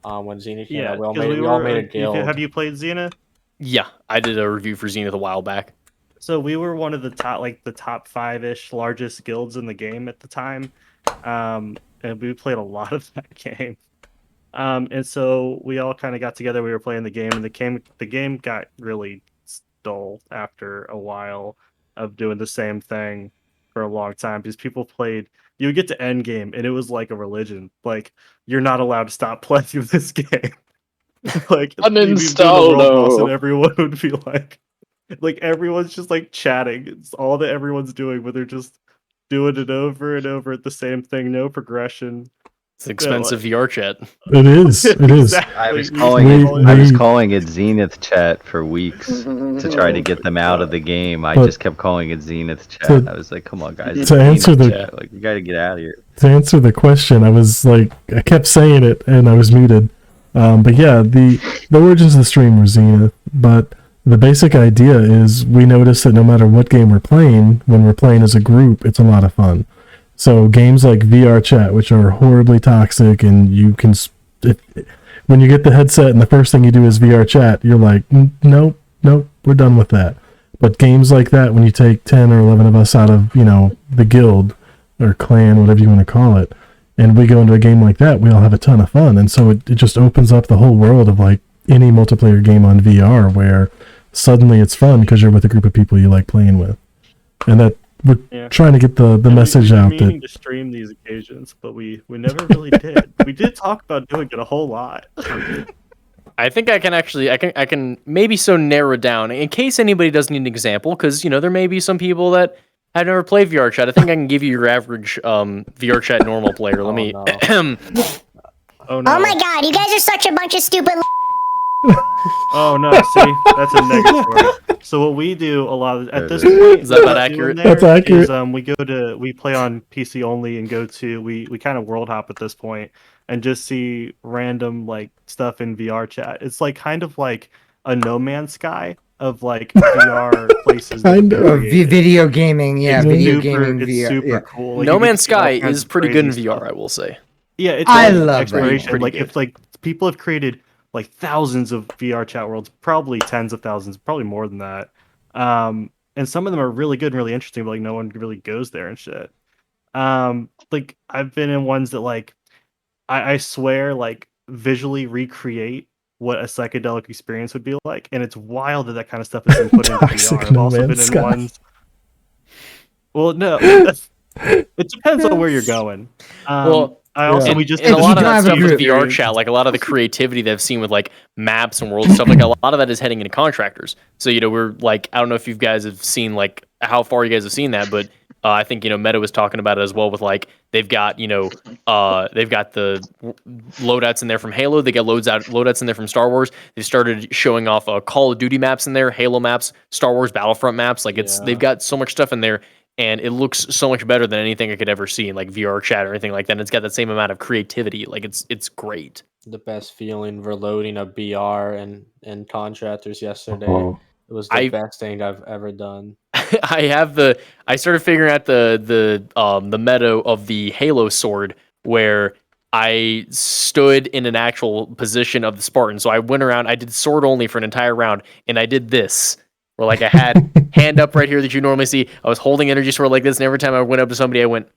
When Zenith came out, we all made a guild. Have you played Zenith? Yeah, I did a review for Zenith a while back. So we were one of the top 5-ish largest guilds in the game at the time, and we played a lot of that game. And so we all kind of got together. We were playing the game, and the game got really dull after a while of doing the same thing. for a long time because people played. You would get to end game and it was like a religion. Like you're not allowed to stop playing this game. Like you'd be doing the world boss and everyone would be like everyone's just like chatting. It's all that everyone's doing, but they're just doing it over and over at the same thing. No progression. It's expensive VR chat. It is. It is. I was calling it Zenith Chat for weeks to try to get them out of the game. I just kept calling it Zenith Chat. I was like, "Come on, guys!" To answer the chat. Like, we got to get out of here. To answer the question, I kept saying it and I was muted. But yeah, the origins of the stream were Zenith, but the basic idea is we notice that no matter what game we're playing, when we're playing as a group, it's a lot of fun. So games like VR Chat, which are horribly toxic, and you can, when you get the headset and the first thing you do is VR Chat, you're like, nope, we're done with that. But games like that, when you take 10 or 11 of us out of, the guild or clan, whatever you want to call it, and we go into a game like that, we all have a ton of fun. And so it just opens up the whole world of like any multiplayer game on VR where suddenly it's fun because you're with a group of people you like playing with. And that we're trying to get the message out that meaning to stream these occasions, but we never really did. We did talk about doing it a whole lot. I think I can maybe narrow it down in case anybody does need an example, because there may be some people that have never played VR Chat. I think I can give you your average VR Chat normal player. Let me. Oh no! Oh my god, you guys are such a bunch of stupid. Oh no! See, that's a negative word. So what we do a lot at this point is that about accurate? That's accurate. Is, we play on PC only and we kind of world hop at this point and just see random like stuff in VR Chat. It's like kind of like a No Man's Sky of like VR places. Video gaming, yeah, video gaming. It's VR, super cool. Like, No Man's Sky is pretty good in VR, I will say. Yeah, it's I love exploration. that. Like if like people have created like thousands of VR chat worlds, probably tens of thousands, probably more than that. And some of them are really good and really interesting, but like no one really goes there and shit. Like I've been in ones that like I swear like visually recreate what a psychedelic experience would be like, and it's wild that kind of stuff has been put into VR. I've also been in ones. Well, no, it depends on where you're going. We just and a lot of that stuff with VR chat, like a lot of the creativity that I've seen with like maps and world stuff, like a lot of that is heading into Contractors. So we're like, I don't know if you guys have seen like how far you guys have seen that, but I think Meta was talking about it as well with like they've got they've got the loadouts in there from Halo, they got loadouts in there from Star Wars. They started showing off Call of Duty maps in there, Halo maps, Star Wars Battlefront maps. Like they've got so much stuff in there. And it looks so much better than anything I could ever see in like VR chat or anything like that. And it's got that same amount of creativity. Like it's great. The best feeling for loading a BR and Contractors yesterday. Oh. It was the best thing I've ever done. I started figuring out the meta of the Halo sword where I stood in an actual position of the Spartan. So I went around, I did sword only for an entire round, and I did this. Where like I had hand up right here that you normally see. I was holding energy sword like this, and every time I went up to somebody, I went,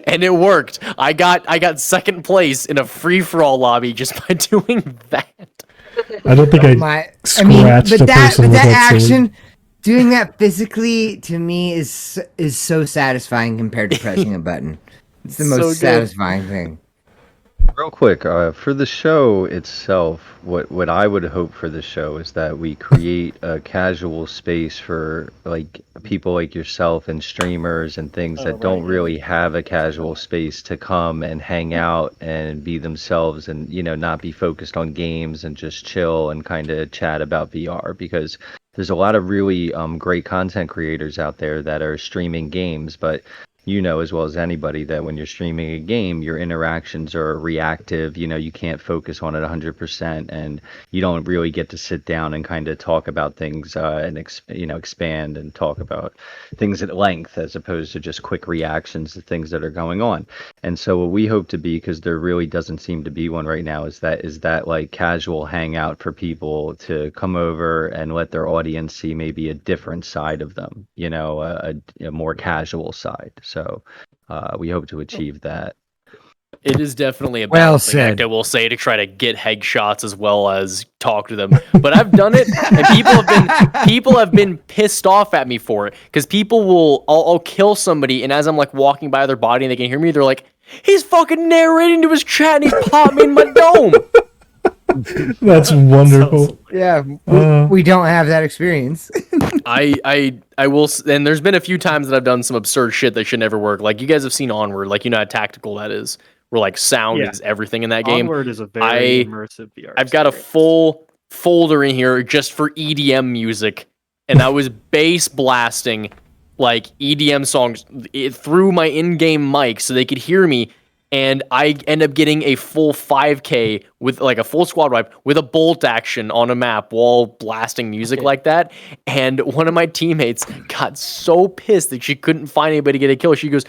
and it worked. I got second place in a free for all lobby just by doing that. I don't think scratched a person with that action, doing that physically to me is so satisfying compared to pressing a button. It's the most satisfying thing. Real quick, for the show itself, what I would hope for the show is that we create a casual space for like people like yourself and streamers and things that don't really have a casual space to come and hang out and be themselves and not be focused on games and just chill and kind of chat about VR, because there's a lot of really great content creators out there that are streaming games, but as well as anybody that when you're streaming a game, your interactions are reactive. You can't focus on it 100%, and you don't really get to sit down and kind of talk about things and expand and talk about things at length, as opposed to just quick reactions to things that are going on. And so what we hope to be, because there really doesn't seem to be one right now, is that like casual hangout for people to come over and let their audience see maybe a different side of them, a more casual side. So we hope to achieve that. It is definitely a Well balancing act, said. I will say, to try to get headshots as well as talk to them. But I've done it, and people have been pissed off at me for it because people will I'll kill somebody, and as I'm like walking by their body and they can hear me, they're like, "He's fucking narrating to his chat, and he's popped me in my dome." That's wonderful. Yeah, Uh. we don't have that experience. I will, and there's been a few times that I've done some absurd shit that should never work. Like you guys have seen Onward, like you know how tactical that is, where like sound Yeah. is everything in that game. Onward is a very immersive VR. I've got a full folder in here just for EDM music, and I was bass blasting like EDM songs through my in-game mic so they could hear me. And I end up getting a full 5K with like a full squad wipe with a bolt action on a map while blasting music like that. And one of my teammates got so pissed that she couldn't find anybody to get a kill. She goes,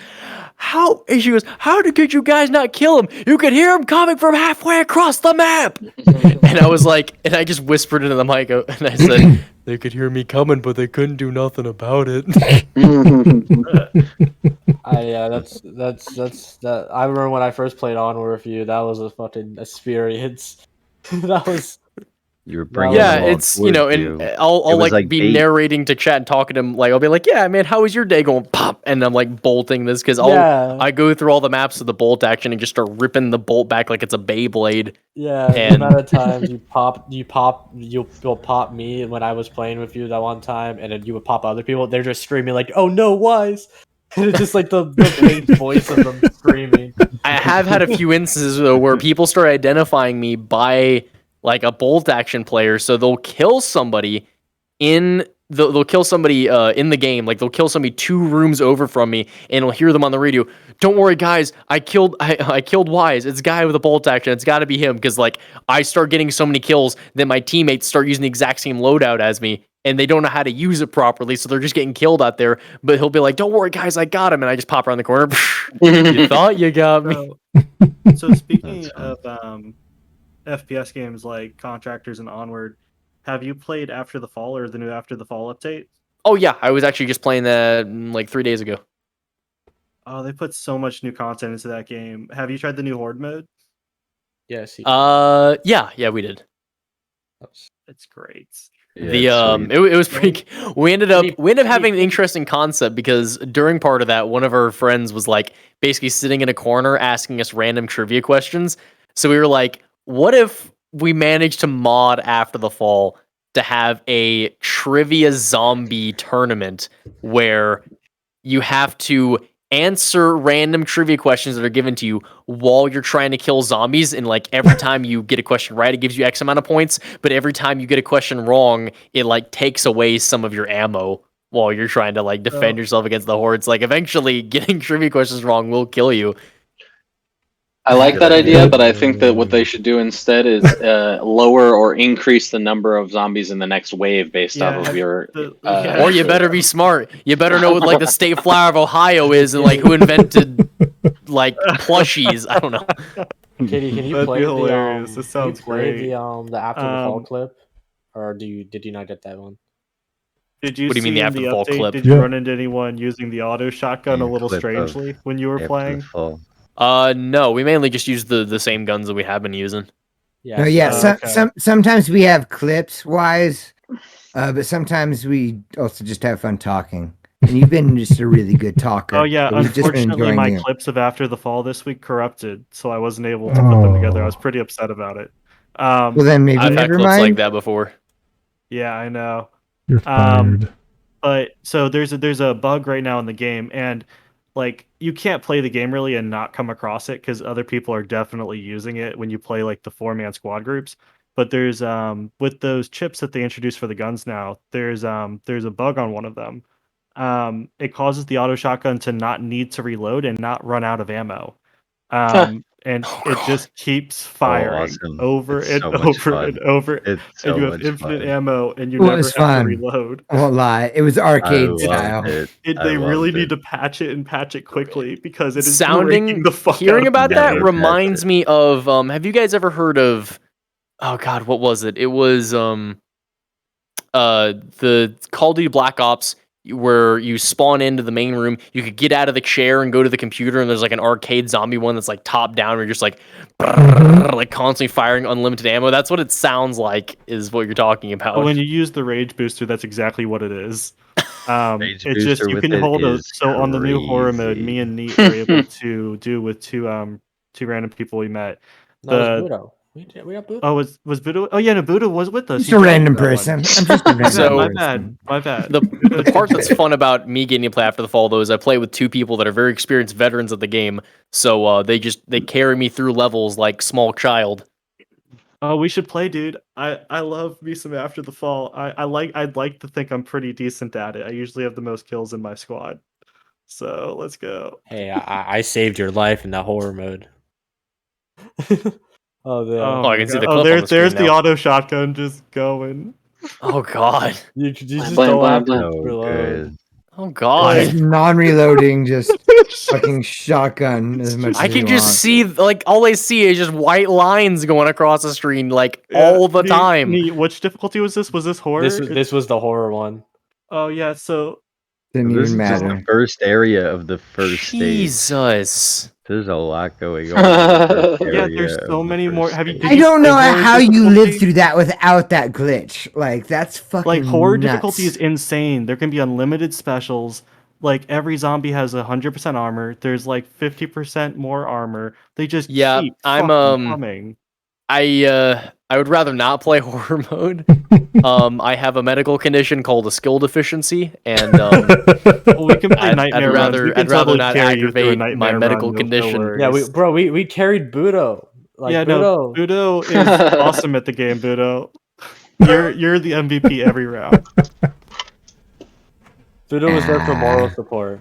how did you guys not kill him? You could hear him coming from halfway across the map. And I was like, and I just whispered into the mic and I said, they could hear me coming, but they couldn't do nothing about it. That's that. I remember when I first played Onward with you. That was a fucking experience. That was. You were bringing Yeah, them all it's towards and you. I'll It was like be bait. narrating to chat and talking to him. Like I'll be like, yeah, man, how was your day going? Pop, and I'm like bolting this because I go through all the maps of the bolt action and just start ripping the bolt back like it's a Beyblade. Yeah, and the amount of times you'll pop me when I was playing with you that one time, and then you would pop other people. They're just screaming like, "Oh no, Wise!" And it's just like the faint voice of them screaming. I have had a few instances though where people start identifying me by like a bolt action player, so they'll kill somebody in the game. Like they'll kill somebody 2 rooms over from me, and I'll hear them on the radio. Don't worry, guys. I killed Wise. It's a guy with a bolt action. It's got to be him because like I start getting so many kills that my teammates start using the exact same loadout as me, and they don't know how to use it properly, so they're just getting killed out there. But he'll be like, "Don't worry, guys. I got him," and I just pop around the corner. You thought you got me. So speaking of FPS games like Contractors and Onward, have you played After the Fall or the new After the Fall update? Oh yeah, I was actually just playing that like 3 days ago. Oh, they put so much new content into that game. Have you tried the new Horde mode? Yes. Yeah, we did. It's great. Yeah, it was pretty. We ended up having an interesting concept because during part of that, one of our friends was like basically sitting in a corner asking us random trivia questions. So we were like, what if we managed to mod After the Fall to have a trivia zombie tournament where you have to answer random trivia questions that are given to you while you're trying to kill zombies, and like every time you get a question right, it gives you X amount of points, but every time you get a question wrong, it like takes away some of your ammo while you're trying to like defend yourself against the hordes. Like eventually getting trivia questions wrong will kill you. I like that idea, but I think that what they should do instead is lower or increase the number of zombies in the next wave based off of your. Or you better be smart. You better know what like the state flower of Ohio is and like who invented like plushies. I don't know. Katie, can you That'd play be hilarious. This can you sounds play great. the After the Fall clip, or did you not get that one? Did you What do you mean see the in After the the Fall update? clip? Did you run into anyone using the auto shotgun a little clip of strangely when you were After the playing? Fall. No, we mainly just use the same guns that we have been using. No, yeah. Sometimes we have clips, Wise, but sometimes we also just have fun talking. And you've been just a really good talker. Oh yeah, so we've just been unfortunately enjoying my you. clips of After the Fall this week corrupted, so I wasn't able to put them together. I was pretty upset about it. Well, then maybe I've had never clips mind. like that before. Yeah, I know. You're fired. But so there's a bug right now in the game, and like you can't play the game really and not come across it because other people are definitely using it when you play like the 4-man squad groups. But there's with those chips that they introduced for the guns now, there's a bug on one of them. It causes the auto shotgun to not need to reload and not run out of ammo. And it just keeps firing awesome. over It's and so much over fun. and over, It's and so you have much infinite fun. ammo, and you Well, never it's have fun. to reload. I won't lie. It was arcade I style. loved it. They really loved need it. to patch it and patch it quickly because it is Sounding breaking the fuck hearing out of about me. that Yeah, reminds patch me of have you guys ever heard of oh god, what was it? It was the Call of Duty Black Ops. where you spawn into the main room. You could get out of the chair and go to the computer, and there's like an arcade zombie one that's like top down, where you're just like, like constantly firing unlimited ammo. That's what it sounds like, is what you're talking about. When you use the rage booster, that's exactly what it is. Rage It's just booster you with can it hold a is on the new horror mode. crazy. Me and Neat were able to do with two random people we met. No, The- it's Budo. We got Budo. Oh, was Budo? Oh yeah, no, Budo was with us. Just He a joined random that one. person. I'm just a random So- My person. bad. My bad. The part that's fun about me getting to play After the Fall, though, is I play with two people that are very experienced veterans of the game. So they carry me through levels like small child. Oh, we should play, dude. I love me some After the Fall. I'd like to think I'm pretty decent at it. I usually have the most kills in my squad. So let's go. Hey, I saved your life in that horror mode. Oh, the, Oh, I my can see God. the Oh, clip on the there's screen the now. auto shotgun just going. Oh god. you just Blam, don't blam, have to blam. So reload. good. Oh god. Just non-reloading, just fucking shotgun as much. I as can you just want. see, like, all I see is just white lines going across the screen, like, all the time. Which difficulty was this? Was this horror? This was the horror one. Oh yeah, so Didn't This even is just matter. the first area of the first stage. Jesus. There's a lot going on. In the first yeah, area there's so of the many more. first Have you? stage. Did I don't know play horror how you lived difficulty? through that without that glitch. Like that's fucking Like horror nuts. difficulty is insane. There can be unlimited specials. Like every zombie has 100% armor. There's like 50% more armor. They just Yeah, keep I'm, fucking coming. I would rather not play horror mode. I have a medical condition called a skill deficiency, and Well, we can play I'd nightmare runs. rather We can I'd rather totally not carry you through a aggravate my nightmare medical run, no condition. Yeah, worries. we carried Budo. Like yeah, Budo. no, Budo is awesome at the game. Budo, you're the MVP every round. Budo was there for moral support.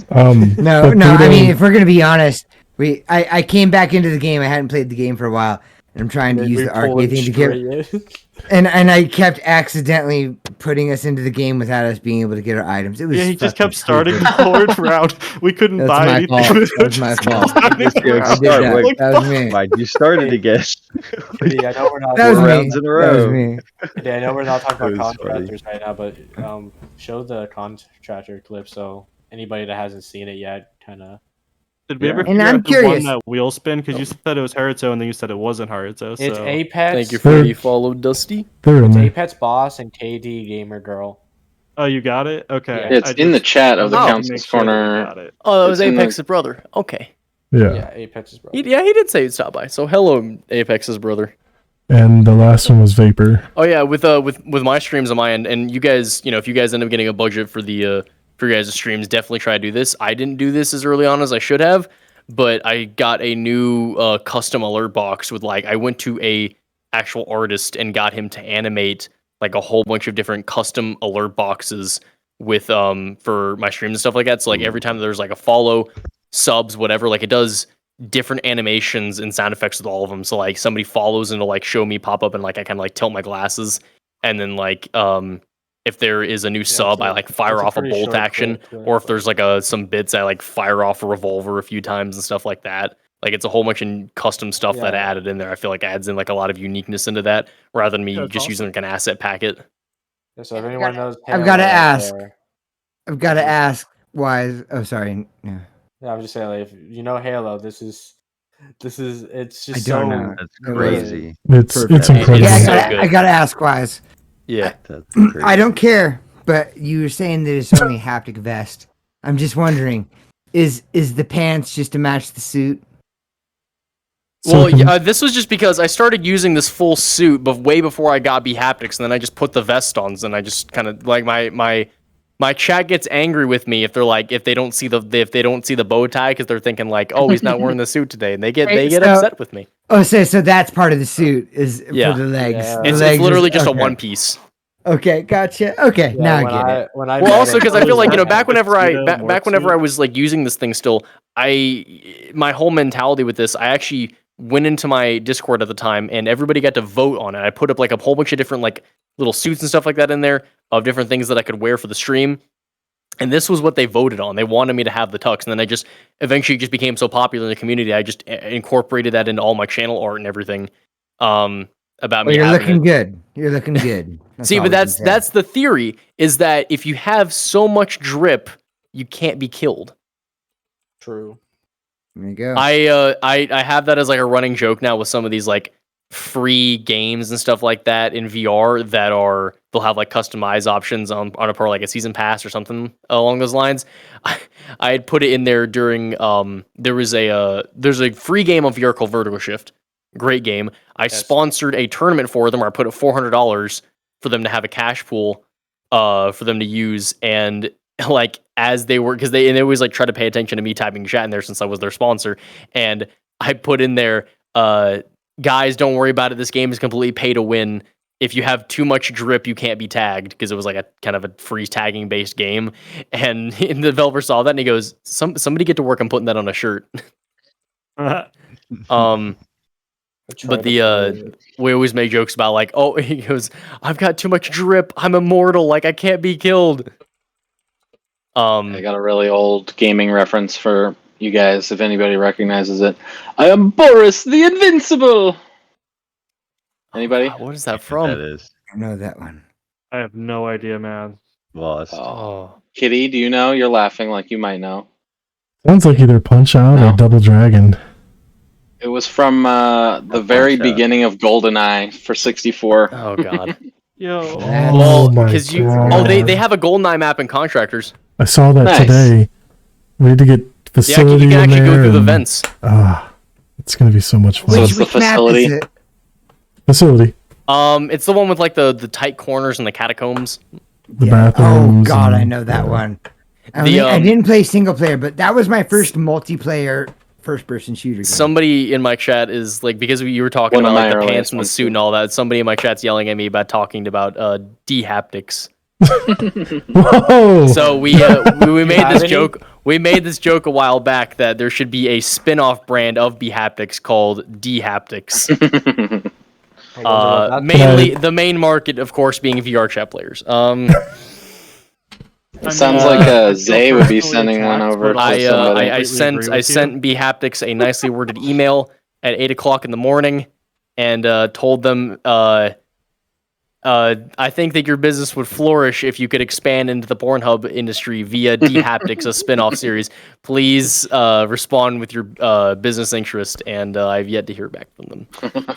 No, but no. I Budo- mean, if we're gonna be honest, I came back into the game. I hadn't played the game for a while, and I'm trying to use We the pull arcade him thing to get. straight in. And I kept accidentally putting us into the game without us being able to get our items. It was Yeah, he just fucking kept starting stupid. the forward round. We couldn't That's buy my anything. fault. We That were was my just fault. starting Just the go round. I did start that. with- Like, That was me. Why you started again? Kitty, I know we're not. That was Four me. rounds in a That was row. me. Kitty, I know we're not talking That about was funny. contractors right now, but show the contractor clip so anybody that hasn't seen it yet kind of. Did we Yeah. ever And figure I'm out who won curious. that wheel spin? Because you said it was Haruto, and then you said it wasn't Haruto. So It's Apex. Thank you for the follow, Dusty. They're in It's there. Apex boss and KD gamer girl. Oh, you got it. Okay. Yeah. It's in the chat of the wanted to council's make sure that we corner. got it. Oh, that was It's in the- Apex's brother. Okay. Yeah. Yeah, Apex's brother. He did say he'd stop by. So hello, Apex's brother. And the last one was Vapor. Oh yeah, with my streams on my end, and you guys, if you guys end up getting a budget for the for your guys' streams, definitely try to do this. I didn't do this as early on as I should have, but I got a new custom alert box with I went to a actual artist and got him to animate like a whole bunch of different custom alert boxes with for my streams and stuff like that. So like every time there's like a follow, subs, whatever, like it does different animations and sound effects with all of them. So like somebody follows and it'll like show me pop up and like I kind of like tilt my glasses, and then like if there is a new sub, I like fire off a pretty bolt short action, clip, or if there's like some bits, I like fire off a revolver a few times and stuff like that. Like it's a whole bunch of custom stuff that I Yeah. added in there. I feel like adds in like a lot of uniqueness into that rather than me Yeah, it's just using like an asset packet. Yeah, so if anyone knows, I've gotta Halo out ask. there- I've got to ask why. Oh, sorry. Yeah. Yeah, I'm just saying, like, if you know Halo, it's just I so. don't know. That's It was- crazy. It's Yeah, incredible. It's so I good. gotta ask wise. Yeah. That's crazy. I don't care, but you were saying that it's only a haptic vest. I'm just wondering, is the pants just to match the suit? Well, So yeah, this was just because I started using this full suit, but way before I got B haptics, and then I just put the vest on, and I just kind of like my chat gets angry with me if they're like if they don't see the bow tie because they're thinking like, oh, he's not wearing the suit today, and they get So- upset with me. Oh, so that's part of the suit is Yeah. for the legs. Yeah. The It's legs literally is- just a okay. one piece. Okay, gotcha. Okay, Yeah, now I when get it. When I Well, met also him, because I feel like back whenever Tuxedo, back whenever morph I suit. was like using this thing still, my whole mentality with this, I actually went into my Discord at the time and everybody got to vote on it. I put up like a whole bunch of different like little suits and stuff like that in there of different things that I could wear for the stream. And this was what they voted on. They wanted me to have the tux, and then I just eventually just became so popular in the community. I just incorporated that into all my channel art and everything. about Well, me you're having looking it. good. You're looking good. See, all but we can that's say. the theory, is that if you have so much drip, you can't be killed. True. There you go. I have that as like a running joke now with some of these like free games and stuff like that in VR that are they'll have like customized options on a part like a season pass or something along those lines. I had put it in there during there's a free game on VR called Vertigo Shift. Great game. I sponsored a tournament for them where I put up $400 for them to have a cash pool for them to use, and like as they were, because they always like try to pay attention to me typing chat in there since I was their sponsor, and I put in there, guys, don't worry about it. This game is completely pay to win. If you have too much drip, you can't be tagged, because it was like a kind of a freeze tagging based game. And the developer saw that and he goes, somebody get to work on putting that on a shirt. But we always make jokes about like, oh, he goes, I've got too much drip. I'm immortal. Like I can't be killed. I got a really old gaming reference for you guys, if anybody recognizes it. I am Boris the Invincible! Anybody? What is that from? That is I know that one. I have no idea, man. lost. Oh. Kitty, do you know? You're laughing like you might know. Sounds like either Punch Out or Double Dragon. It was from the very beginning of GoldenEye for 64. Oh, God. Yo. Well, my because God. they have a GoldenEye map in Contractors. I saw that Nice. today. We need to get Yeah, facility you can in actually there go through the and- vents. It's gonna be so much fun. So it's the Which map facility? is it? Facility, It's the one with like the tight corners and the catacombs. the Oh bathrooms. God, I and- know that one. I, The, I didn't play single player, but that was my first multiplayer first-person shooter game. Somebody in my chat is like, because you were talking One of about like my the earliest pants and the ones, suit too. and all that. Somebody in my chat's yelling at me about talking about D-haptics. Whoa! So we made this joke. We made this joke a while back that there should be a spin-off brand of B-haptics called D-haptics. Mainly the main market, of course, being VR chat players. It sounds like Zay would be sending one over to somebody. I sent B-haptics a nicely worded email at 8:00 in the morning, and told them, I think that your business would flourish if you could expand into the Pornhub industry via D-haptics, a spin-off series. Please respond with your business interest, and I've yet to hear back from them.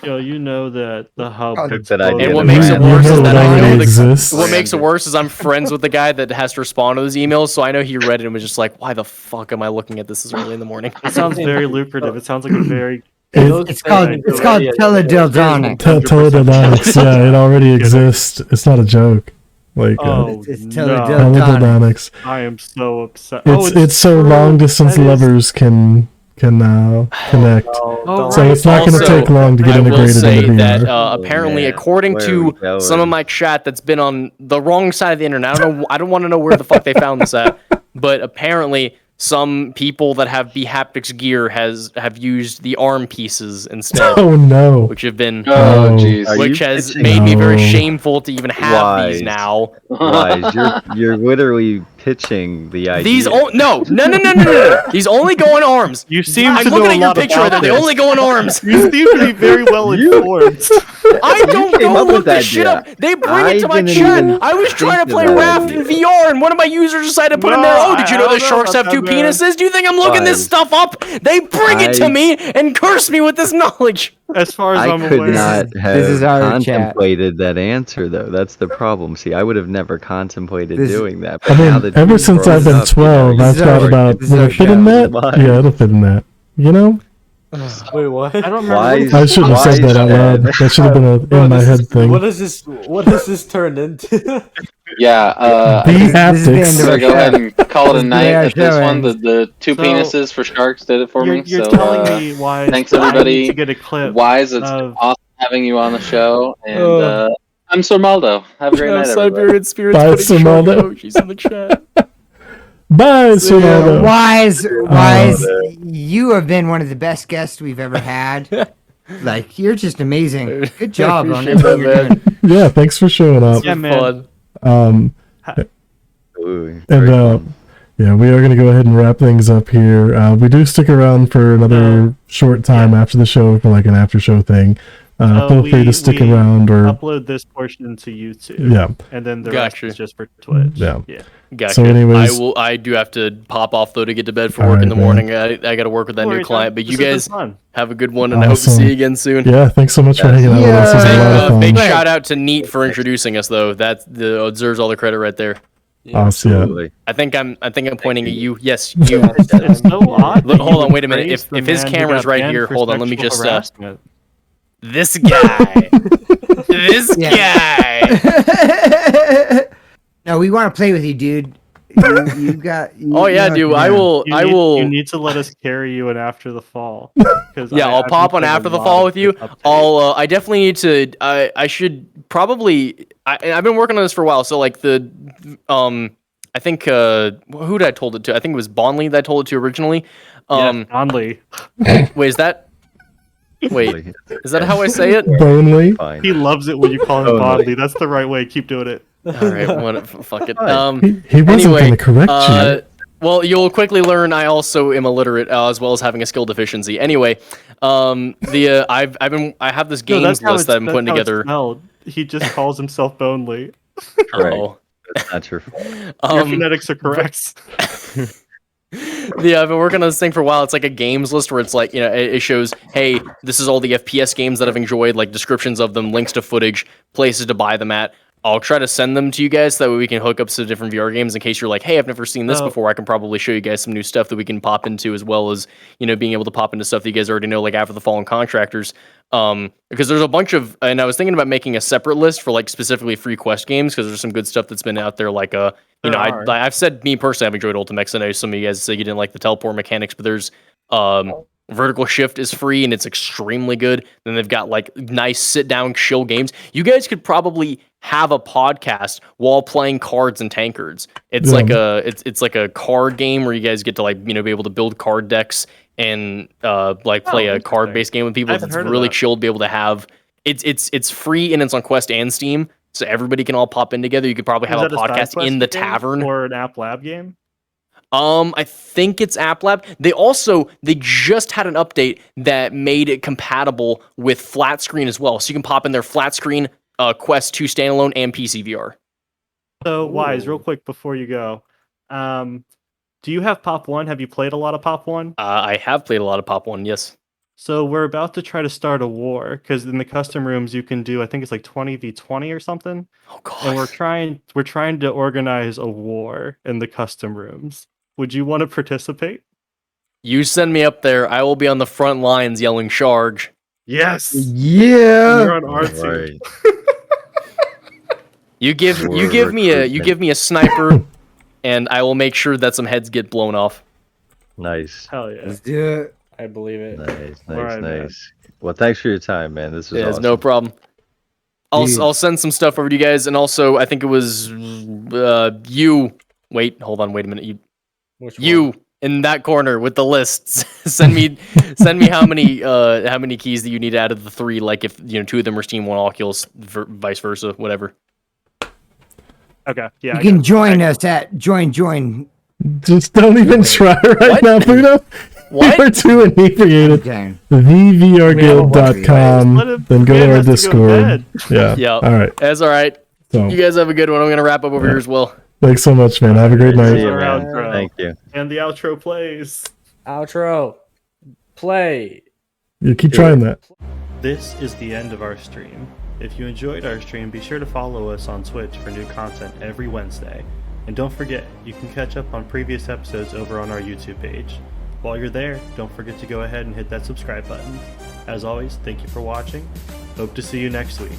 Yo, you know that the hub. Took that idea And what to makes my- it worse is that I already know exists. what makes it worse is I'm friends with the guy that has to respond to those emails, so I know he read it and was just like, "Why the fuck am I looking at this early in the morning?" It sounds very lucrative. It sounds like a very. It's called teledildonic. Teledildonics, yeah, it already exists. It's not a joke. Like, Oh, It's no. teledildonics. I am so upset. It's so long distance lovers can connect. So it's not going to take long to get I will integrated say into that VR. apparently, man. according Where are to we going? some of my chat that's been on the wrong side of the internet, I don't want to know where the fuck they found this at, but apparently some people that have B-haptics gear have used the arm pieces instead, Oh no! which have been Oh, Oh. jeez. Are which you has pitching- made me very No. shameful to even have these Wise. now. Wise, you're literally pitching the idea. These no. These only go on arms. You seem I'm to know looking a at your lot picture right about there. They this. only go on arms. You seem to be very well informed. I don't came go up with look that this shit idea. up. They bring I it to my didn't chat. even I was trying to think play of that Raft idea. in VR, and one of my users decided to put in there, No, oh, did you know I that don't know sharks have about two that, man. penises? Do you think I'm looking this Guys, stuff up? They bring it to I- me and curse me with this knowledge. As far as I I'm could aware, not have is our chat. contemplated that answer, though. That's the problem. See, I would have never contemplated This- doing that. I But now mean, that ever you since brought I've it been up, 12, I've is thought our- about, this is will our it fit in show. that? Why? Yeah, it'll fit in that. You know? Wait, what? I don't remember. Wise, I shouldn't have said that out loud. That should have been a in my head thing. What is this? What does this turn into? Yeah, This is the end B-haptics. of so our go show. ahead and call it a This is night where our at this show one. ends. The two So, penises for sharks did it for You're me. you're So telling me why? thanks, I need everybody. to get a clip. Wise, it's of- awesome having you on the show. And I'm Sir Maldo. Have a great night, everybody. Siberian Spirits Bye, putting Simonda. short emojis in the chat. Bye, Sonado. Wise, you have been one of the best guests we've ever had. Like, you're just amazing. Good job on Appreciate everything that, you're man. doing. Yeah, thanks for showing up. Yeah, man. Fun. Ooh, And very fun. yeah, we are going to go ahead and wrap things up here. We do stick around for another short time after the show for like an after show thing. Feel free to stick around or upload this portion to YouTube. Yeah. And then the Gotcha. rest is just for Twitch. Yeah. Gotcha. So anyways- I do have to pop off though to get to bed for All work right, in the man. morning. I got to work with that Don't new worry, client. But John. you This has guys been fun. have a good one, and I hope to see you again soon. Yeah, thanks so much for hanging out with us. It was a lot of fun. Big shout out to Neat for introducing us though. That deserves all the credit right there. Awesome. Yeah. Absolutely. I think I'm pointing at you. Yes, you. It's so odd. Look, that hold you on, wait a minute. praise the If his man who camera's got right banned here, for hold on. Let me sexual just. harassment. This guy. This guy. No, we want to play with you, dude. You got. Oh yeah, dude. I will. You need to let us carry you in after the fall. Yeah, I'll pop on after the fall with you. I definitely need to. I should probably. I've been working on this for a while. So like I think who did I told it to? I think it was Bonley that I told it to originally. Bonley. Wait, is that how I say it? Bonely. Fine. He loves it when you call him Bonley. Bonley. That's the right way. Keep doing it. All right, fuck it. He wasn't Anyway, going to correct you. well, you'll quickly learn I also am illiterate as well as having a skill deficiency. Anyway, I have this No, games that's how list that I'm that's putting how it's together. spelled. He just calls himself Bonley. Right. Oh. That's not your fault. Your phonetics are correct. Yeah, I've been working on this thing for a while. It's like a games list where it's like, it shows, hey, this is all the FPS games that I've enjoyed, like descriptions of them, links to footage, places to buy them at. I'll try to send them to you guys so that way we can hook up to different VR games in case you're like, hey, I've never seen this before. I can probably show you guys some new stuff that we can pop into, as well as, being able to pop into stuff that you guys already know, like After the Fall and Contractors. Because there's a bunch of, and I was thinking about making a separate list for like specifically free Quest games, because there's some good stuff that's been out there. Like, I've said, me personally, I've enjoyed Ultimex. I know some of you guys say you didn't like the teleport mechanics, but there's, Vertical Shift is free and it's extremely good. Then they've got like nice sit down chill games. You guys could probably have a podcast while playing cards and tankards. It's like it's like a card game where you guys get to like be able to build card decks and play a card based game with people. It's really chill to be able to have. It's free and it's on Quest and Steam, so everybody can all pop in together. You could probably have a podcast in the tavern or an App Lab game. I think it's App Lab. They just had an update that made it compatible with flat screen as well. So you can pop in their flat screen, Quest 2 standalone, and PC VR. So, Wise, real quick before you go, do you have Pop 1? Have you played a lot of Pop 1? I have played a lot of Pop 1, yes. So we're about to try to start a war, because in the custom rooms you can do, I think it's like 20v20 or something. Oh god. And we're trying to organize a war in the custom rooms. Would you want to participate? You send me up there, I will be on the front lines yelling charge. Yes. Yeah. You're on our team. You give me a sniper, and I will make sure that some heads get blown off. Nice. Hell yeah. Let's do it. I believe it. Nice. Right, man. Well, thanks for your time, man. This was Yeah, awesome. no problem. I'll send some stuff over to you guys, and also I think it was you. Wait, hold on, wait a minute. You in that corner with the lists. send me how many keys that you need out of the 3. Like if 2 of them are Steam, 1 Oculus, vice versa, whatever. Okay. Yeah. You can join us at join. Just don't even try right now, Pluto. What? You're too inebriated. Okay. TheVRGuild.com. Then go to our Discord. Yeah. Yeah. All right. That's all right. So, You guys have a good one. I'm gonna wrap up over here as well. thanks so much, man. Have a great See night. you, Our man. outro. Thank you. And the outro plays. Outro. Play. You keep trying that. This is the end of our stream. If you enjoyed our stream, be sure to follow us on Twitch for new content every Wednesday. And don't forget, you can catch up on previous episodes over on our YouTube page. While you're there, don't forget to go ahead and hit that subscribe button. As always, thank you for watching. Hope to see you next week.